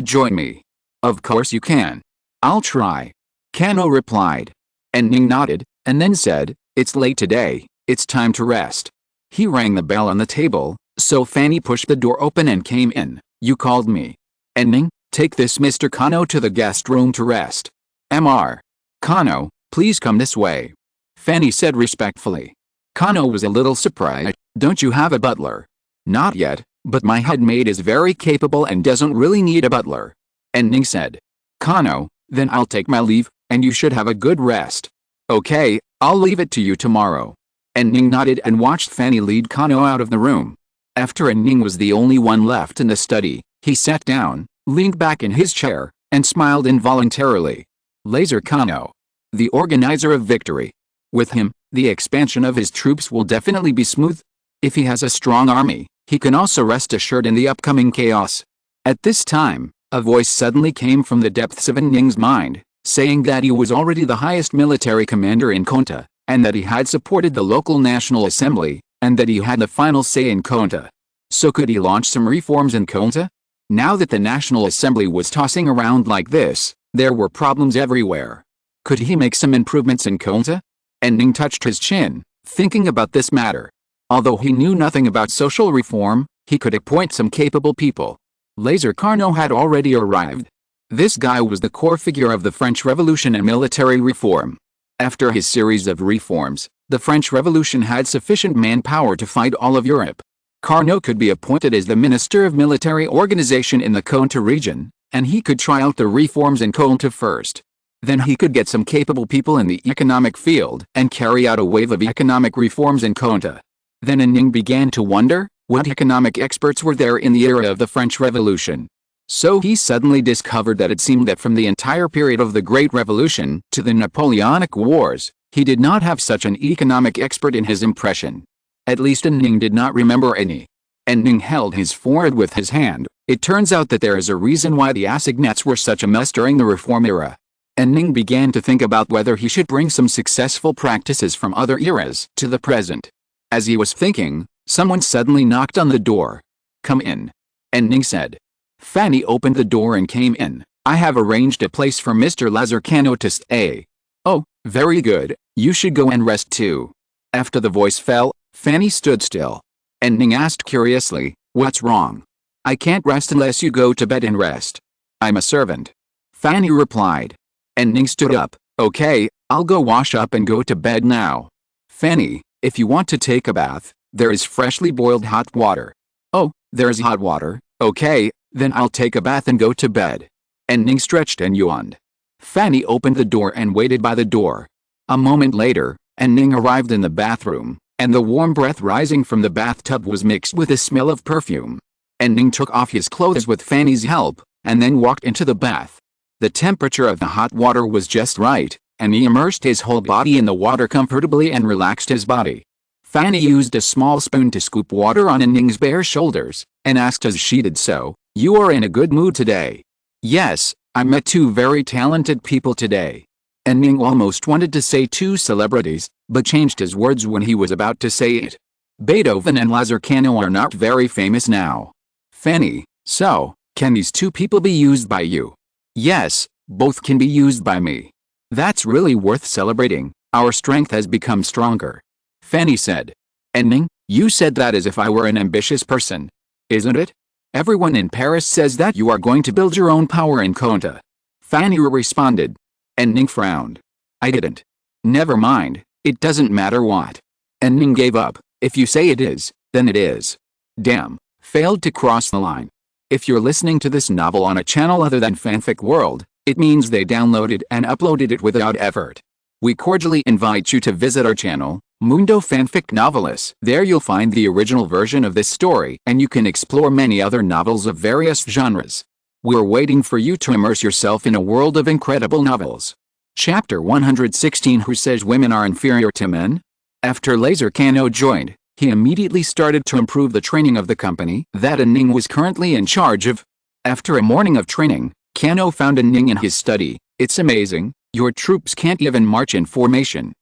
join me? Of course you can. I'll try. Kano replied. And Ning nodded, and then said, it's late today, it's time to rest. He rang the bell on the table, so Fanny pushed the door open and came in. You called me. And Ning, take this Mr. Kano to the guest room to rest. Mr. Kano, please come this way. Fanny said respectfully. Kano was a little surprised. Don't you have a butler? Not yet, but my head maid is very capable and doesn't really need a butler. And Ning said. Kano, then I'll take my leave, and you should have a good rest. Okay, I'll leave it to you tomorrow. And Ning nodded and watched Fanny lead Kano out of the room. After Ning was the only one left in the study, he sat down, leaned back in his chair, and smiled involuntarily. Laser Kano, the organizer of victory. With him, the expansion of his troops will definitely be smooth. If he has a strong army, he can also rest assured in the upcoming chaos. At this time, a voice suddenly came from the depths of Ning's mind, saying that he was already the highest military commander in Conta, and that he had supported the local National Assembly, and that he had the final say in Conta. So could he launch some reforms in Conta? Now that the National Assembly was tossing around like this, there were problems everywhere. Could he make some improvements in Conta? And Ning touched his chin, thinking about this matter. Although he knew nothing about social reform, he could appoint some capable people. Laser Kano had already arrived. This guy was the core figure of the French Revolution and military reform. After his series of reforms, the French Revolution had sufficient manpower to fight all of Europe. Kano could be appointed as the Minister of Military Organization in the Conta region, and he could try out the reforms in Conta first. Then he could get some capable people in the economic field and carry out a wave of economic reforms in Conta. Then Ning began to wonder, what economic experts were there in the era of the French Revolution? So he suddenly discovered that it seemed that from the entire period of the Great Revolution to the Napoleonic Wars, he did not have such an economic expert in his impression. At least Ning did not remember any. And Ning held his forehead with his hand. It turns out that there is a reason why the assignats were such a mess during the Reform era. And Ning began to think about whether he should bring some successful practices from other eras to the present. As he was thinking, someone suddenly knocked on the door. "Come in." And Ning said. Fanny opened the door and came in. "I have arranged a place for Mr. Lazarcano to stay." "Oh, very good, you should go and rest too." After the voice fell, Fanny stood still. And Ning asked curiously, "What's wrong?" "I can't rest unless you go to bed and rest." "I'm a servant." Fanny replied. And Ning stood up. "Okay, I'll go wash up and go to bed now." "Fanny, if you want to take a bath, there is freshly boiled hot water." "Oh, there's hot water, okay, then I'll take a bath and go to bed." And Ning stretched and yawned. Fanny opened the door and waited by the door. A moment later, and Ning arrived in the bathroom, and the warm breath rising from the bathtub was mixed with the smell of perfume. And Ning took off his clothes with Fanny's help, and then walked into the bath. The temperature of the hot water was just right, and he immersed his whole body in the water comfortably and relaxed his body. Fanny used a small spoon to scoop water on Ning's bare shoulders, and asked as she did so, "You are in a good mood today?" "Yes, I met two very talented people today." And Ning almost wanted to say two celebrities, but changed his words when he was about to say it. "Beethoven and Lazarcano are not very famous now." Fanny, "So, can these two people be used by you?" "Yes, both can be used by me." "That's really worth celebrating, our strength has become stronger." Fanny said. And Ning, "You said that as if I were an ambitious person. Isn't it? Everyone in Paris says that you are going to build your own power in Conta." Fanny responded. And Ning frowned. "I didn't." "Never mind, it doesn't matter what." And Ning gave up. "If you say it is, then it is." Damn, failed to cross the line. If you're listening to this novel on a channel other than Fanfic World, it means they downloaded and uploaded it without effort. We cordially invite you to visit our channel, Mundo Fanfic Novelis. There you'll find the original version of this story and you can explore many other novels of various genres. We're waiting for you to immerse yourself in a world of incredible novels. Chapter 116. Who says women are inferior to men? After Lazarcano joined, he immediately started to improve the training of the company that Ning was currently in charge of. After a morning of training, Cano found Ning in his study. "It's amazing, your troops can't even march in formation.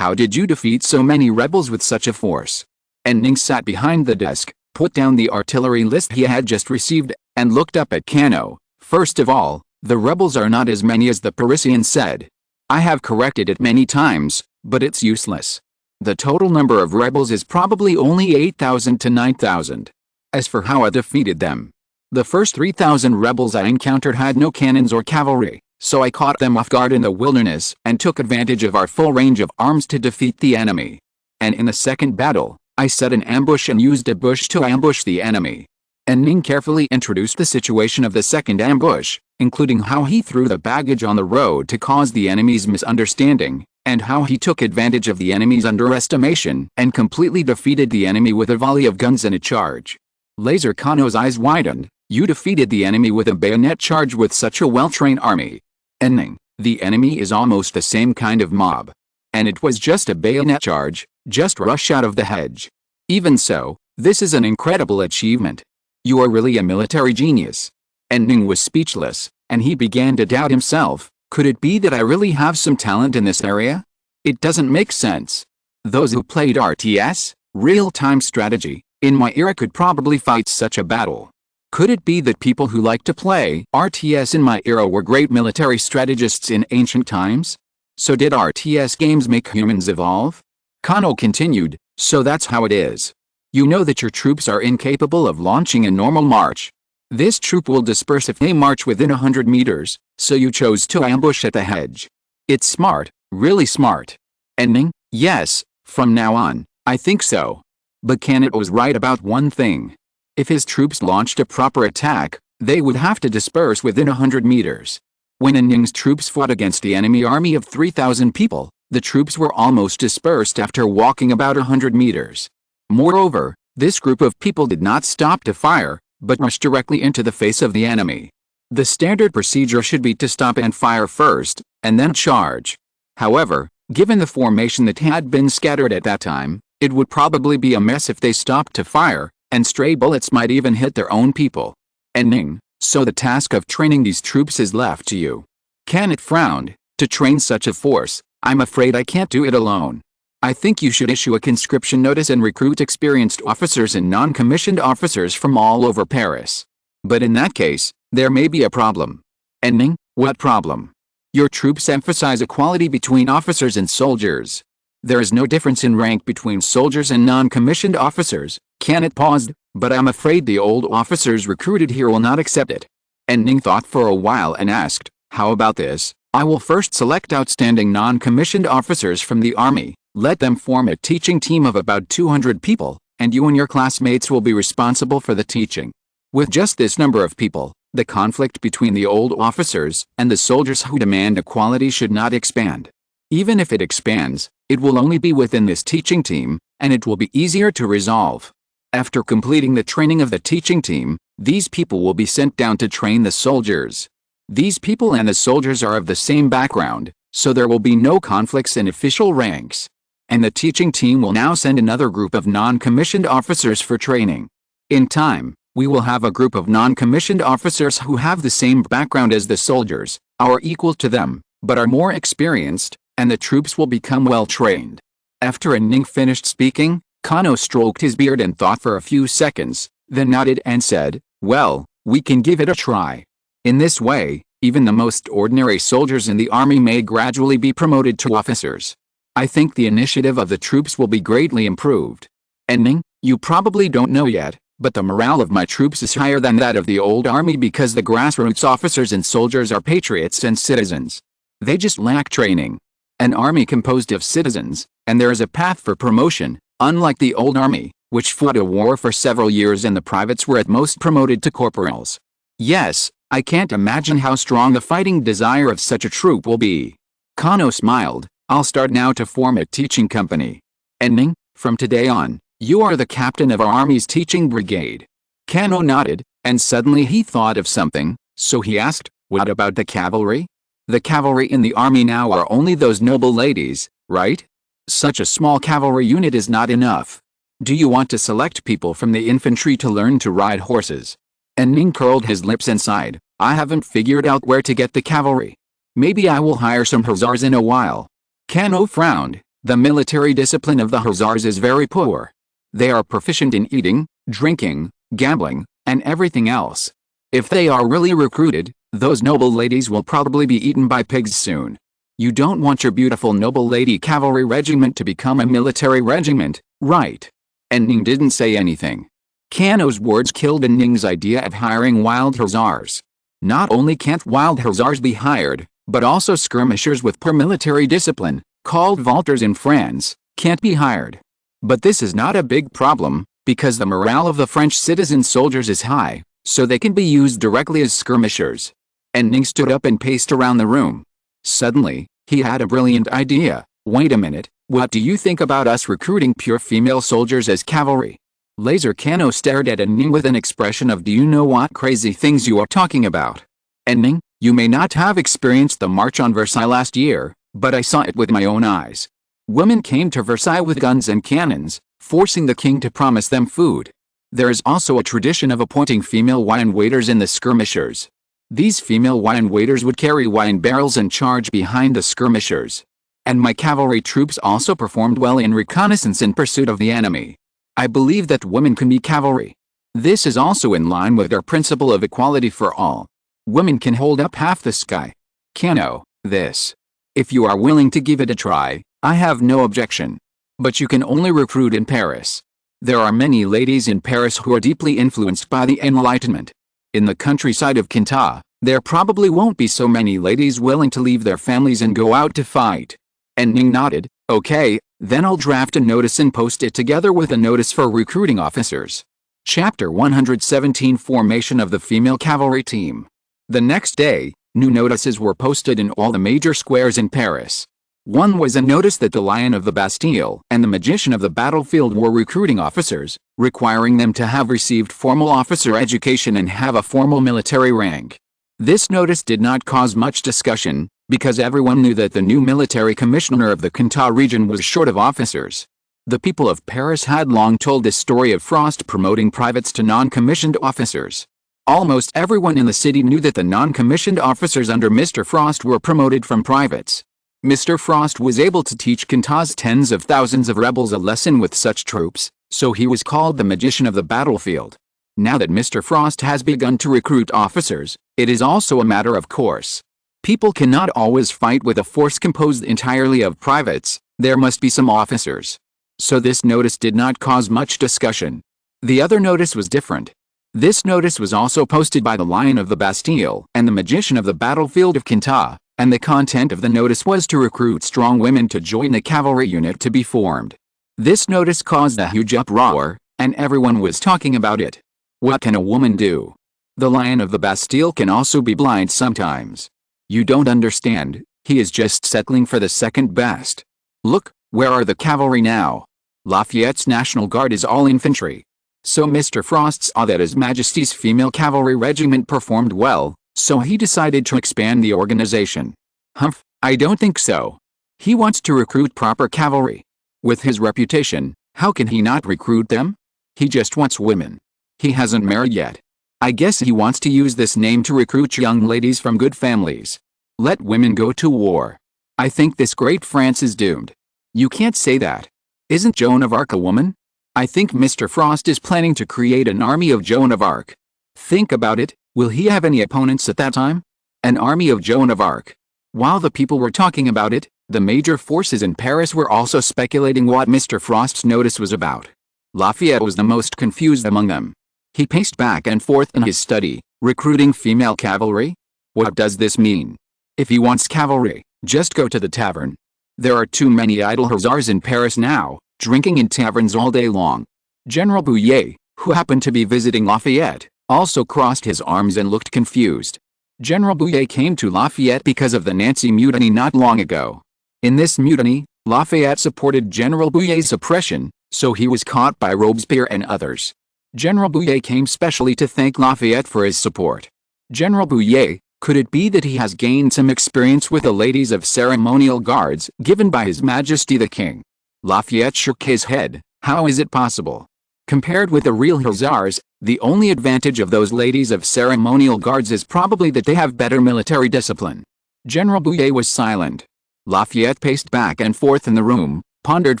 How did you defeat so many rebels with such a force?" And Ning sat behind the desk, put down the artillery list he had just received, and looked up at Cano. "First of all, the rebels are not as many as the Parisians said. I have corrected it many times, but it's useless. The total number of rebels is probably only 8,000 to 9,000. As for how I defeated them, the first 3,000 rebels I encountered had no cannons or cavalry, so I caught them off guard in the wilderness and took advantage of our full range of arms to defeat the enemy. And in the second battle, I set an ambush and used a bush to ambush the enemy." And Ning carefully introduced the situation of the second ambush, including how he threw the baggage on the road to cause the enemy's misunderstanding, and how he took advantage of the enemy's underestimation and completely defeated the enemy with a volley of guns and a charge. Lazarcano's eyes widened. "You defeated the enemy with a bayonet charge with such a well-trained army." And Ning, "The enemy is almost the same kind of mob. And it was just a bayonet charge, just rush out of the hedge. Even so, this is an incredible achievement. You are really a military genius." And Ning was speechless, and he began to doubt himself. Could it be that I really have some talent in this area? It doesn't make sense. Those who played RTS, real-time strategy, in my era could probably fight such a battle. Could it be that people who like to play RTS in my era were great military strategists in ancient times? So did RTS games make humans evolve? Cano continued, "So that's how it is. You know that your troops are incapable of launching a normal march. This troop will disperse if they march within 100 meters, so you chose to ambush at the hedge. It's smart, really smart." And Ning, "Yes, from now on, I think so." But Cano was right about one thing. If his troops launched a proper attack, they would have to disperse within 100 meters. When Ning's troops fought against the enemy army of 3,000 people, the troops were almost dispersed after walking about 100 meters. Moreover, this group of people did not stop to fire, but rushed directly into the face of the enemy. The standard procedure should be to stop and fire first, and then charge. However, given the formation that had been scattered at that time, it would probably be a mess if they stopped to fire, and stray bullets might even hit their own people. And Ning, so the task of training these troops is left to you. Canet frowned. To train such a force, I'm afraid I can't do it alone. I think you should issue a conscription notice and recruit experienced officers and non-commissioned officers from all over Paris. But in that case, there may be a problem. And Ning, what problem? Your troops emphasize equality between officers and soldiers. There is no difference in rank between soldiers and non-commissioned officers. Canet paused, but I'm afraid the old officers recruited here will not accept it. And Ning thought for a while and asked, how about this? I will first select outstanding non-commissioned officers from the army, let them form a teaching team of about 200 people, and you and your classmates will be responsible for the teaching. With just this number of people, the conflict between the old officers and the soldiers who demand equality should not expand. Even if it expands, it will only be within this teaching team, and it will be easier to resolve. After completing the training of the teaching team, these people will be sent down to train the soldiers. These people and the soldiers are of the same background, so there will be no conflicts in official ranks. And the teaching team will now send another group of non-commissioned officers for training. In time, we will have a group of non-commissioned officers who have the same background as the soldiers, are equal to them, but are more experienced, and the troops will become well trained. After Ning finished speaking, Kano stroked his beard and thought for a few seconds, then nodded and said, well, we can give it a try. In this way, even the most ordinary soldiers in the army may gradually be promoted to officers. I think the initiative of the troops will be greatly improved. And Ning, you probably don't know yet, but the morale of my troops is higher than that of the old army because the grassroots officers and soldiers are patriots and citizens. They just lack training. An army composed of citizens, and there is a path for promotion, unlike the old army, which fought a war for several years and the privates were at most promoted to corporals. Yes, I can't imagine how strong the fighting desire of such a troop will be. Kano smiled. I'll start now to form a teaching company. And Ning, from today on, you are the captain of our army's teaching brigade. Kano nodded, and suddenly he thought of something, so he asked, what about the cavalry? The cavalry in the army now are only those noble ladies, right? Such a small cavalry unit is not enough. Do you want to select people from the infantry to learn to ride horses? And Ning curled his lips and sighed, I haven't figured out where to get the cavalry. Maybe I will hire some hussars in a while. Kano frowned. The military discipline of the hussars is very poor. They are proficient in eating, drinking, gambling, and everything else. If they are really recruited, those noble ladies will probably be eaten by pigs soon. You don't want your beautiful noble lady cavalry regiment to become a military regiment, right? And Ning didn't say anything. Kano's words killed Ning's idea of hiring wild hussars. Not only can't wild hussars be hired, but also skirmishers with poor military discipline, called vaulters in France, can't be hired. But this is not a big problem, because the morale of the French citizen soldiers is high, so they can be used directly as skirmishers. And Ning stood up and paced around the room. Suddenly, he had a brilliant idea. Wait a minute, what do you think about us recruiting pure female soldiers as cavalry? Laser Kano stared at Ning with an expression of do you know what crazy things you are talking about? And Ning, you may not have experienced the March on Versailles last year, but I saw it with my own eyes. Women came to Versailles with guns and cannons, forcing the king to promise them food. There is also a tradition of appointing female wine waiters in the skirmishers. These female wine waiters would carry wine barrels and charge behind the skirmishers. And my cavalry troops also performed well in reconnaissance in pursuit of the enemy. I believe that women can be cavalry. This is also in line with our principle of equality for all. Women can hold up half the sky. Kano, this. If you are willing to give it a try, I have no objection. But you can only recruit in Paris. There are many ladies in Paris who are deeply influenced by the Enlightenment. In the countryside of Kinta, there probably won't be so many ladies willing to leave their families and go out to fight. And Ning nodded, okay, then I'll draft a notice and post it together with a notice for recruiting officers. Chapter 117 Formation of the Female Cavalry Team. The next day, New notices were posted in all the major squares in Paris. One was a notice that the Lion of the Bastille and the Magician of the Battlefield were recruiting officers, requiring them to have received formal officer education and have a formal military rank. This notice did not cause much discussion, because everyone knew that the new military commissioner of the Cantal region was short of officers. The people of Paris had long told this story of Frost promoting privates to non-commissioned officers. Almost everyone in the city knew that the non-commissioned officers under Mr. Frost were promoted from privates. Mr. Frost was able to teach Cantal's tens of thousands of rebels a lesson with such troops, so he was called the Magician of the Battlefield. Now that Mr. Frost has begun to recruit officers, it is also a matter of course. People cannot always fight with a force composed entirely of privates, there must be some officers. So this notice did not cause much discussion. The other notice was different. This notice was also posted by the Lion of the Bastille and the Magician of the Battlefield of Cantal, and the content of the notice was to recruit strong women to join the cavalry unit to be formed. This notice caused a huge uproar, and everyone was talking about it. What can a woman do? The Lion of the Bastille can also be blind sometimes. You don't understand, he is just settling for the second best. Look, where are the cavalry now? Lafayette's National Guard is all infantry. So Mr. Frost saw that His Majesty's female cavalry regiment performed well, so he decided to expand the organization. Humph, I don't think so. He wants to recruit proper cavalry. With his reputation, how can he not recruit them? He just wants women. He hasn't married yet. I guess he wants to use this name to recruit young ladies from good families. Let women go to war. I think this great France is doomed. You can't say that. Isn't Joan of Arc a woman? I think Mr. Frost is planning to create an army of Joan of Arc. Think about it, will he have any opponents at that time? An army of Joan of Arc. While the people were talking about it, the major forces in Paris were also speculating what Mr. Frost's notice was about. Lafayette was the most confused among them. He paced back and forth in his study, recruiting female cavalry? What does this mean? If he wants cavalry, just go to the tavern. There are too many idle hussars in Paris now, drinking in taverns all day long. General Bouillet, who happened to be visiting Lafayette, also crossed his arms and looked confused. General Bouillet came to Lafayette because of the Nancy mutiny not long ago. In this mutiny, Lafayette supported General Bouillet's suppression, so he was caught by Robespierre and others. General Bouillet came specially to thank Lafayette for his support. General Bouillet, could it be that he has gained some experience with the ladies of ceremonial guards given by His Majesty the King? Lafayette shook his head. How is it possible? Compared with the real hussars, the only advantage of those ladies of ceremonial guards is probably that they have better military discipline. General Bouillet was silent. Lafayette paced back and forth in the room, pondered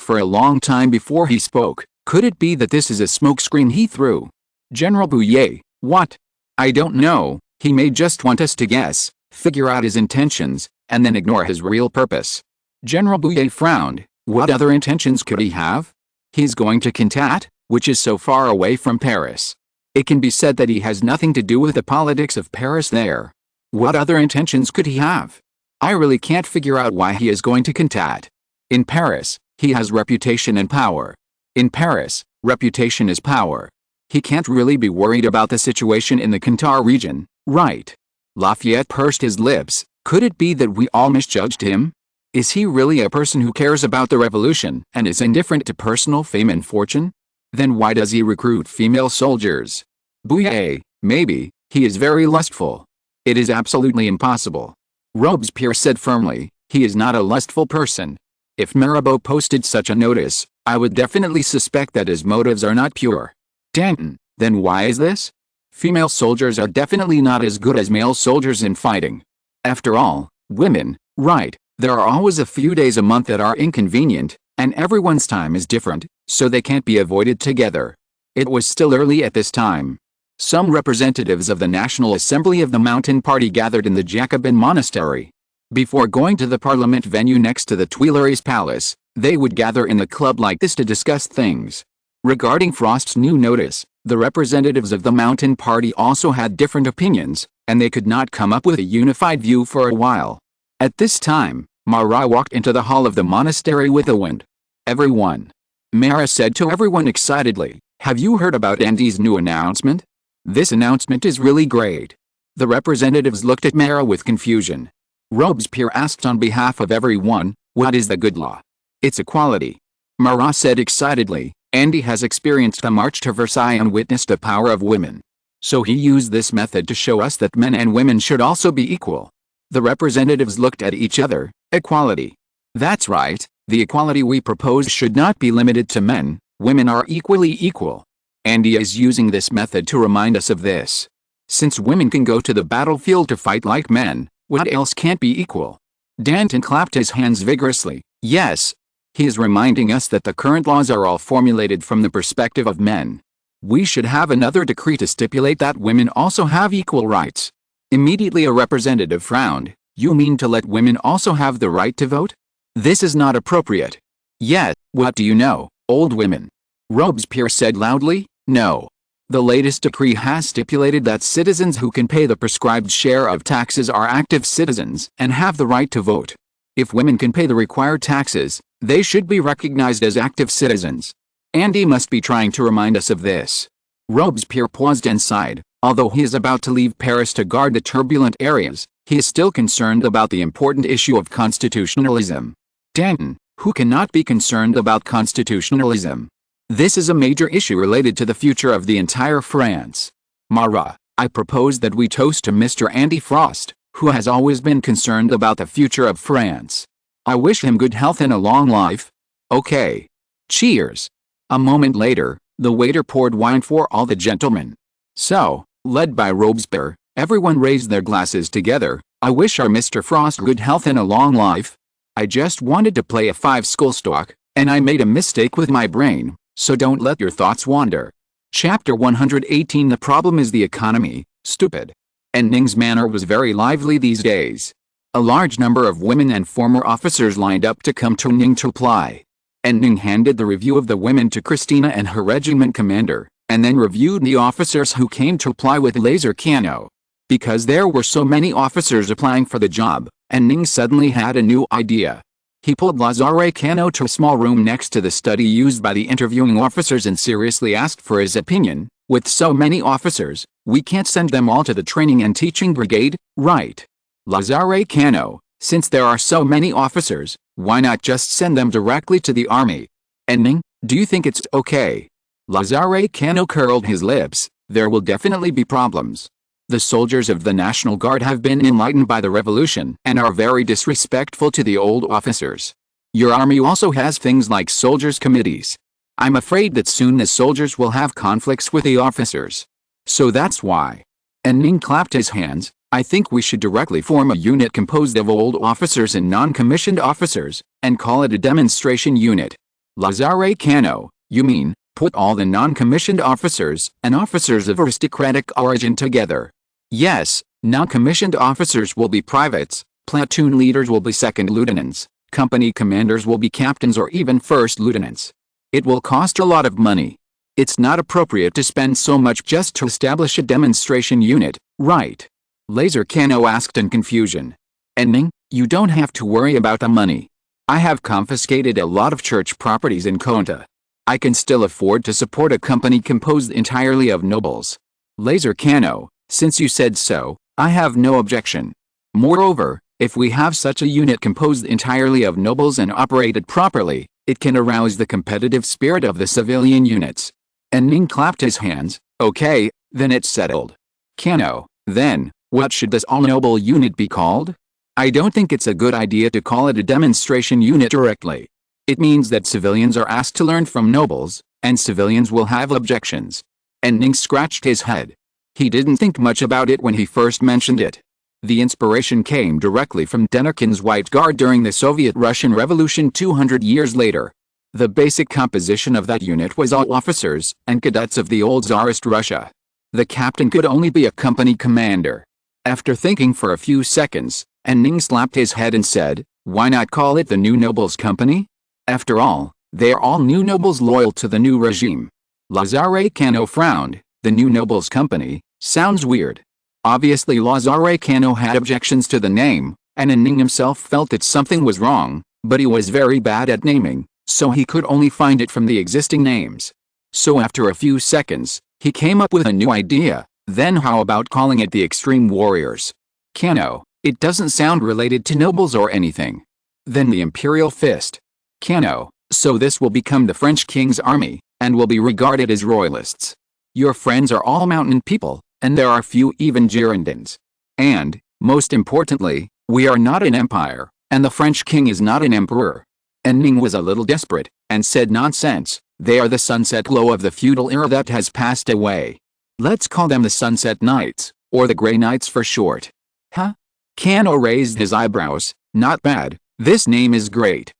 for a long time before he spoke. Could it be that this is a smokescreen he threw? General Bouillet, what? I don't know, he may just want us to guess, figure out his intentions, and then ignore his real purpose. General Bouillet frowned. What other intentions could he have? He's going to Cantat, which is so far away from Paris. It can be said that he has nothing to do with the politics of Paris there. What other intentions could he have? I really can't figure out why he is going to Cantat. In Paris, he has reputation and power. In Paris, reputation is power. He can't really be worried about the situation in the Cantal region, right? Lafayette pursed his lips. Could it be that we all misjudged him? Is he really a person who cares about the revolution and is indifferent to personal fame and fortune? Then why does he recruit female soldiers? Bouillet, maybe, he is very lustful. It is absolutely impossible. Robespierre said firmly, he is not a lustful person. If Mirabeau posted such a notice, I would definitely suspect that his motives are not pure. Danton, then why is this? Female soldiers are definitely not as good as male soldiers in fighting. After all, women, right, there are always a few days a month that are inconvenient, and everyone's time is different, so they can't be avoided together. It was still early at this time. Some representatives of the National Assembly of the Mountain Party gathered in the Jacobin monastery. Before going to the Parliament venue next to the Tuileries Palace, they would gather in the club like this to discuss things. Regarding Frost's new notice, the representatives of the Mountain Party also had different opinions, and they could not come up with a unified view for a while. At this time, Marat walked into the hall of the monastery with a wind. Everyone. Marat said to everyone excitedly, have you heard about Andy's new announcement? This announcement is really great. The representatives looked at Mara with confusion. Robespierre asked on behalf of everyone, "What is the good law?" "It's equality," Marat said excitedly. "Andy has experienced the march to Versailles and witnessed the power of women. So he used this method to show us that men and women should also be equal." The representatives looked at each other. "Equality. That's right, the equality we propose should not be limited to men, women are equally equal. Andy is using this method to remind us of this. Since women can go to the battlefield to fight like men, what else can't be equal?" Danton clapped his hands vigorously. "Yes. He is reminding us that the current laws are all formulated from the perspective of men. We should have another decree to stipulate that women also have equal rights." Immediately a representative frowned. "You mean to let women also have the right to vote? This is not appropriate." "Yes, what do you know, old women?" Robespierre said loudly. "No. The latest decree has stipulated that citizens who can pay the prescribed share of taxes are active citizens and have the right to vote. If women can pay the required taxes, they should be recognized as active citizens. Andy must be trying to remind us of this." Robespierre paused and sighed. Although he is about to leave Paris to guard the turbulent areas, he is still concerned about the important issue of constitutionalism. Danton, who cannot be concerned about constitutionalism? This is a major issue related to the future of the entire France. Marat, I propose that we toast to Mr. Andy Frost, who has always been concerned about the future of France. I wish him good health and a long life. Okay. Cheers. A moment later, the waiter poured wine for all the gentlemen. So, led by Robespierre, everyone raised their glasses together. "I wish our Mr. Frost good health and a long life. I just wanted to play a 5 stock, and I made a mistake with my brain, so don't let your thoughts wander." Chapter 118. The problem is the economy, stupid. And Ning's manner was very lively these days. A large number of women and former officers lined up to come to Ning to reply. And Ning handed the review of the women to Christina and her regiment commander, and then reviewed the officers who came to apply with laser cano. Because there were so many officers applying for the job, and Ning suddenly had a new idea. He pulled Lazare Cano to a small room next to the study used by the interviewing officers and seriously asked for his opinion. "With so many officers, we can't send them all to the training and teaching brigade, right? Lazare Cano, since there are so many officers, why not just send them directly to the army? And Ning, do you think it's okay?" Lazare Cano curled his lips. "There will definitely be problems. The soldiers of the National Guard have been enlightened by the revolution and are very disrespectful to the old officers. Your army also has things like soldiers' committees. I'm afraid that soon the soldiers will have conflicts with the officers. So that's why." And Ning clapped his hands. "I think we should directly form a unit composed of old officers and non-commissioned officers, and call it a demonstration unit." "Lazare Cano, you mean, put all the non-commissioned officers and officers of aristocratic origin together?" "Yes, non-commissioned officers will be privates, platoon leaders will be second lieutenants, company commanders will be captains or even first lieutenants. It will cost a lot of money. It's not appropriate to spend so much just to establish a demonstration unit, right?" Laser Cano asked in confusion. "And Ning, you don't have to worry about the money. I have confiscated a lot of church properties in Conta. I can still afford to support a company composed entirely of nobles. Laser Cano, since you said so, I have no objection. Moreover, if we have such a unit composed entirely of nobles and operated properly, it can arouse the competitive spirit of the civilian units." And Ning clapped his hands. "Okay, then it's settled. Cano, then, what should this all-noble unit be called?" "I don't think it's a good idea to call it a demonstration unit directly. It means that civilians are asked to learn from nobles, and civilians will have objections." And Ning scratched his head. He didn't think much about it when he first mentioned it. The inspiration came directly from Denikin's White Guard during the Soviet-Russian Revolution 200 years later. The basic composition of that unit was all officers and cadets of the old Tsarist Russia. The captain could only be a company commander. After thinking for a few seconds, and Ning slapped his head and said, "Why not call it the New Nobles Company? After all, they are all new nobles loyal to the new regime." Lazare Cano frowned. "The New Nobles Company sounds weird." Obviously Lazare Cano had objections to the name, and Ning himself felt that something was wrong, but he was very bad at naming, so he could only find it from the existing names. So after a few seconds, he came up with a new idea. Then how about calling it the extreme warriors? Cano, it doesn't sound related to nobles or anything. Then the imperial fist. Cano, so this will become the French king's army, and will be regarded as royalists. Your friends are all mountain people, and there are few even Girondins. And, most importantly, we are not an empire, and the French king is not an emperor. And Ning was a little desperate, and said nonsense, they are the sunset glow of the feudal era that has passed away. Let's call them the Sunset Knights, or the Grey Knights for short. Huh? Cano raised his eyebrows. Not bad, this name is great.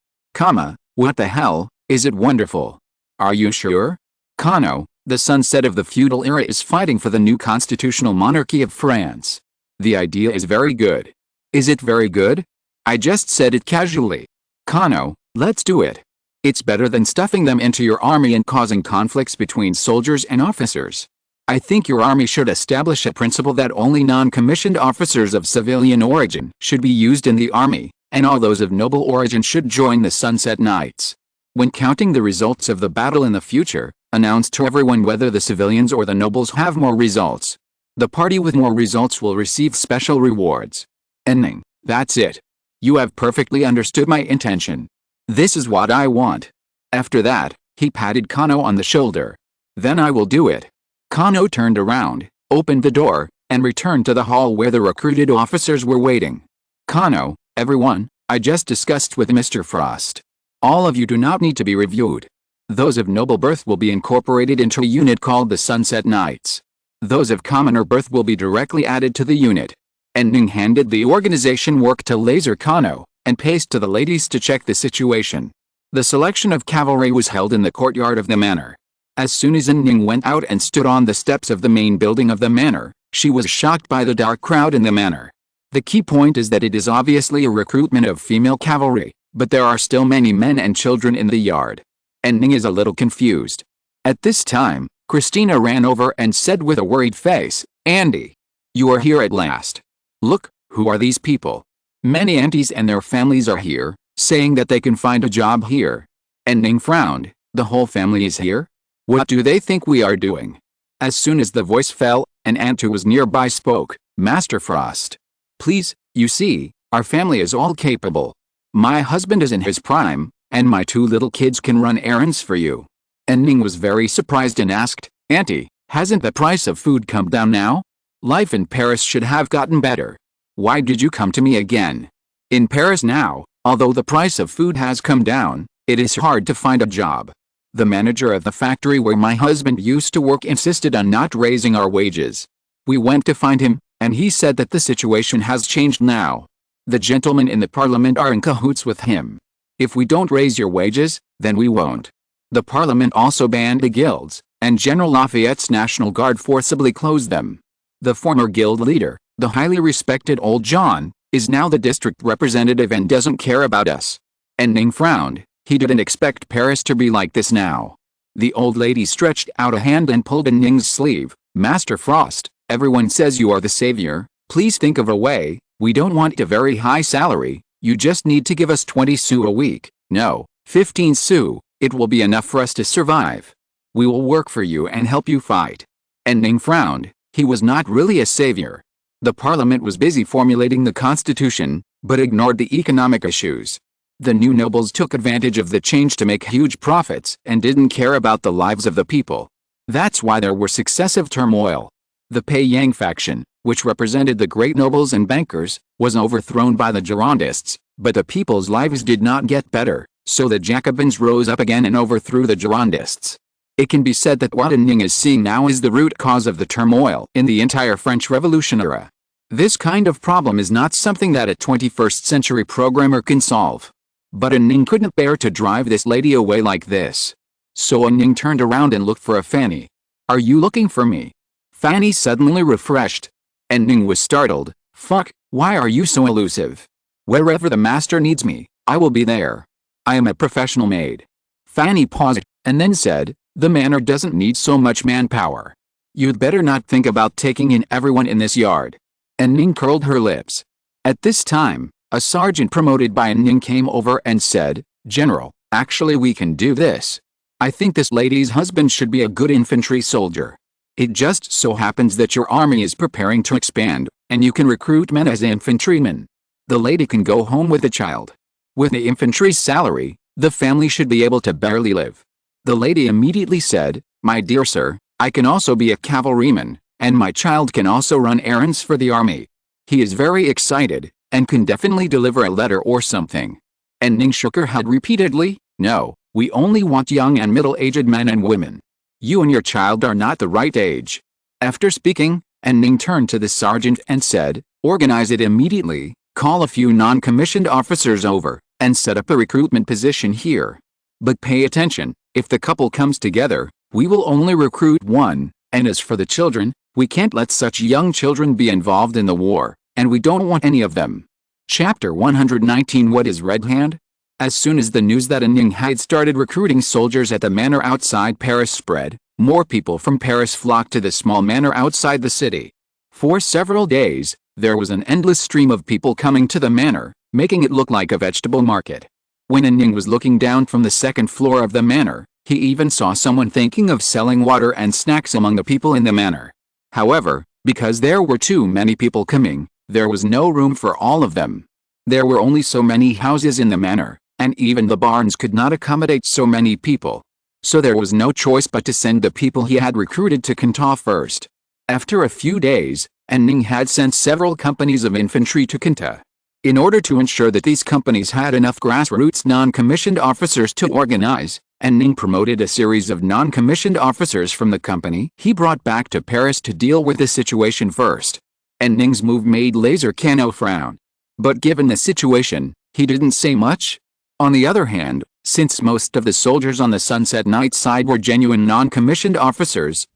What the hell, is it wonderful? Are you sure? Cano, the sunset of the feudal era is fighting for the new constitutional monarchy of France. The idea is very good. Is it very good? I just said it casually. Cano, let's do it. It's better than stuffing them into your army and causing conflicts between soldiers and officers. I think your army should establish a principle that only non-commissioned officers of civilian origin should be used in the army, and all those of noble origin should join the Sunset Knights. When counting the results of the battle in the future, announce to everyone whether the civilians or the nobles have more results. The party with more results will receive special rewards. Ning, that's it. You have perfectly understood my intention. This is what I want. After that, he patted Cano on the shoulder. Then I will do it. Cano turned around, opened the door, and returned to the hall where the recruited officers were waiting. Cano, everyone, I just discussed with Mr. Frost. All of you do not need to be reviewed. Those of noble birth will be incorporated into a unit called the Sunset Knights. Those of commoner birth will be directly added to the unit. And Ning handed the organization work to Laser Cano, and paced to the ladies to check the situation. The selection of cavalry was held in the courtyard of the manor. As soon as Ning went out and stood on the steps of the main building of the manor, she was shocked by the dark crowd in the manor. The key point is that it is obviously a recruitment of female cavalry, but there are still many men and children in the yard. And Ning is a little confused. At this time, Christina ran over and said with a worried face, "Andy, you are here at last. Look, who are these people? Many aunties and their families are here, saying that they can find a job here." And Ning frowned. The whole family is here? What do they think we are doing? As soon as the voice fell, an aunt who was nearby spoke, "Master Frost. Please, you see, our family is all capable. My husband is in his prime, and my 2 little kids can run errands for you." And Ning was very surprised and asked, "Auntie, hasn't the price of food come down now? Life in Paris should have gotten better. Why did you come to me again? In Paris now, although the price of food has come down, it is hard to find a job. The manager of the factory where my husband used to work insisted on not raising our wages. We went to find him, and he said that the situation has changed now. The gentlemen in the parliament are in cahoots with him. If we don't raise your wages, then we won't." The parliament also banned the guilds, and General Lafayette's National Guard forcibly closed them. The former guild leader, the highly respected old John, is now the district representative and doesn't care about us. And Ning frowned. He didn't expect Paris to be like this now. The old lady stretched out a hand and pulled in Ning's sleeve. "Master Frost, everyone says you are the savior. Please think of a way. We don't want a very high salary. You just need to give us 20 sous a week. No, 15 sous. It will be enough for us to survive. We will work for you and help you fight." And Ning frowned. He was not really a savior. The parliament was busy formulating the constitution, but ignored the economic issues. The new nobles took advantage of the change to make huge profits and didn't care about the lives of the people. That's why there were successive turmoil. The Pei Yang faction, which represented the great nobles and bankers, was overthrown by the Girondists, but the people's lives did not get better, so the Jacobins rose up again and overthrew the Girondists. It can be said that what Ning is seeing now is the root cause of the turmoil in the entire French Revolution era. This kind of problem is not something that a 21st century programmer can solve. But Ning couldn't bear to drive this lady away like this. So Ning turned around and looked for a Fanny. "Are you looking for me?" Fanny suddenly refreshed. And Ning was startled. "Fuck, why are you so elusive? Wherever the master needs me, I will be there. I am a professional maid." Fanny paused, and then said, "The manor doesn't need so much manpower. You'd better not think about taking in everyone in this yard." And Ning curled her lips. At this time, a sergeant promoted by Ning came over and said, "General, actually we can do this. I think this lady's husband should be a good infantry soldier. It just so happens that your army is preparing to expand, and you can recruit men as infantrymen. The lady can go home with the child. With the infantry's salary, the family should be able to barely live. The lady immediately said, "My dear sir, I can also be a cavalryman, and my child can also run errands for the army. He is very excited, and can definitely deliver a letter or something." And Ning shook her head repeatedly, "No, we only want young and middle-aged men and women. You and your child are not the right age." After speaking, Ning turned to the sergeant and said, "Organize it immediately, call a few non-commissioned officers over, and set up a recruitment position here. But pay attention, if the couple comes together, we will only recruit one, and as for the children, we can't let such young children be involved in the war, and we don't want any of them." Chapter 119. What is Red Hand? As soon as the news that Ning had started recruiting soldiers at the manor outside Paris spread, more people from Paris flocked to the small manor outside the city. For several days, there was an endless stream of people coming to the manor, making it look like a vegetable market. When Ning was looking down from the second floor of the manor, he even saw someone thinking of selling water and snacks among the people in the manor. However, because there were too many people coming, there was no room for all of them. There were only so many houses in the manor, and even the barns could not accommodate so many people. So there was no choice but to send the people he had recruited to Kanta first. After a few days, Ning had sent several companies of infantry to Kanta. In order to ensure that these companies had enough grassroots non-commissioned officers to organize, Ning promoted a series of non-commissioned officers from the company he brought back to Paris to deal with the situation first. Ning's move made Laser Cano frown. But given the situation, he didn't say much. On the other hand, since most of the soldiers on the Sunset Knights side were genuine non-commissioned officers,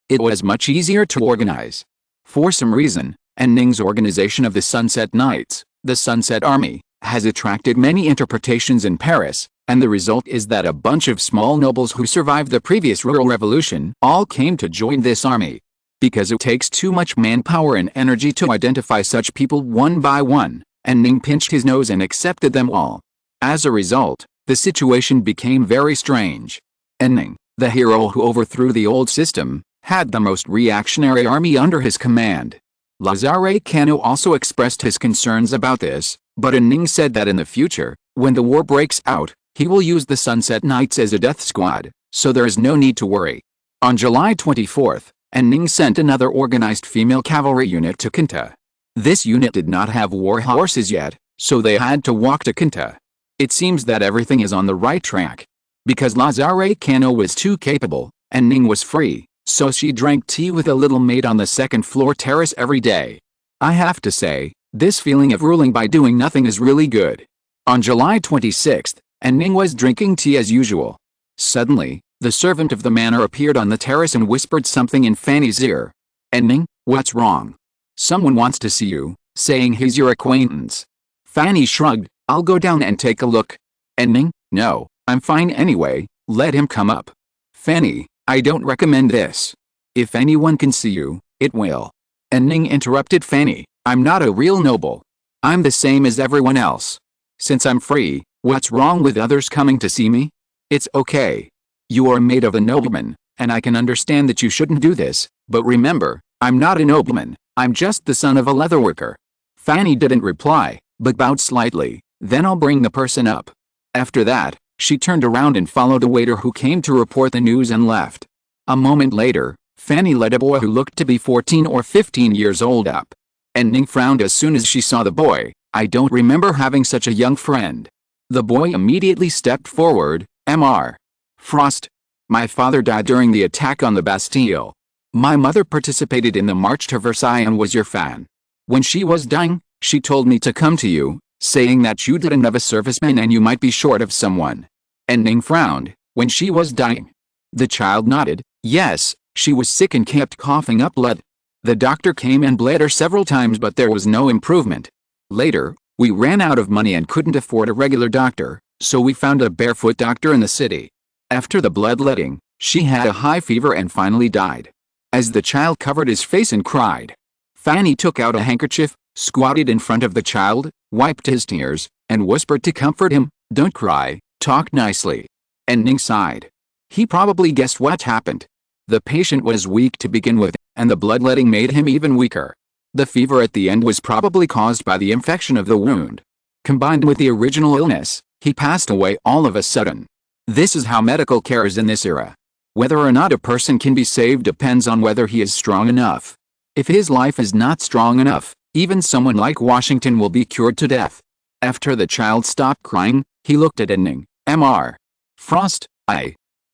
it was much easier to organize. For some reason, Ning's organization of the Sunset Knights, the Sunset Army, has attracted many interpretations in Paris, and the result is that a bunch of small nobles who survived the previous rural revolution all came to join this army. Because it takes too much manpower and energy to identify such people one by one, Ning pinched his nose and accepted them all. As a result, the situation became very strange. Ning, the hero who overthrew the old system, had the most reactionary army under his command. Lazare Cano also expressed his concerns about this, but Ning said that in the future, when the war breaks out, he will use the Sunset Knights as a death squad, so there is no need to worry. On July 24th, Ning sent another organized female cavalry unit to Kanta. This unit did not have war horses yet, so they had to walk to Kanta. It seems that everything is on the right track. Because Lazare Cano was too capable, Ning was free, so she drank tea with a little maid on the second floor terrace every day. I have to say, this feeling of ruling by doing nothing is really good. On July 26th, Ning was drinking tea as usual. Suddenly, the servant of the manor appeared on the terrace and whispered something in Fanny's ear. "Ning, what's wrong?" "Someone wants to see you, saying he's your acquaintance." Fanny shrugged. "I'll go down and take a look." Ning, "No, I'm fine anyway, let him come up." "Fanny, I don't recommend this. If anyone can see you, it will." Ning interrupted Fanny, "I'm not a real noble. I'm the same as everyone else. Since I'm free, what's wrong with others coming to see me? It's okay. You are made of a nobleman, and I can understand that you shouldn't do this, but remember, I'm not a nobleman, I'm just the son of a leatherworker." Fanny didn't reply, but bowed slightly. "Then I'll bring the person up." After that, she turned around and followed a waiter who came to report the news and left. A moment later, Fanny led a boy who looked to be 14 or 15 years old up. Ning frowned as soon as she saw the boy. "I don't remember having such a young friend." The boy immediately stepped forward. "Mr. Frost. My father died during the attack on the Bastille. My mother participated in the march to Versailles and was your fan. When she was dying, she told me to come to you, saying that you didn't have a serviceman and you might be short of someone." Ning frowned. "When she was dying?" The child nodded. "Yes, she was sick and kept coughing up blood. The doctor came and bled her several times but there was no improvement. Later, we ran out of money and couldn't afford a regular doctor, so we found a barefoot doctor in the city. After the bloodletting, she had a high fever and finally died." As the child covered his face and cried, Fanny took out a handkerchief, squatted in front of the child, wiped his tears, and whispered to comfort him, "Don't cry, talk nicely." Ning sighed. He probably guessed what happened. The patient was weak to begin with, and the bloodletting made him even weaker. The fever at the end was probably caused by the infection of the wound. Combined with the original illness, he passed away all of a sudden. This is how medical care is in this era. Whether or not a person can be saved depends on whether he is strong enough. If his life is not strong enough, even someone like Washington will be cured to death. After the child stopped crying, he looked at Ning. Mr. Frost,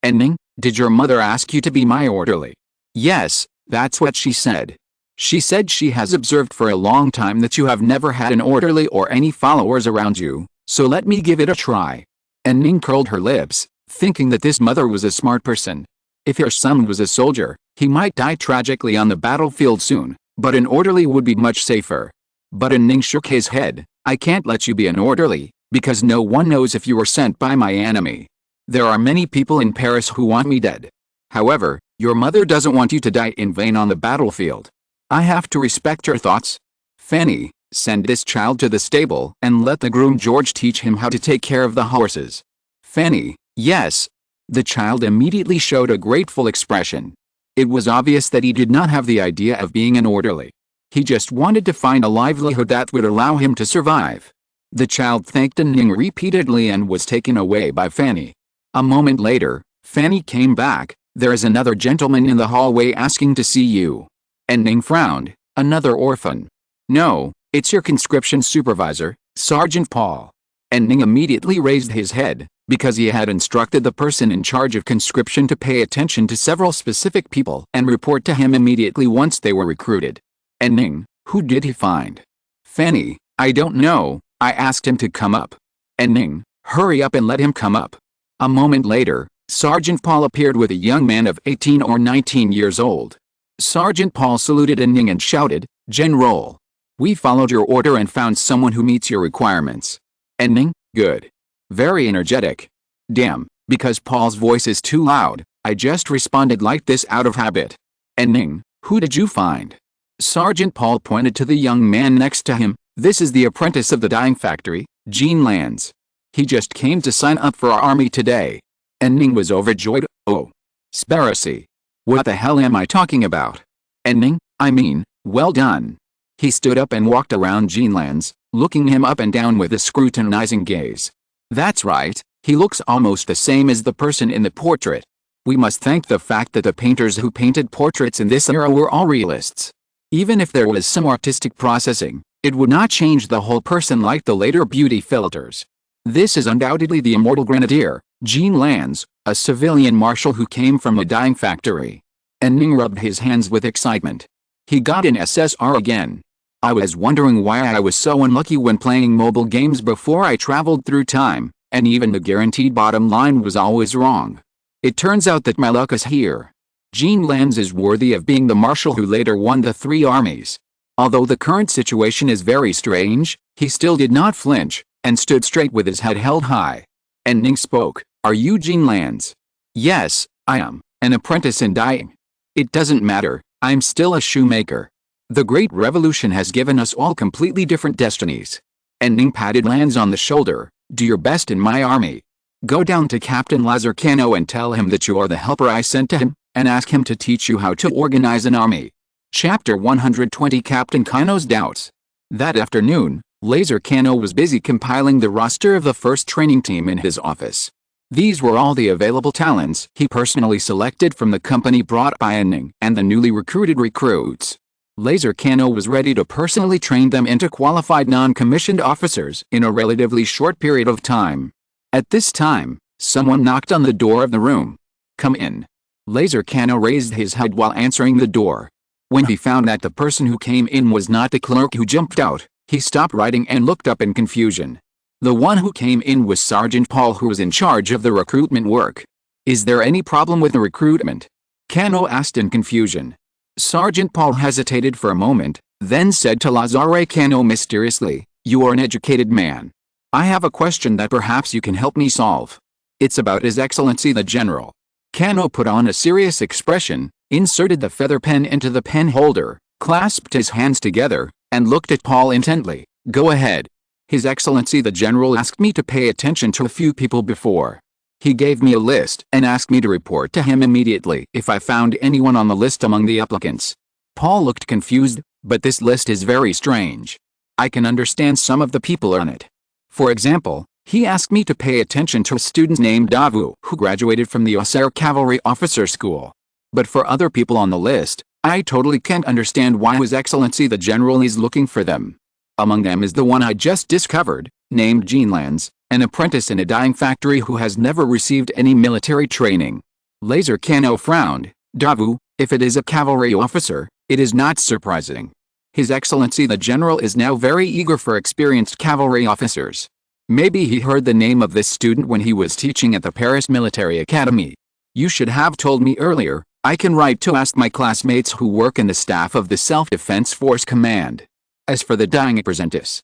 Ning, did your mother ask you to be my orderly? Yes, that's what she said. She said she has observed for a long time that you have never had an orderly or any followers around you, so let me give it a try. And Ning curled her lips, thinking that this mother was a smart person. If your son was a soldier, he might die tragically on the battlefield soon, but an orderly would be much safer. But Ning shook his head. I can't let you be an orderly, because no one knows if you were sent by my enemy. There are many people in Paris who want me dead. However, your mother doesn't want you to die in vain on the battlefield. I have to respect her thoughts. Fanny, send this child to the stable and let the groom George teach him how to take care of the horses. Fanny, yes. The child immediately showed a grateful expression. It was obvious that he did not have the idea of being an orderly. He just wanted to find a livelihood that would allow him to survive. The child thanked Ning repeatedly and was taken away by Fanny. A moment later, Fanny came back. There is another gentleman in the hallway asking to see you. And Ning frowned. Another orphan. No, it's your conscription supervisor, Sergeant Paul. And Ning immediately raised his head, because he had instructed the person in charge of conscription to pay attention to several specific people and report to him immediately once they were recruited. And Ning, who did he find? Fanny, I don't know, I asked him to come up. And Ning, hurry up and let him come up. A moment later, Sergeant Paul appeared with a young man of 18 or 19 years old. Sergeant Paul saluted Ning and shouted, General. We followed your order and found someone who meets your requirements. And Ning, good. Very energetic. Damn, because Paul's voice is too loud, I just responded like this out of habit. And Ning, who did you find? Sergeant Paul pointed to the young man next to him. This is the apprentice of the dyeing factory, Jean Lands. He just came to sign up for our army today. And Ning was overjoyed. Oh. Sparacy. What the hell am I talking about? And Ning, I mean, well done. He stood up and walked around Jean Lands, looking him up and down with a scrutinizing gaze. That's right, he looks almost the same as the person in the portrait. We must thank the fact that the painters who painted portraits in this era were all realists. Even if there was some artistic processing, it would not change the whole person like the later beauty filters. This is undoubtedly the immortal grenadier, Jean Lands, a civilian marshal who came from a dyeing factory. And Ning rubbed his hands with excitement. He got an SSR again. I was wondering why I was so unlucky when playing mobile games before I traveled through time, and even the guaranteed bottom line was always wrong. It turns out that my luck is here. Jean Lands is worthy of being the marshal who later won the 3 armies. Although the current situation is very strange, he still did not flinch, and stood straight with his head held high. And Ning spoke, Are you Jean Lands? Yes, I am, an apprentice in dyeing. It doesn't matter, I'm still a shoemaker. The Great Revolution has given us all completely different destinies. And Ning patted Lands on the shoulder, Do your best in my army. Go down to Captain Lazarcano and tell him that you are the helper I sent to him, and ask him to teach you how to organize an army. Chapter 120 Captain Kano's Doubts. That afternoon, Lazarcano was busy compiling the roster of the first training team in his office. These were all the available talents he personally selected from the company brought by Ning and the newly recruited recruits. Lazarcano was ready to personally train them into qualified non-commissioned officers in a relatively short period of time. At this time, someone knocked on the door of the room. Come in. Lazarcano raised his head while answering the door. When he found that the person who came in was not the clerk who jumped out, he stopped writing and looked up in confusion. The one who came in was Sergeant Paul, who was in charge of the recruitment work. Is there any problem with the recruitment? Cano asked in confusion. Sergeant Paul hesitated for a moment, then said to Lazarcano mysteriously, You are an educated man. I have a question that perhaps you can help me solve. It's about His Excellency the General. Cano put on a serious expression, inserted the feather pen into the pen holder, clasped his hands together, and looked at Paul intently. Go ahead. His Excellency the General asked me to pay attention to a few people before He gave me a list and asked me to report to him immediately if I found anyone on the list among the applicants. Paul looked confused, but this list is very strange. I can understand some of the people on it. For example, he asked me to pay attention to a student named Davu who graduated from the Hussar Cavalry Officer School. But for other people on the list, I totally can't understand why His Excellency the General is looking for them. Among them is the one I just discovered, named Jean Lands, an apprentice in a dyeing factory who has never received any military training. Laser Cano frowned. Davu, if it is a cavalry officer, it is not surprising. His Excellency the General is now very eager for experienced cavalry officers. Maybe he heard the name of this student when he was teaching at the Paris Military Academy. You should have told me earlier. I can write to ask my classmates who work in the staff of the Self-Defense Force Command. As for the dyeing apprentice,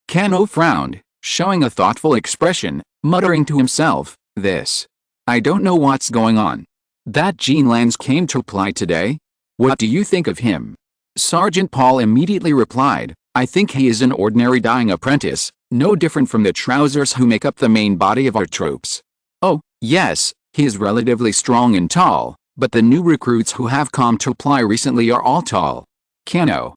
Cano frowned, showing a thoughtful expression, muttering to himself, I don't know what's going on. That Jean Lands came to apply today? What do you think of him? Sergeant Paul immediately replied, I think he is an ordinary dyeing apprentice, no different from the trousers who make up the main body of our troops. Oh, yes, he is relatively strong and tall. But the new recruits who have come to apply recently are all tall. Cano.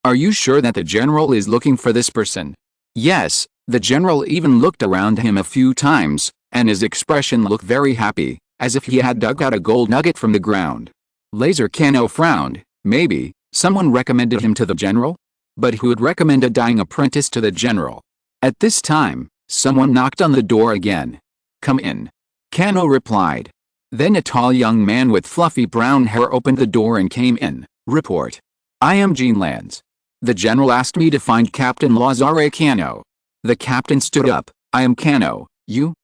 Are you sure that the general is looking for this person? Yes, the general even looked around him a few times, and his expression looked very happy, as if he had dug out a gold nugget from the ground. Laser Cano frowned. Maybe someone recommended him to the general? But who would recommend a dyeing apprentice to the general? At this time, someone knocked on the door again. Come in. Cano replied. Then a tall young man with fluffy brown hair opened the door and came in. Report. I am Jean Lands. The general asked me to find Captain Lazare Cano. The captain stood up. I am Cano.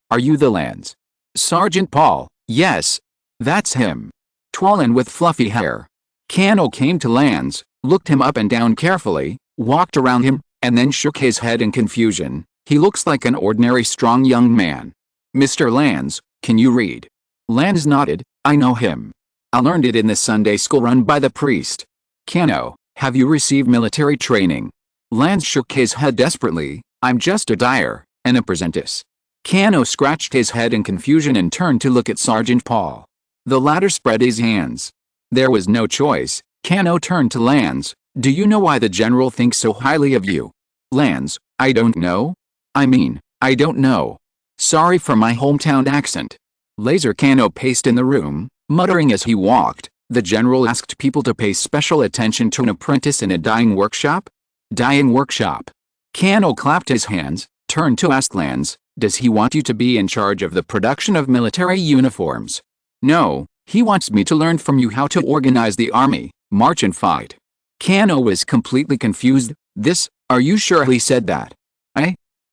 Are you the Lands? Sergeant Paul. Yes. That's him. Tall and with fluffy hair. Cano came to Lands, looked him up and down carefully, walked around him, and then shook his head in confusion. He looks like an ordinary strong young man. Mr. Lands, can you read? Lands nodded. I know him. I learned it in the Sunday school run by the priest. Cano, have you received military training? Lands shook his head desperately. I'm just a dyer, an apprentice. Cano scratched his head in confusion and turned to look at Sergeant Paul. The latter spread his hands. There was no choice. Cano turned to Lands. Do you know why the general thinks so highly of you? Lands, I don't know. I don't know. Sorry for my hometown accent. Laser Cano paced in the room, muttering as he walked. The general asked people to pay special attention to an apprentice in a dyeing workshop? Dyeing workshop. Cano clapped his hands, turned to ask Lands, does he want you to be in charge of the production of military uniforms? No, he wants me to learn from you how to organize the army, march and fight. Cano was completely confused. Are you sure he said that?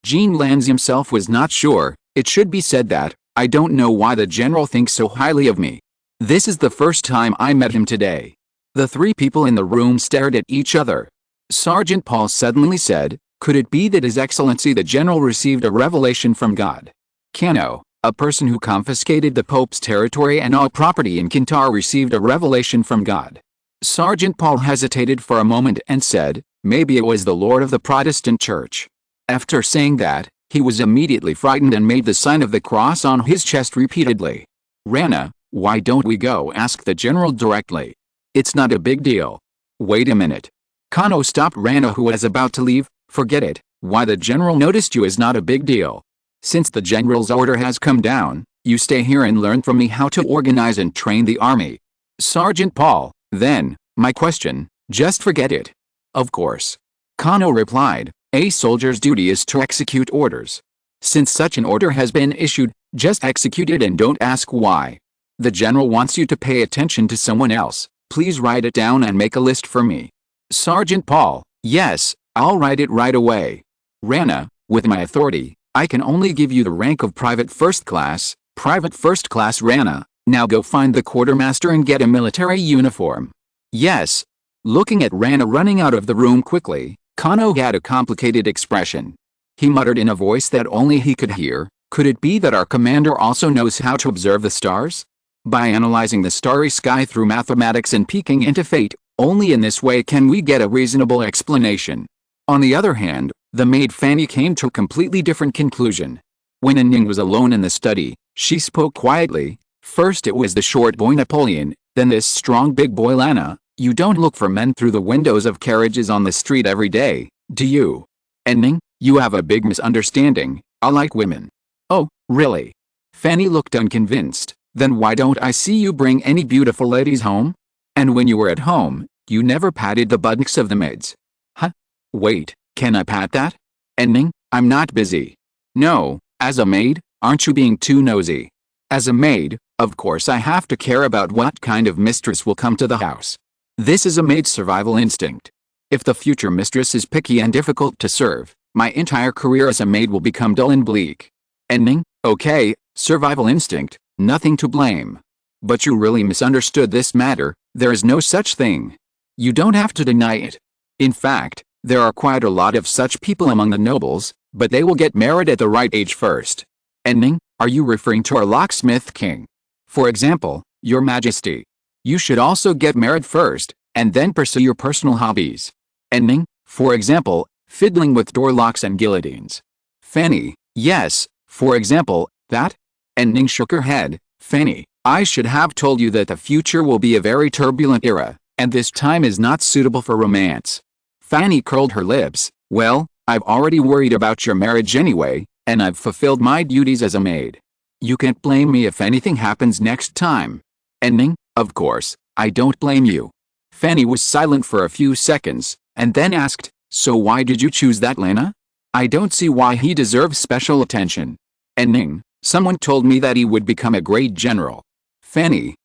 Jean Lands himself was not sure. It should be said that. I don't know why the general thinks so highly of me. This is the first time I met him today. The three people in the room stared at each other. Sergeant Paul suddenly said, could it be that His Excellency the General received a revelation from God? Cano, a person who confiscated the Pope's territory and all property in Kintar, received a revelation from God. Sergeant Paul hesitated for a moment and said, maybe it was the Lord of the Protestant Church. After saying that, he was immediately frightened and made the sign of the cross on his chest repeatedly. Rana, why don't we go? Asked the general directly. It's not a big deal. Wait a minute. Cano stopped Rana, who was about to leave. Forget it. Why the general noticed you is not a big deal. Since the general's order has come down, you stay here and learn from me how to organize and train the army. Sergeant Paul, then, my question, just forget it. Of course. Cano replied. A soldier's duty is to execute orders. Since such an order has been issued, just execute it and don't ask why. The general wants you to pay attention to someone else. Please write it down and make a list for me. Sergeant Paul, yes, I'll write it right away. Rana, with my authority, I can only give you the rank of Private First Class. Private First Class Rana, now go find the quartermaster and get a military uniform. Yes. Looking at Rana running out of the room quickly, Cano had a complicated expression. He muttered in a voice that only he could hear, could it be that our commander also knows how to observe the stars? By analyzing the starry sky through mathematics and peeking into fate, only in this way can we get a reasonable explanation. On the other hand, the maid Fanny came to a completely different conclusion. When Ning was alone in the study, she spoke quietly. First it was the short boy Napoleon, then this strong big boy Lana. You don't look for men through the windows of carriages on the street every day, do you? And Ning, you have a big misunderstanding. I like women. Oh, really? Fanny looked unconvinced. Then why don't I see you bring any beautiful ladies home? And when you were at home, you never patted the buttocks of the maids. Huh? Wait, can I pat that? And Ning, I'm not busy. No, as a maid, aren't you being too nosy? As a maid, of course I have to care about what kind of mistress will come to the house. This is a maid's survival instinct. If the future mistress is picky and difficult to serve, my entire career as a maid will become dull and bleak. And Ning, okay, survival instinct, nothing to blame. But you really misunderstood this matter. There is no such thing. You don't have to deny it. In fact, there are quite a lot of such people among the nobles, but they will get married at the right age first. And Ning, are you referring to our locksmith king? For example, your majesty. You should also get married first, and then pursue your personal hobbies. And Ning, for example, fiddling with door locks and guillotines. Fanny, yes, for example, that? And Ning shook her head. Fanny, I should have told you that the future will be a very turbulent era, and this time is not suitable for romance. Fanny curled her lips. Well, I've already worried about your marriage anyway, and I've fulfilled my duties as a maid. You can't blame me if anything happens next time. And Ning, of course, I don't blame you. Fanny was silent for a few seconds, and then asked, so why did you choose that Lana? I don't see why he deserves special attention. And Ning, someone told me that he would become a great general. Fanny,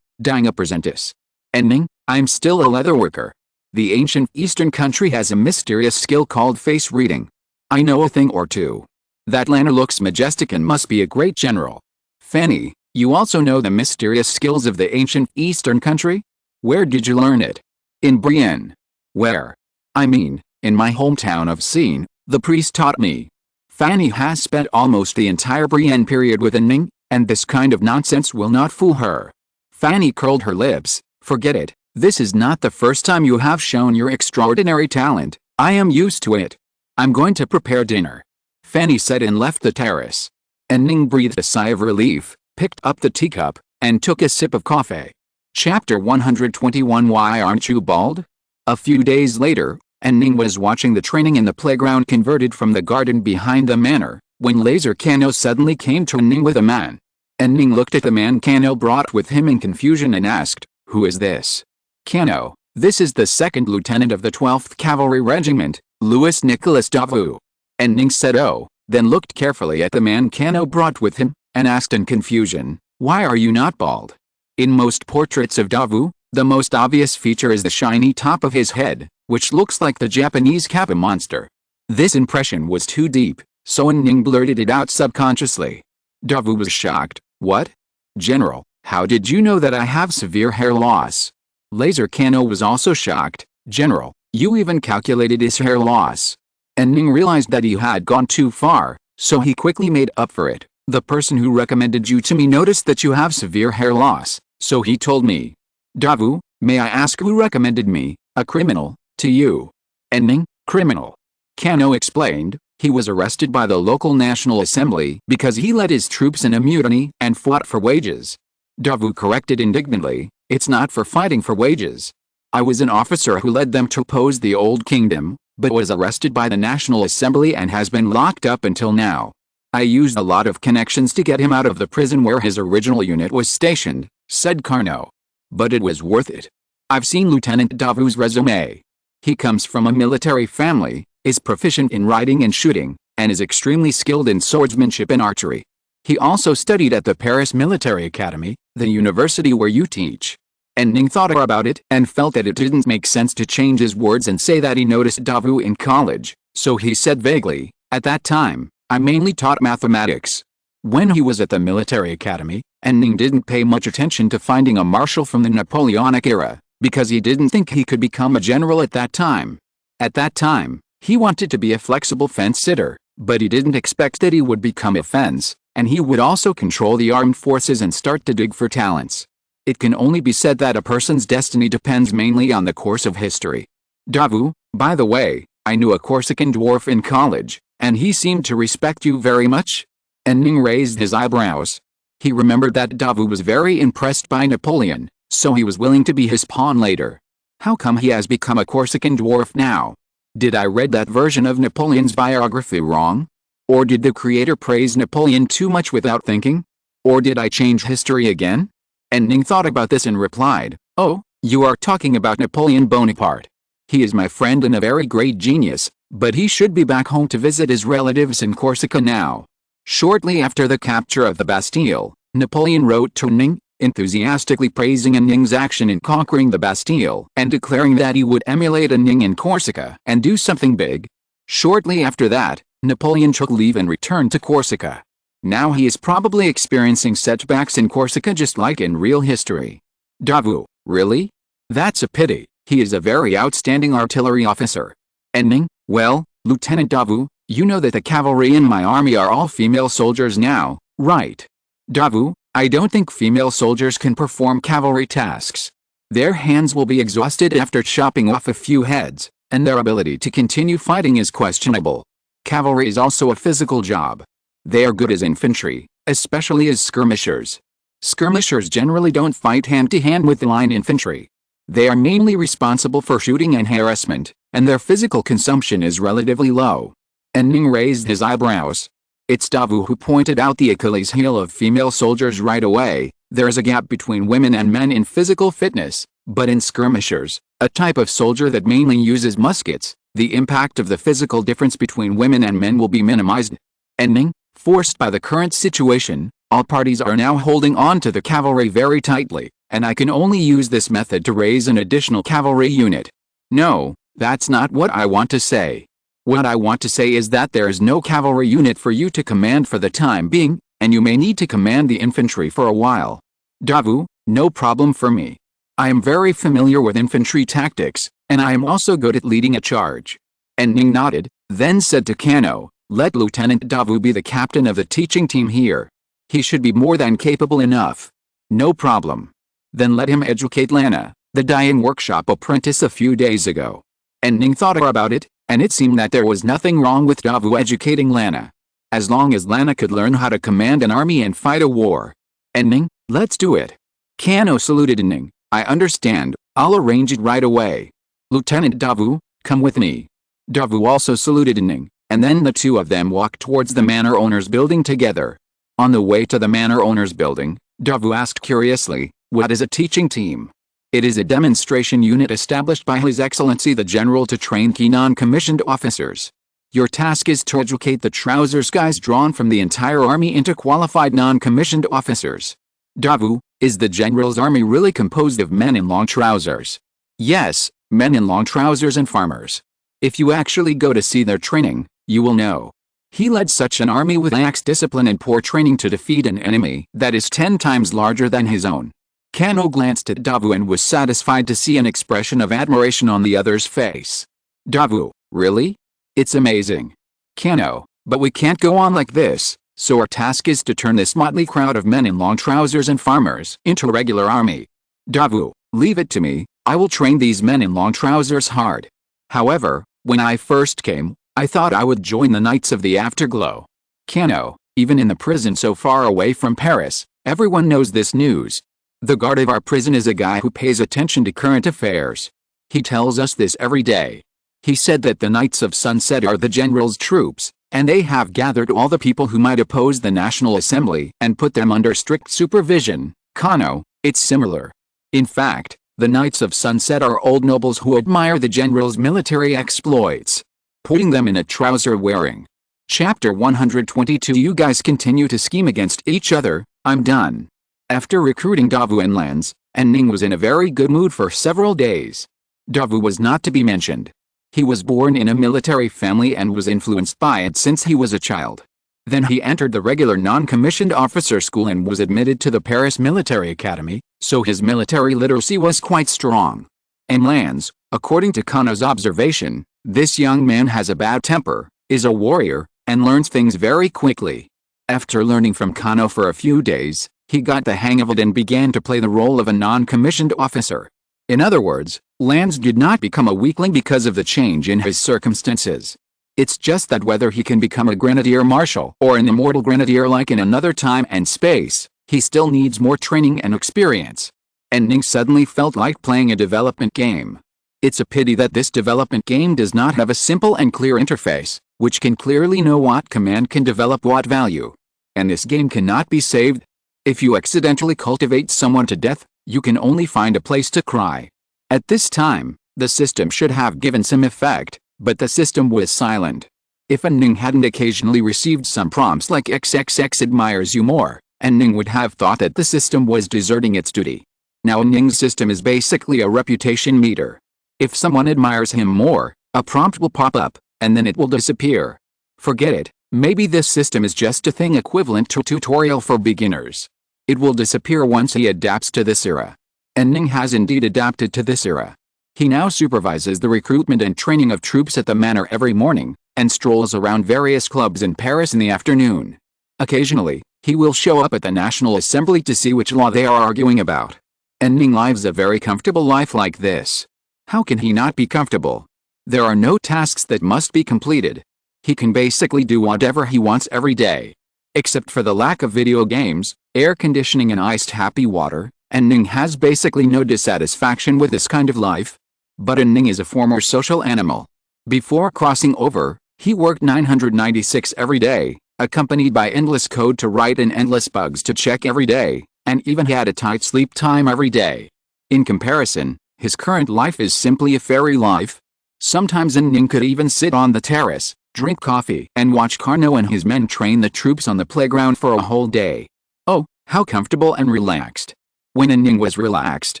dying apprentice. And Ning, I'm still a leatherworker. The ancient Eastern country has a mysterious skill called face reading. I know a thing or two. That Lana looks majestic and must be a great general. Fanny, you also know the mysterious skills of the ancient Eastern country? Where did you learn it? In Brienne. Where? I mean, in my hometown of Seine, the priest taught me. Fanny has spent almost the entire Brienne period with a Ning, and this kind of nonsense will not fool her. Fanny curled her lips. Forget it. This is not the first time you have shown your extraordinary talent. I am used to it. I'm going to prepare dinner. Fanny said and left the terrace. And Ning breathed a sigh of relief, picked up the teacup, and took a sip of coffee. Chapter 121 Why aren't you bald? A few days later, and Ning was watching the training in the playground converted from the garden behind the manor, when Laser Cano suddenly came to Ning with a man. And Ning looked at the man Cano brought with him in confusion and asked, who is this? Cano, this is the second lieutenant of the 12th Cavalry Regiment, Louis Nicolas Davout. And Ning said oh, then looked carefully at the man Cano brought with him, and asked in confusion, why are you not bald? In most portraits of Davout, the most obvious feature is the shiny top of his head, which looks like the Japanese Kappa monster. This impression was too deep, so Ning blurted it out subconsciously. Davout was shocked. What? General, how did you know that I have severe hair loss? Laser Cano was also shocked. General, you even calculated his hair loss. And Ning realized that he had gone too far, so he quickly made up for it. The person who recommended you to me noticed that you have severe hair loss, so he told me. Davout, may I ask who recommended me, a criminal, to you? And Ning, criminal. Cano explained, he was arrested by the local National Assembly because he led his troops in a mutiny and fought for wages. Davout corrected indignantly, it's not for fighting for wages. I was an officer who led them to oppose the old kingdom, but was arrested by the National Assembly and has been locked up until now. I used a lot of connections to get him out of the prison where his original unit was stationed, said Carnot. But it was worth it. I've seen Lieutenant Davout's resume. He comes from a military family, is proficient in riding and shooting, and is extremely skilled in swordsmanship and archery. He also studied at the Paris Military Academy, the university where you teach. And Ning thought about it and felt that it didn't make sense to change his words and say that he noticed Davout in college, so he said vaguely, at that time, I mainly taught mathematics. When he was at the military academy, and Ning didn't pay much attention to finding a marshal from the Napoleonic era, because he didn't think he could become a general at that time. At that time, he wanted to be a flexible fence-sitter, but he didn't expect that he would become a fence, and he would also control the armed forces and start to dig for talents. It can only be said that a person's destiny depends mainly on the course of history. Davout, by the way, I knew a Corsican dwarf in college, and he seemed to respect you very much. And Ning raised his eyebrows. He remembered that Davu was very impressed by Napoleon, so he was willing to be his pawn later. How come he has become a Corsican dwarf now? Did I read that version of Napoleon's biography wrong? Or did the creator praise Napoleon too much without thinking? Or did I change history again? And Ning thought about this and replied, "Oh, you are talking about Napoleon Bonaparte. He is my friend and a very great genius, but he should be back home to visit his relatives in Corsica now." Shortly after the capture of the Bastille, Napoleon wrote to Ning, enthusiastically praising Ning's action in conquering the Bastille and declaring that he would emulate Ning in Corsica and do something big. Shortly after that, Napoleon took leave and returned to Corsica. Now he is probably experiencing setbacks in Corsica just like in real history. Davu, really? That's a pity, he is a very outstanding artillery officer. And Ning, well, Lieutenant Davu, you know that the cavalry in my army are all female soldiers now, right? Davu, I don't think female soldiers can perform cavalry tasks. Their hands will be exhausted after chopping off a few heads, and their ability to continue fighting is questionable. Cavalry is also a physical job. They are good as infantry, especially as skirmishers. Skirmishers generally don't fight hand-to-hand with the line infantry. They are mainly responsible for shooting and harassment, and their physical consumption is relatively low. And Ning raised his eyebrows. It's Davu who pointed out the Achilles heel of female soldiers right away. There is a gap between women and men in physical fitness, but in skirmishers, a type of soldier that mainly uses muskets, the impact of the physical difference between women and men will be minimized. And Ning, forced by the current situation, all parties are now holding on to the cavalry very tightly, and I can only use this method to raise an additional cavalry unit. No, that's not what I want to say. What I want to say is that there is no cavalry unit for you to command for the time being, and you may need to command the infantry for a while. Davu, no problem for me. I am very familiar with infantry tactics, and I am also good at leading a charge. And Ning nodded, then said to Kano, let Lieutenant Davu be the captain of the teaching team here. He should be more than capable enough. No problem. Then let him educate Lana, the dyeing workshop apprentice a few days ago. And Ning thought about it, and it seemed that there was nothing wrong with Davu educating Lana. As long as Lana could learn how to command an army and fight a war. And Ning, let's do it. Kano saluted Ning, I understand, I'll arrange it right away. Lieutenant Davu, come with me. Davu also saluted Ning, and then the two of them walked towards the manor owner's building together. On the way to the manor owner's building, Davu asked curiously, what is a teaching team? It is a demonstration unit established by His Excellency the General to train key non-commissioned officers. Your task is to educate the trousers guys drawn from the entire army into qualified non-commissioned officers. Davu, is the General's army really composed of men in long trousers? Yes, men in long trousers and farmers. If you actually go to see their training, you will know. He led such an army with lax discipline and poor training to defeat an enemy that is 10 times larger than his own. Kano glanced at Davu and was satisfied to see an expression of admiration on the other's face. Davu, really? It's amazing. Kano, but we can't go on like this, so our task is to turn this motley crowd of men in long trousers and farmers into a regular army. Davu, leave it to me, I will train these men in long trousers hard. However, when I first came, I thought I would join the Knights of the Afterglow. Kano, even in the prison so far away from Paris, everyone knows this news. The guard of our prison is a guy who pays attention to current affairs. He tells us this every day. He said that the Knights of Sunset are the General's troops, and they have gathered all the people who might oppose the National Assembly and put them under strict supervision. Kano, it's similar. In fact, the Knights of Sunset are old nobles who admire the General's military exploits. Putting them in a trouser wearing. Chapter 122. You guys continue to scheme against each other, I'm done. After recruiting Davu and Lans, and Ning was in a very good mood for several days. Davu was not to be mentioned. He was born in a military family and was influenced by it since he was a child. Then he entered the regular non-commissioned officer school and was admitted to the Paris Military Academy, so his military literacy was quite strong. And Lans, according to Kano's observation, this young man has a bad temper, is a warrior, and learns things very quickly. After learning from Kano for a few days, he got the hang of it and began to play the role of a non-commissioned officer. In other words, Lans did not become a weakling because of the change in his circumstances. It's just that whether he can become a grenadier marshal or an immortal grenadier like in another time and space, he still needs more training and experience. And Ning suddenly felt like playing a development game. It's a pity that this development game does not have a simple and clear interface, which can clearly know what command can develop what value. And this game cannot be saved. If you accidentally cultivate someone to death, you can only find a place to cry. At this time, the system should have given some effect, but the system was silent. If a Ning hadn't occasionally received some prompts like XXX admires you more, and Ning would have thought that the system was deserting its duty. Now Ning's system is basically a reputation meter. If someone admires him more, a prompt will pop up, and then it will disappear. Forget it, maybe this system is just a thing equivalent to a tutorial for beginners. It will disappear once he adapts to this era. And Ning has indeed adapted to this era. He now supervises the recruitment and training of troops at the manor every morning, and strolls around various clubs in Paris in the afternoon. Occasionally, he will show up at the National Assembly to see which law they are arguing about. And Ning lives a very comfortable life like this. How can he not be comfortable? There are no tasks that must be completed. He can basically do whatever he wants every day. Except for the lack of video games, air conditioning and iced happy water, and Ning has basically no dissatisfaction with this kind of life. But Ning is a former social animal. Before crossing over, he worked 996 every day, accompanied by endless code to write and endless bugs to check every day, and even had a tight sleep time every day. In comparison, his current life is simply a fairy life. Sometimes Ning could even sit on the terrace, drink coffee, and watch Carnot and his men train the troops on the playground for a whole day. Oh, how comfortable and relaxed. When Ning was relaxed,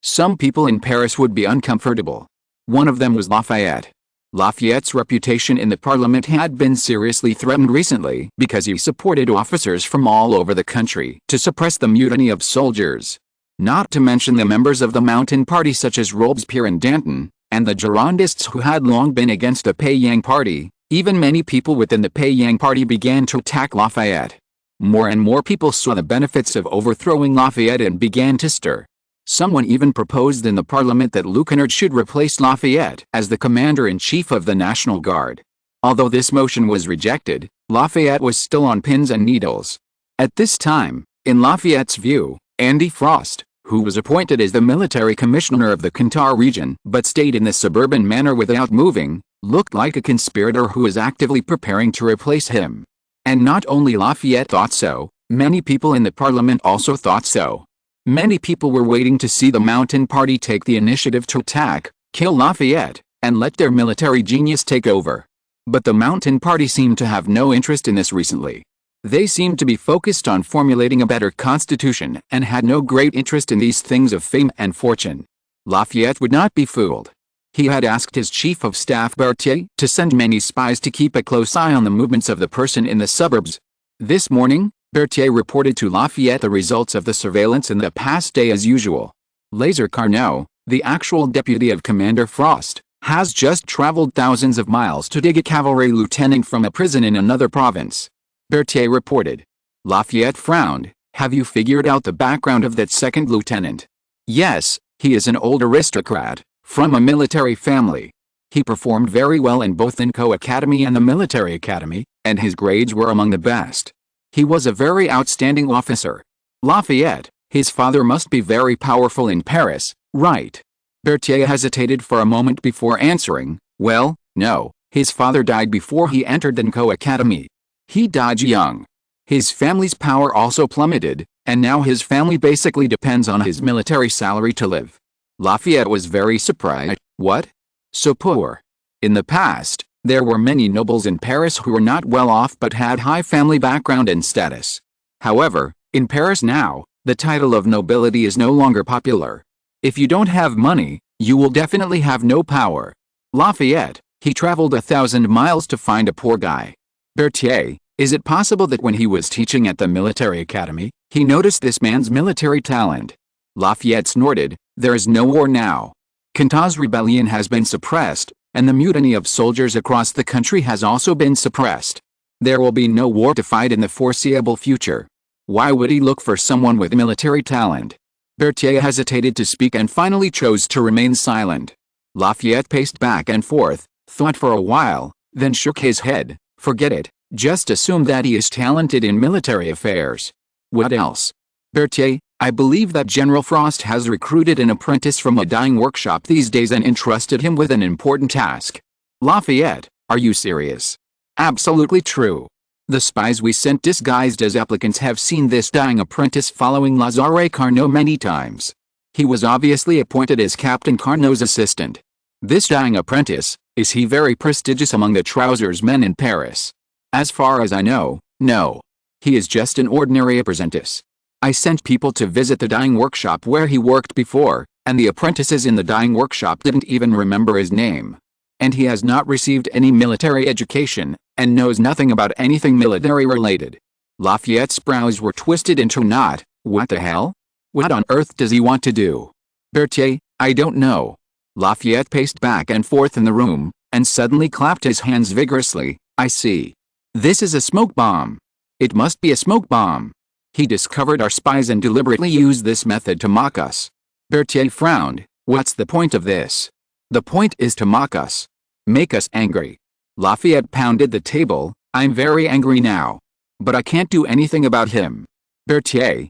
some people in Paris would be uncomfortable. One of them was Lafayette. Lafayette's reputation in the parliament had been seriously threatened recently because he supported officers from all over the country to suppress the mutiny of soldiers. Not to mention the members of the Mountain Party such as Robespierre and Danton, and the Girondists who had long been against the Pétain Party. Even many people within the Pétain Party began to attack Lafayette. More and more people saw the benefits of overthrowing Lafayette and began to stir. Someone even proposed in the parliament that Lucanard should replace Lafayette as the commander-in-chief of the National Guard. Although this motion was rejected, Lafayette was still on pins and needles. At this time, in Lafayette's view, Andy Frost, who was appointed as the military commissioner of the Cantal region but stayed in the suburban manor without moving, looked like a conspirator who was actively preparing to replace him. And not only Lafayette thought so, many people in the parliament also thought so. Many people were waiting to see the Mountain Party take the initiative to attack, kill Lafayette, and let their military genius take over. But the Mountain Party seemed to have no interest in this recently. They seemed to be focused on formulating a better constitution and had no great interest in these things of fame and fortune. Lafayette would not be fooled. He had asked his chief of staff Berthier to send many spies to keep a close eye on the movements of the person in the suburbs. This morning, Berthier reported to Lafayette the results of the surveillance in the past day as usual. Laser Carnot, the actual deputy of Commander Frost, has just traveled thousands of miles to dig a cavalry lieutenant from a prison in another province. Berthier reported. Lafayette frowned. Have you figured out the background of that second lieutenant? Yes, he is an old aristocrat, from a military family. He performed very well in both Inco Academy and the Military Academy, and his grades were among the best. He was a very outstanding officer. Lafayette, his father must be very powerful in Paris, right? Berthier hesitated for a moment before answering. Well, no, his father died before he entered the Inco Academy. He died young. His family's power also plummeted, and now his family basically depends on his military salary to live. Lafayette was very surprised. What? So poor? In the past, there were many nobles in Paris who were not well off but had high family background and status. However, in Paris now, the title of nobility is no longer popular. If you don't have money, you will definitely have no power. Lafayette, he traveled 1,000 miles to find a poor guy. Berthier, is it possible that when he was teaching at the military academy, he noticed this man's military talent? Lafayette snorted. There is no war now. Cantal's rebellion has been suppressed, and the mutiny of soldiers across the country has also been suppressed. There will be no war to fight in the foreseeable future. Why would he look for someone with military talent? Berthier hesitated to speak and finally chose to remain silent. Lafayette paced back and forth, thought for a while, then shook his head. Forget it, just assume that he is talented in military affairs. What else? Berthier, I believe that General Frost has recruited an apprentice from a dyeing workshop these days and entrusted him with an important task. Lafayette, are you serious? Absolutely true. The spies we sent disguised as applicants have seen this dyeing apprentice following Lazare Carnot many times. He was obviously appointed as Captain Carnot's assistant. This dyeing apprentice, is he very prestigious among the trousers men in Paris? As far as I know, no. He is just an ordinary apprentice. I sent people to visit the dyeing workshop where he worked before, and the apprentices in the dyeing workshop didn't even remember his name. And he has not received any military education, and knows nothing about anything military related. Lafayette's brows were twisted into a knot. What the hell? What on earth does he want to do? Berthier, I don't know. Lafayette paced back and forth in the room, and suddenly clapped his hands vigorously. I see. This is a smoke bomb. It must be a smoke bomb. He discovered our spies and deliberately used this method to mock us. Berthier frowned. What's the point of this? The point is to mock us. Make us angry. Lafayette pounded the table. I'm very angry now. But I can't do anything about him. Berthier,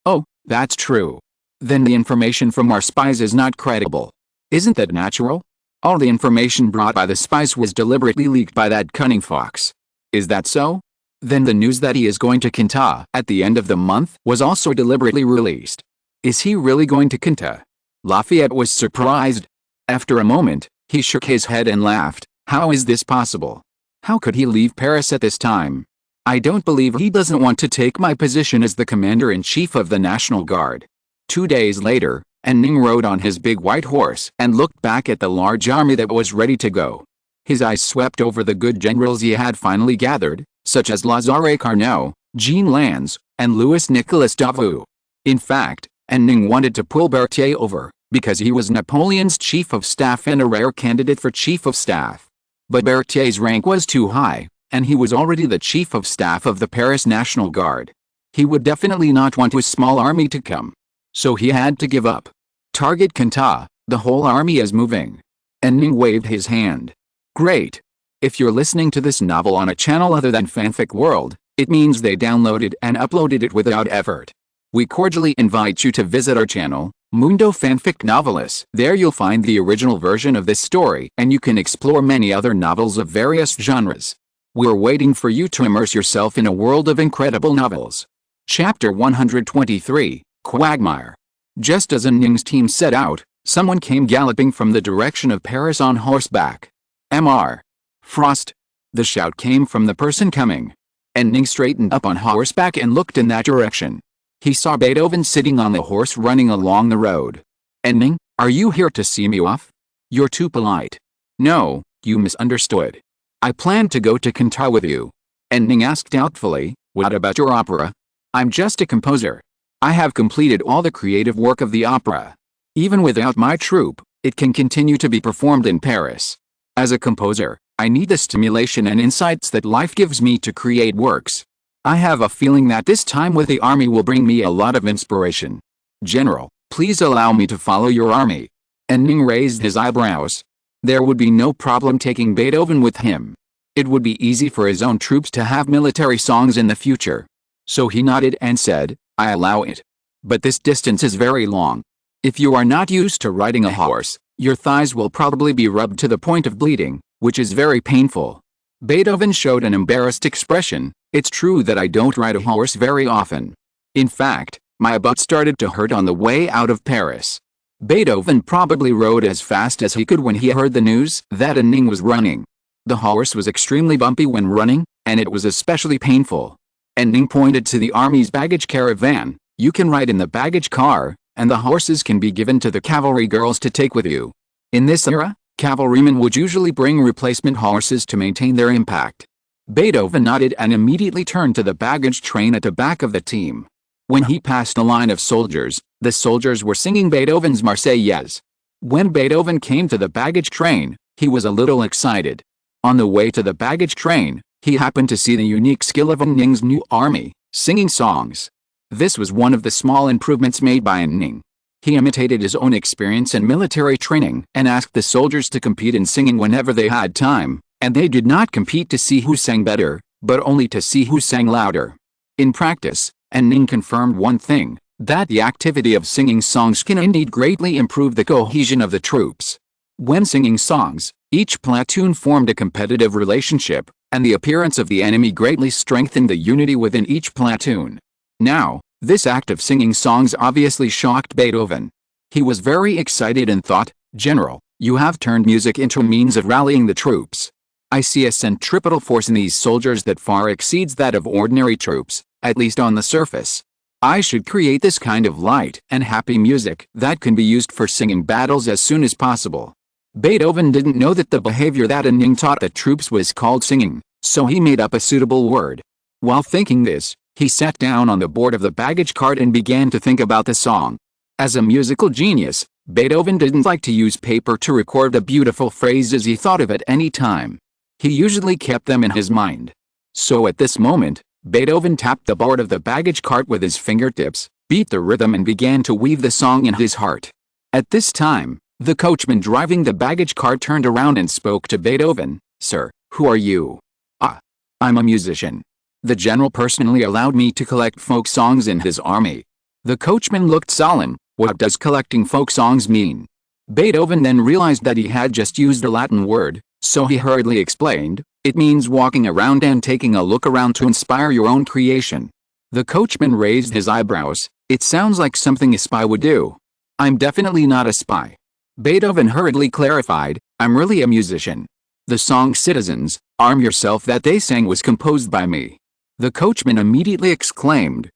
oh, that's true. Then the information from our spies is not credible. Isn't that natural? All the information brought by the spies was deliberately leaked by that cunning fox. Is that so? Then the news that he is going to Quinta at the end of the month was also deliberately released. Is he really going to Quinta? Lafayette was surprised. After a moment, he shook his head and laughed. How is this possible? How could he leave Paris at this time? I don't believe he doesn't want to take my position as the commander-in-chief of the National Guard. 2 days later, Ning rode on his big white horse and looked back at the large army that was ready to go. His eyes swept over the good generals he had finally gathered, such as Lazare Carnot, Jean Lannes, and Louis-Nicolas Davout. In fact, Ning wanted to pull Berthier over, because he was Napoleon's chief of staff and a rare candidate for chief of staff. But Berthier's rank was too high, and he was already the chief of staff of the Paris National Guard. He would definitely not want his small army to come. So he had to give up. Target Quinta, the whole army is moving. Ning waved his hand. Great. If you're listening to this novel on a channel other than Fanfic World, it means they downloaded and uploaded it without effort. We cordially invite you to visit our channel, Mundo Fanfic Novelis. There you'll find the original version of this story and you can explore many other novels of various genres. We're waiting for you to immerse yourself in a world of incredible novels. Chapter 123, Quagmire. Just as Ning's team set out, someone came galloping from the direction of Paris on horseback. Mr. Frost. The shout came from the person coming. Ning straightened up on horseback and looked in that direction. He saw Beethoven sitting on the horse running along the road. Ning, are you here to see me off? You're too polite. No, you misunderstood. I planned to go to Quinta with you. Ning asked doubtfully, what about your opera? I'm just a composer. I have completed all the creative work of the opera. Even without my troupe, it can continue to be performed in Paris. As a composer, I need the stimulation and insights that life gives me to create works. I have a feeling that this time with the army will bring me a lot of inspiration. General, please allow me to follow your army. Ning raised his eyebrows. There would be no problem taking Beethoven with him. It would be easy for his own troops to have military songs in the future. So he nodded and said, I allow it. But this distance is very long. If you are not used to riding a horse, your thighs will probably be rubbed to the point of bleeding, which is very painful. Beethoven showed an embarrassed expression. It's true that I don't ride a horse very often. In fact, my butt started to hurt on the way out of Paris. Beethoven probably rode as fast as he could when he heard the news that Ning was running. The horse was extremely bumpy when running, and it was especially painful. Ning pointed to the army's baggage caravan. You can ride in the baggage car, and the horses can be given to the cavalry girls to take with you. In this era, cavalrymen would usually bring replacement horses to maintain their impact. Beethoven nodded and immediately turned to the baggage train at the back of the team. When he passed a line of soldiers, the soldiers were singing Beethoven's Marseillaise. When Beethoven came to the baggage train, he was a little excited. On the way to the baggage train, he happened to see the unique skill of Ning's new army, singing songs. This was one of the small improvements made by Ning. He imitated his own experience in military training and asked the soldiers to compete in singing whenever they had time, And they did not compete to see who sang better, but only to see who sang louder. In practice, and Ning confirmed one thing, that the activity of singing songs can indeed greatly improve the cohesion of the troops. When singing songs, each platoon formed a competitive relationship, and the appearance of the enemy greatly strengthened the unity within each platoon. Now, this act of singing songs obviously shocked Beethoven. He was very excited and thought, "General, you have turned music into a means of rallying the troops. I see a centripetal force in these soldiers that far exceeds that of ordinary troops, at least on the surface. I should create this kind of light and happy music that can be used for singing battles as soon as possible." Beethoven didn't know that the behavior that Ning taught the troops was called singing, so he made up a suitable word. While thinking this, he sat down on the board of the baggage cart and began to think about the song. As a musical genius, Beethoven didn't like to use paper to record the beautiful phrases he thought of at any time. He usually kept them in his mind. So at this moment, Beethoven tapped the board of the baggage cart with his fingertips, beat the rhythm and began to weave the song in his heart. At this time, the coachman driving the baggage cart turned around and spoke to Beethoven. "Sir, who are you?" "Ah, I'm a musician. The general personally allowed me to collect folk songs in his army." The coachman looked solemn. "What does collecting folk songs mean?" Beethoven then realized that he had just used a Latin word, so he hurriedly explained, "It means walking around and taking a look around to inspire your own creation." The coachman raised his eyebrows. "It sounds like something a spy would do." "I'm definitely not a spy." Beethoven hurriedly clarified, "I'm really a musician. The song 'Citizens, Arm Yourself' that they sang was composed by me." The coachman immediately exclaimed,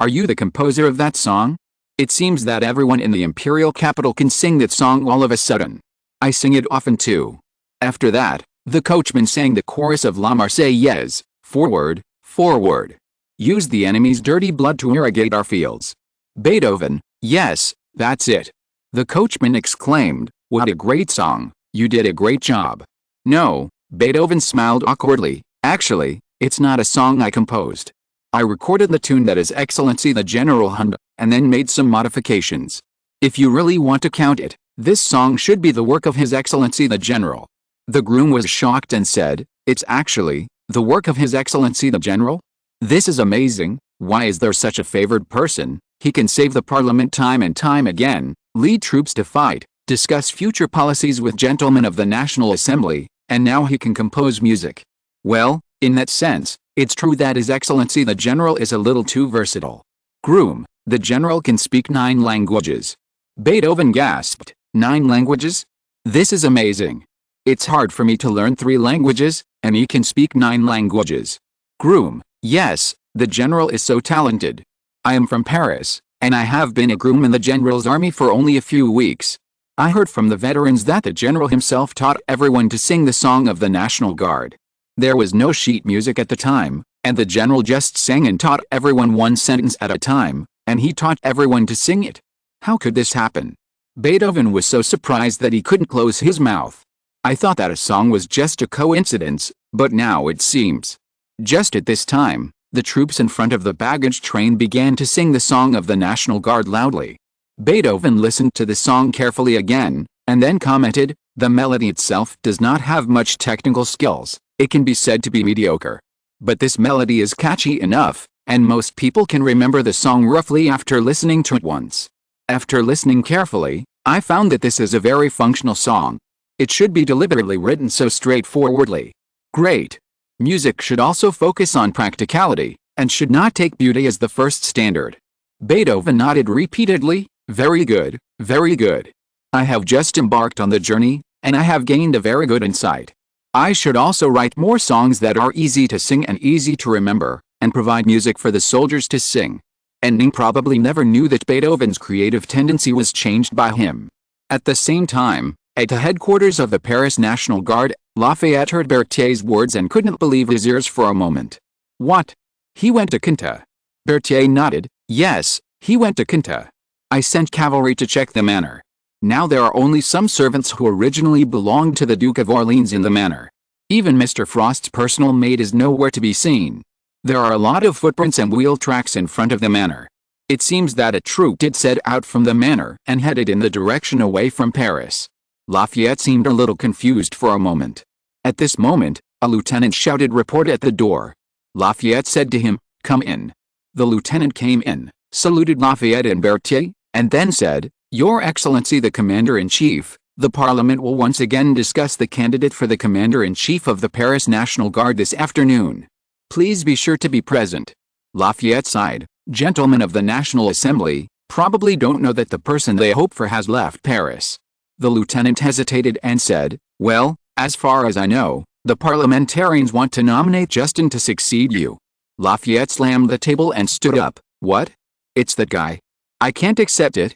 Are you the composer of that song? It seems that everyone in the imperial capital can sing that song all of a sudden. I sing it often too." After that, the coachman sang the chorus of La Marseillaise, "Forward, forward. Use the enemy's dirty blood to irrigate our fields." Beethoven, "Yes, that's it." The coachman exclaimed, "What a great song, you did a great job." "No," Beethoven smiled awkwardly, "actually, it's not a song I composed. I recorded the tune that His Excellency the General hummed, and then made some modifications. If you really want to count it, this song should be the work of His Excellency the General." The groom was shocked and said, "It's actually the work of His Excellency the General? This is amazing. Why is there such a favored person? He can save the parliament time and time again, lead troops to fight, discuss future policies with gentlemen of the National Assembly, and now he can compose music. Well, in that sense, it's true that His Excellency the General is a little too versatile." Groom, the general can speak 9 languages. Beethoven gasped, 9 languages? This is amazing. It's hard for me to learn 3 languages, and he can speak 9 languages. Groom, yes, the general is so talented. I am from Paris, and I have been a groom in the general's army for only a few weeks. I heard from the veterans that the general himself taught everyone to sing the song of the National Guard. There was no sheet music at the time, and the general just sang and taught everyone one sentence at a time, and he taught everyone to sing it. How could this happen? Beethoven was so surprised that he couldn't close his mouth. I thought that a song was just a coincidence, but now it seems. Just at this time, the troops in front of the baggage train began to sing the song of the National Guard loudly. Beethoven listened to the song carefully again, and then commented, "The melody itself does not have much technical skills. It can be said to be mediocre. But this melody is catchy enough, and most people can remember the song roughly after listening to it once. After listening carefully, I found that this is a very functional song. It should be deliberately written so straightforwardly. Great. Music should also focus on practicality, and should not take beauty as the first standard." Beethoven nodded repeatedly, very good, very good. I have just embarked on the journey, and I have gained a very good insight. I should also write more songs that are easy to sing and easy to remember, and provide music for the soldiers to sing." And Ning probably never knew that Beethoven's creative tendency was changed by him. At the same time, at the headquarters of the Paris National Guard, Lafayette heard Berthier's words and couldn't believe his ears for a moment. "What? He went to Quinta?" Berthier nodded, "Yes, he went to Quinta. I sent cavalry to check the manor. Now there are only some servants who originally belonged to the Duke of Orleans in the manor. Even Mr. Frost's personal maid is nowhere to be seen. There are a lot of footprints and wheel tracks in front of the manor. It seems that a troop did set out from the manor and headed in the direction away from Paris." Lafayette seemed a little confused for a moment. At this moment, a lieutenant shouted report at the door. Lafayette said to him, "Come in." The lieutenant came in, saluted Lafayette and Berthier, and then said, "Your Excellency the Commander-in-Chief, the Parliament will once again discuss the candidate for the Commander-in-Chief of the Paris National Guard this afternoon. Please be sure to be present." Lafayette sighed. "Gentlemen of the National Assembly probably don't know that the person they hope for has left Paris." The lieutenant hesitated and said, "Well, as far as I know, the parliamentarians want to nominate Justin to succeed you." Lafayette slammed the table and stood up. "What? It's that guy. I can't accept it.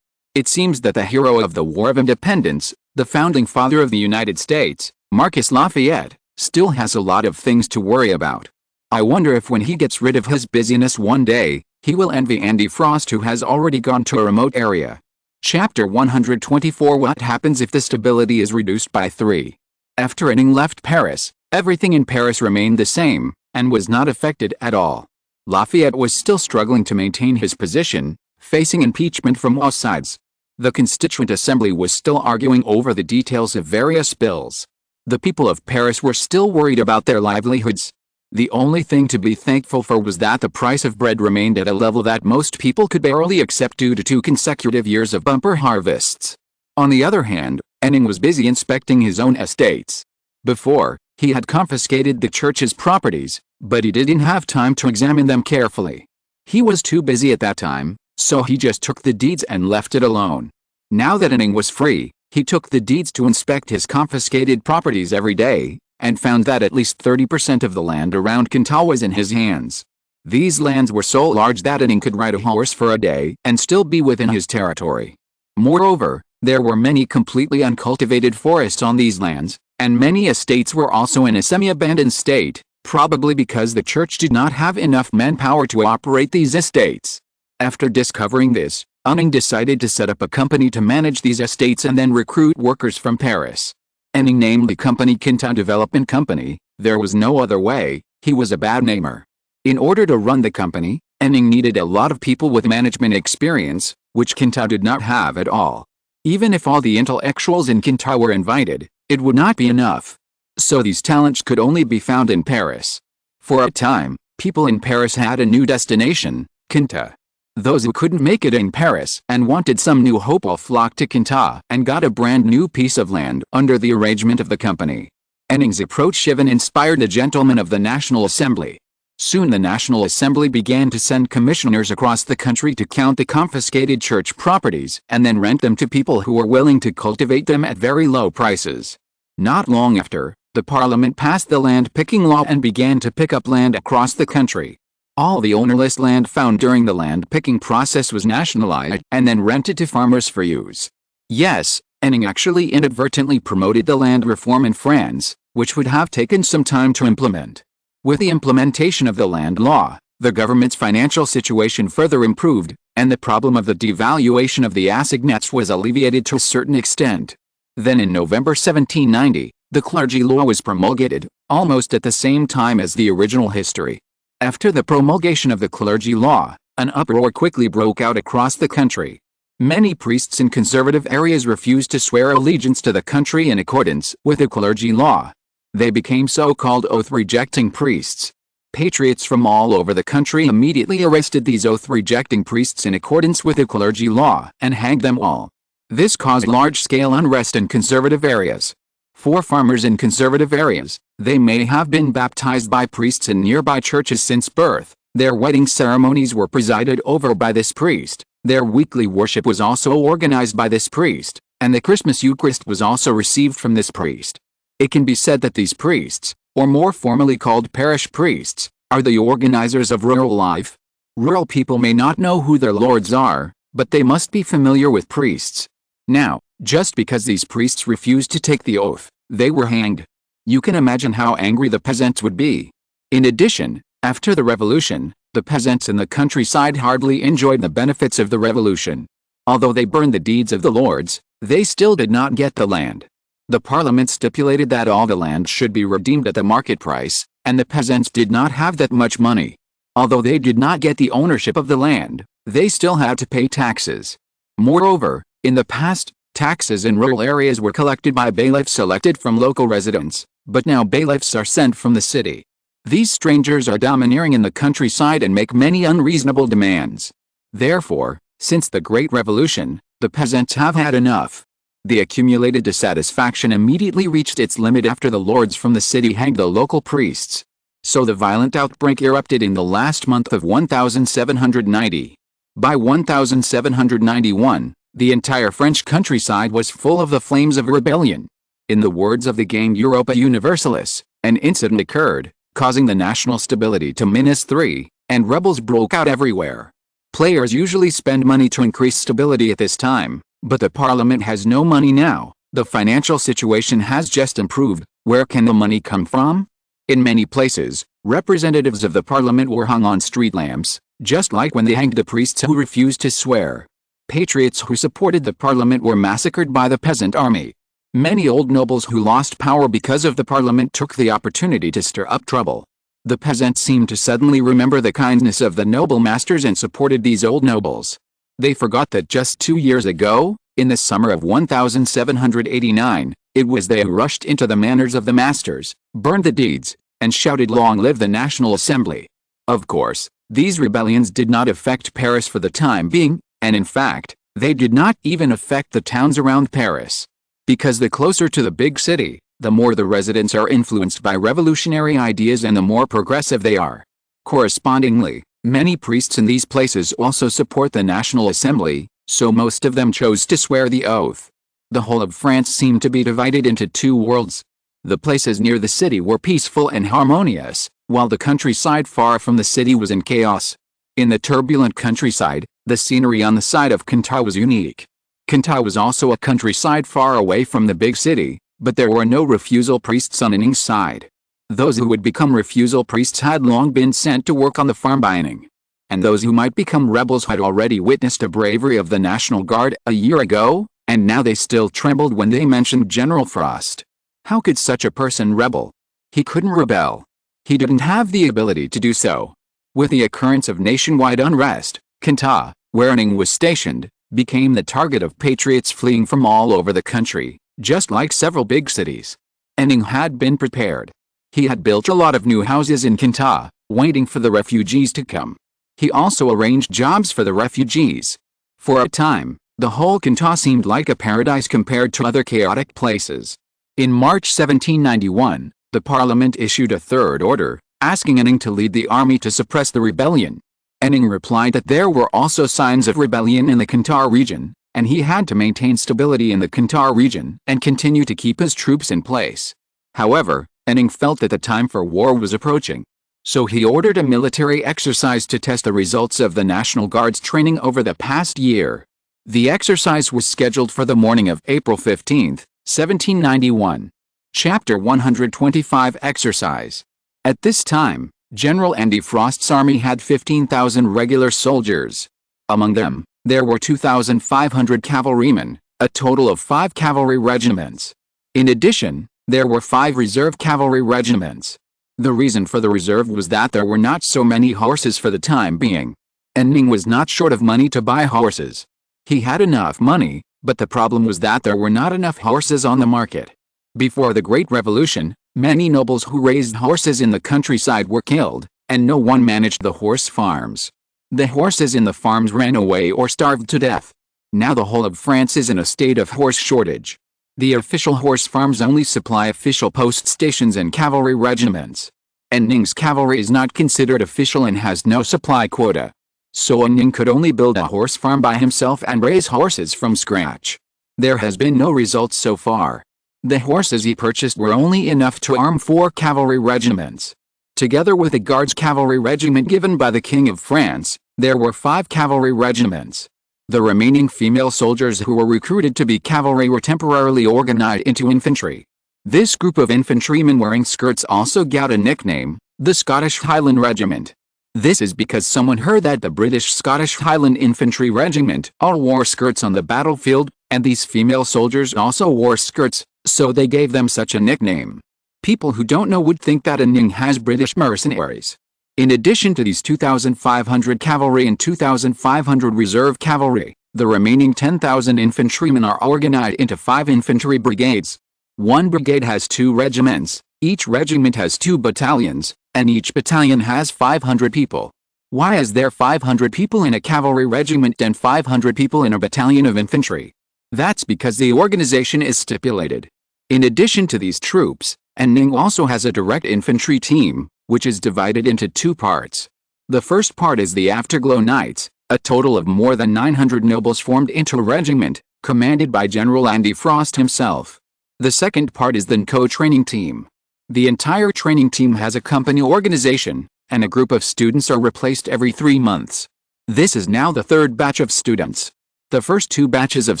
It seems that the hero of the War of Independence, the founding father of the United States, Marcus Lafayette, still has a lot of things to worry about. I wonder if when he gets rid of his busyness one day, he will envy Andy Frost, who has already gone to a remote area." Chapter 124 What happens if the stability is reduced by 3? After Ning left Paris, everything in Paris remained the same, and was not affected at all. Lafayette was still struggling to maintain his position, facing impeachment from all sides. The Constituent Assembly was still arguing over the details of various bills. The people of Paris were still worried about their livelihoods. The only thing to be thankful for was that the price of bread remained at a level that most people could barely accept due to 2 consecutive years of bumper harvests. On the other hand, Ning was busy inspecting his own estates. Before, he had confiscated the church's properties, but he didn't have time to examine them carefully. He was too busy at that time, so he just took the deeds and left it alone. Now that Ning was free, he took the deeds to inspect his confiscated properties every day, and found that at least 30% of the land around Cantal was in his hands. These lands were so large that Ning could ride a horse for a day and still be within his territory. Moreover, there were many completely uncultivated forests on these lands, and many estates were also in a semi-abandoned state, probably because the church did not have enough manpower to operate these estates. After discovering this, Ning decided to set up a company to manage these estates and then recruit workers from Paris. Ning named the company Quinta Development Company. There was no other way. He was a bad namer. In order to run the company, Ning needed a lot of people with management experience, which Quinta did not have at all. Even if all the intellectuals in Quinta were invited, it would not be enough. So these talents could only be found in Paris. For a time, people in Paris had a new destination, Quinta. Those who couldn't make it in Paris and wanted some new hope all flocked to Quinta and got a brand new piece of land under the arrangement of the company. Ning's approach even inspired the gentlemen of the National Assembly. Soon the National Assembly began to send commissioners across the country to count the confiscated church properties and then rent them to people who were willing to cultivate them at very low prices. Not long after, the Parliament passed the land picking law and began to pick up land across the country. All the ownerless land found during the land picking process was nationalized and then rented to farmers for use. Yes, Ning actually inadvertently promoted the land reform in France, which would have taken some time to implement. With the implementation of the land law, the government's financial situation further improved, and the problem of the devaluation of the assignats was alleviated to a certain extent. Then in November 1790, the clergy law was promulgated, almost at the same time as the original history. After the promulgation of the clergy law, an uproar quickly broke out across the country. Many priests in conservative areas refused to swear allegiance to the country in accordance with the clergy law. They became so-called oath-rejecting priests. Patriots from all over the country immediately arrested these oath-rejecting priests in accordance with the clergy law and hanged them all. This caused large-scale unrest in conservative areas. For farmers in conservative areas, they may have been baptized by priests in nearby churches since birth. Their wedding ceremonies were presided over by this priest. Their weekly worship was also organized by this priest, and the Christmas Eucharist was also received from this priest. It can be said that these priests, or more formally called parish priests, are the organizers of rural life. Rural people may not know who their lords are, but they must be familiar with priests. Now, just because these priests refused to take the oath, they were hanged. You can imagine how angry the peasants would be. In addition, after the revolution, the peasants in the countryside hardly enjoyed the benefits of the revolution. Although they burned the deeds of the lords, they still did not get the land. The parliament stipulated that all the land should be redeemed at the market price, and the peasants did not have that much money. Although they did not get the ownership of the land, they still had to pay taxes. Moreover, in the past, taxes in rural areas were collected by bailiffs selected from local residents. But now bailiffs are sent from the city. These strangers are domineering in the countryside and make many unreasonable demands. Therefore, since the Great Revolution, the peasants have had enough. The accumulated dissatisfaction immediately reached its limit after the lords from the city hanged the local priests. So the violent outbreak erupted in the last month of 1790. By 1791, the entire French countryside was full of the flames of rebellion. In the words of the gang Europa Universalis, an incident occurred, causing the national stability to -3, and rebels broke out everywhere. Players usually spend money to increase stability at this time, but the parliament has no money now. The financial situation has just improved. Where can the money come from? In many places, representatives of the parliament were hung on street lamps, just like when they hanged the priests who refused to swear. Patriots who supported the parliament were massacred by the peasant army. Many old nobles who lost power because of the parliament took the opportunity to stir up trouble. The peasants seemed to suddenly remember the kindness of the noble masters and supported these old nobles. They forgot that just 2 years ago, in the summer of 1789, it was they who rushed into the manors of the masters, burned the deeds, and shouted "Long live the National Assembly." Of course, these rebellions did not affect Paris for the time being, and in fact, they did not even affect the towns around Paris. Because the closer to the big city, the more the residents are influenced by revolutionary ideas and the more progressive they are. Correspondingly, many priests in these places also support the National Assembly, so most of them chose to swear the oath. The whole of France seemed to be divided into two worlds. The places near the city were peaceful and harmonious, while the countryside far from the city was in chaos. In the turbulent countryside, the scenery on the side of Cantal was unique. Cantal was also a countryside far away from the big city, but there were no refusal priests on Ning's side. Those who would become refusal priests had long been sent to work on the farm by Ning. And those who might become rebels had already witnessed the bravery of the National Guard a year ago, and now they still trembled when they mentioned General Frost. How could such a person rebel? He couldn't rebel. He didn't have the ability to do so. With the occurrence of nationwide unrest, Cantal, where Ning was stationed, became the target of patriots fleeing from all over the country, just like several big cities. And Ning had been prepared. He had built a lot of new houses in Cantal, waiting for the refugees to come. He also arranged jobs for the refugees. For a time, the whole Cantal seemed like a paradise compared to other chaotic places. In March 1791, the Parliament issued a third order, asking Ning to lead the army to suppress the rebellion. Ning replied that there were also signs of rebellion in the Cantal region, and he had to maintain stability in the Cantal region and continue to keep his troops in place. However, Ning felt that the time for war was approaching. So he ordered a military exercise to test the results of the National Guard's training over the past year. The exercise was scheduled for the morning of April 15, 1791. Chapter 125 Exercise. At this time, General Andy Frost's army had 15,000 regular soldiers. Among them, there were 2,500 cavalrymen, a total of 5 cavalry regiments. In addition, there were 5 reserve cavalry regiments. The reason for the reserve was that there were not so many horses for the time being. And Ning was not short of money to buy horses. He had enough money, but the problem was that there were not enough horses on the market. Before the Great Revolution, many nobles who raised horses in the countryside were killed, and no one managed the horse farms. The horses in the farms ran away or starved to death. Now the whole of France is in a state of horse shortage. The official horse farms only supply official post stations and cavalry regiments. And Ning's cavalry is not considered official and has no supply quota. So Ning could only build a horse farm by himself and raise horses from scratch. There has been no results so far. The horses he purchased were only enough to arm 4 cavalry regiments. Together with the Guards cavalry regiment given by the King of France, there were 5 cavalry regiments. The remaining female soldiers who were recruited to be cavalry were temporarily organized into infantry. This group of infantrymen wearing skirts also got a nickname, the Scottish Highland Regiment. This is because someone heard that the British Scottish Highland Infantry Regiment all wore skirts on the battlefield, and these female soldiers also wore skirts, so they gave them such a nickname. People who don't know would think that Ning has British mercenaries. In addition to these 2,500 cavalry and 2,500 reserve cavalry, the remaining 10,000 infantrymen are organized into 5 infantry brigades. One brigade has 2 regiments, Each regiment has 2 battalions, and each battalion has 500 people. Why is there 500 people in a cavalry regiment and 500 people in a battalion of infantry? That's because the organization is stipulated. In addition to these troops, Ning also has a direct infantry team, which is divided into 2 parts. The first part is the Afterglow Knights, a total of more than 900 nobles formed into a regiment, commanded by General Andy Frost himself. The second part is the co-training team. The entire training team has a company organization, and a group of students are replaced every 3 months. This is now the 3rd batch of students. The first 2 batches of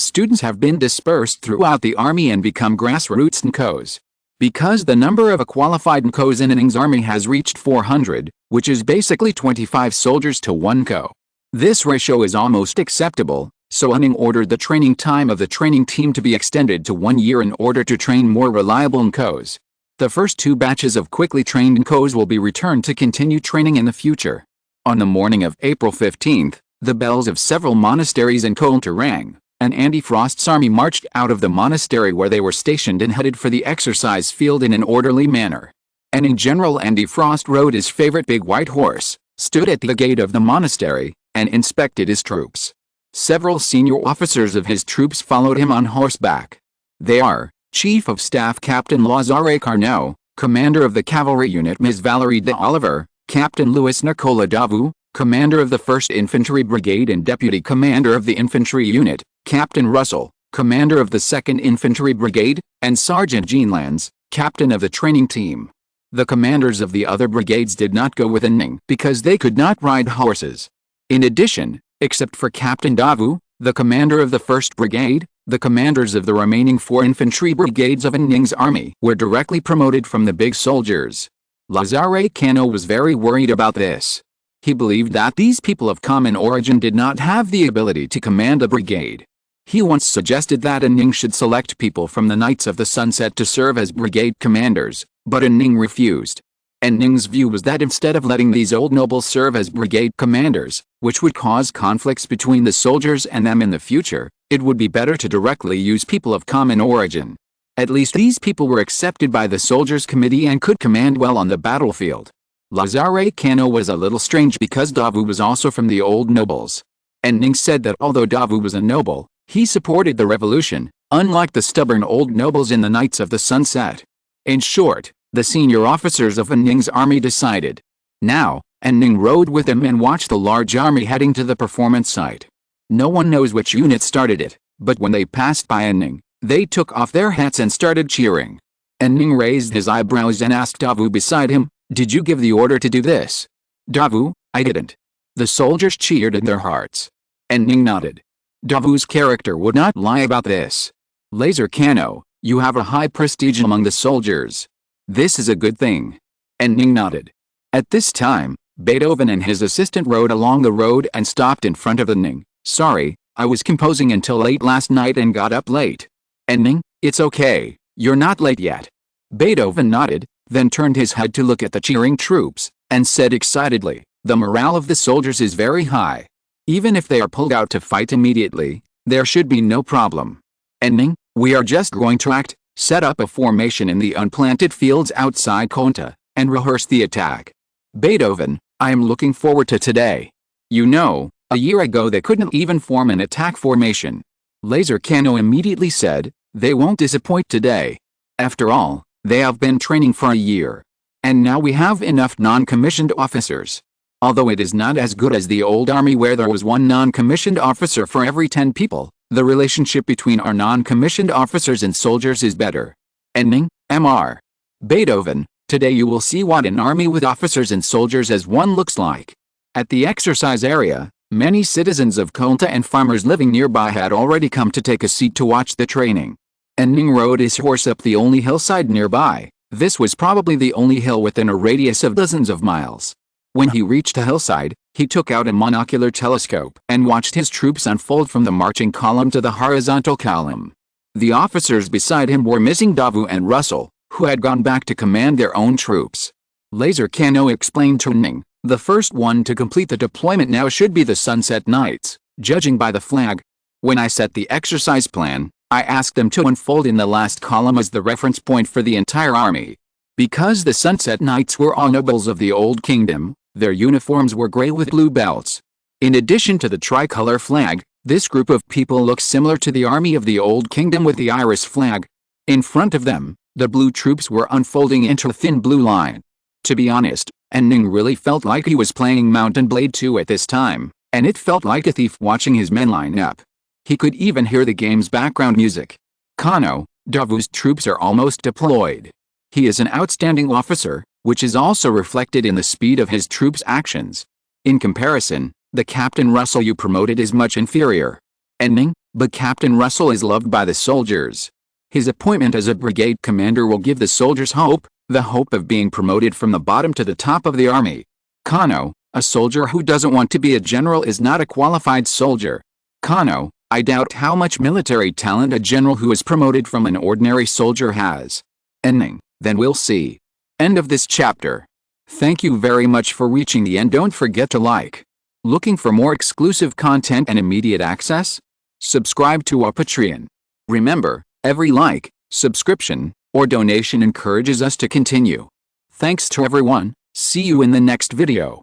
students have been dispersed throughout the army and become grassroots NCOs. Because the number of qualified NCOs in Ning's army has reached 400, which is basically 25 soldiers to 1 NCO. This ratio is almost acceptable, so Ning ordered the training time of the training team to be extended to 1 year in order to train more reliable NCOs. The first 2 batches of quickly trained NCOs will be returned to continue training in the future. On the morning of April 15th, the bells of several monasteries in Kolta rang, and Andy Frost's army marched out of the monastery where they were stationed and headed for the exercise field in an orderly manner. And in General Andy Frost rode his favorite big white horse, stood at the gate of the monastery, and inspected his troops. Several senior officers of his troops followed him on horseback. They are Chief of Staff Captain Lazare Carnot, Commander of the Cavalry Unit Ms. Valerie de Oliver, Captain Louis Nicola Davu, Commander of the 1st Infantry Brigade and Deputy Commander of the Infantry Unit, Captain Russell, Commander of the 2nd Infantry Brigade, and Sergeant Jean Lanz, Captain of the training team. The commanders of the other brigades did not go with Ning because they could not ride horses. In addition, except for Captain Davu, the commander of the 1st Brigade, the commanders of the remaining 4 infantry brigades of Ning's army were directly promoted from the big soldiers. Lazare Cano was very worried about this. He believed that these people of common origin did not have the ability to command a brigade. He once suggested that Ning should select people from the Knights of the Sunset to serve as brigade commanders, but Ning refused. Ning's view was that instead of letting these old nobles serve as brigade commanders, which would cause conflicts between the soldiers and them in the future, it would be better to directly use people of common origin. At least these people were accepted by the soldiers' committee and could command well on the battlefield. Lazare Cano was a little strange because Davu was also from the old nobles. Ning said that although Davu was a noble, he supported the revolution, unlike the stubborn old nobles in the Knights of the Sunset. In short, the senior officers of Ning's army decided. Now, Ning rode with them and watched the large army heading to the performance site. No one knows which unit started it, but when they passed by Ning, they took off their hats and started cheering. Ning raised his eyebrows and asked Davu beside him, "Did you give the order to do this?" Davu, "I didn't." The soldiers cheered in their hearts. Ning nodded. Davu's character would not lie about this. Laser Cano, you have a high prestige among the soldiers. This is a good thing. Ning nodded. At this time, Beethoven and his assistant rode along the road and stopped in front of Ning. "Sorry, I was composing until late last night and got up late." Ning, "It's okay, you're not late yet." Beethoven nodded, then turned his head to look at the cheering troops, and said excitedly, "The morale of the soldiers is very high. Even if they are pulled out to fight immediately, there should be no problem. Ning, we are just going to set up a formation in the unplanted fields outside Konta, and rehearse the attack." Beethoven, "I am looking forward to today. You know, a year ago they couldn't even form an attack formation." Laser Cano immediately said, "They won't disappoint today. After all, they have been training for a year. And now we have enough non-commissioned officers. Although it is not as good as the old army where there was 1 non-commissioned officer for every 10 people, the relationship between our non-commissioned officers and soldiers is better." Ning, Mr. Beethoven, "Today you will see what an army with officers and soldiers as one looks like." At the exercise area, many citizens of Kolta and farmers living nearby had already come to take a seat to watch the training. Ning rode his horse up the only hillside nearby. This was probably the only hill within a radius of dozens of miles. When he reached the hillside, he took out a monocular telescope and watched his troops unfold from the marching column to the horizontal column. The officers beside him were missing Davu and Russell, who had gone back to command their own troops. Laser Cano explained to Ning, "The first one to complete the deployment now should be the Sunset Knights, judging by the flag. When I set the exercise plan, I asked them to unfold in the last column as the reference point for the entire army. Because the Sunset Knights were all nobles of the Old Kingdom, their uniforms were gray with blue belts. In addition to the tricolor flag, this group of people looks similar to the army of the Old Kingdom with the iris flag. In front of them, the blue troops were unfolding into a thin blue line. To be honest, Ning really felt like he was playing Mount and Blade 2 at this time, and it felt like a thief watching his men line up. He could even hear the game's background music. Kano, Davu's troops are almost deployed. He is an outstanding officer, which is also reflected in the speed of his troops' actions. In comparison, the Captain Russell you promoted is much inferior. Ning, but Captain Russell is loved by the soldiers. His appointment as a brigade commander will give the soldiers hope, the hope of being promoted from the bottom to the top of the army. Kano, a soldier who doesn't want to be a general is not a qualified soldier. Kano, I doubt how much military talent a general who is promoted from an ordinary soldier has. Ning, then we'll see. End of this chapter. Thank you very much for reaching the end. Don't forget to like. Looking for more exclusive content and immediate access? Subscribe to our Patreon. Remember, every like, subscription, or donation encourages us to continue. Thanks to everyone. See you in the next video.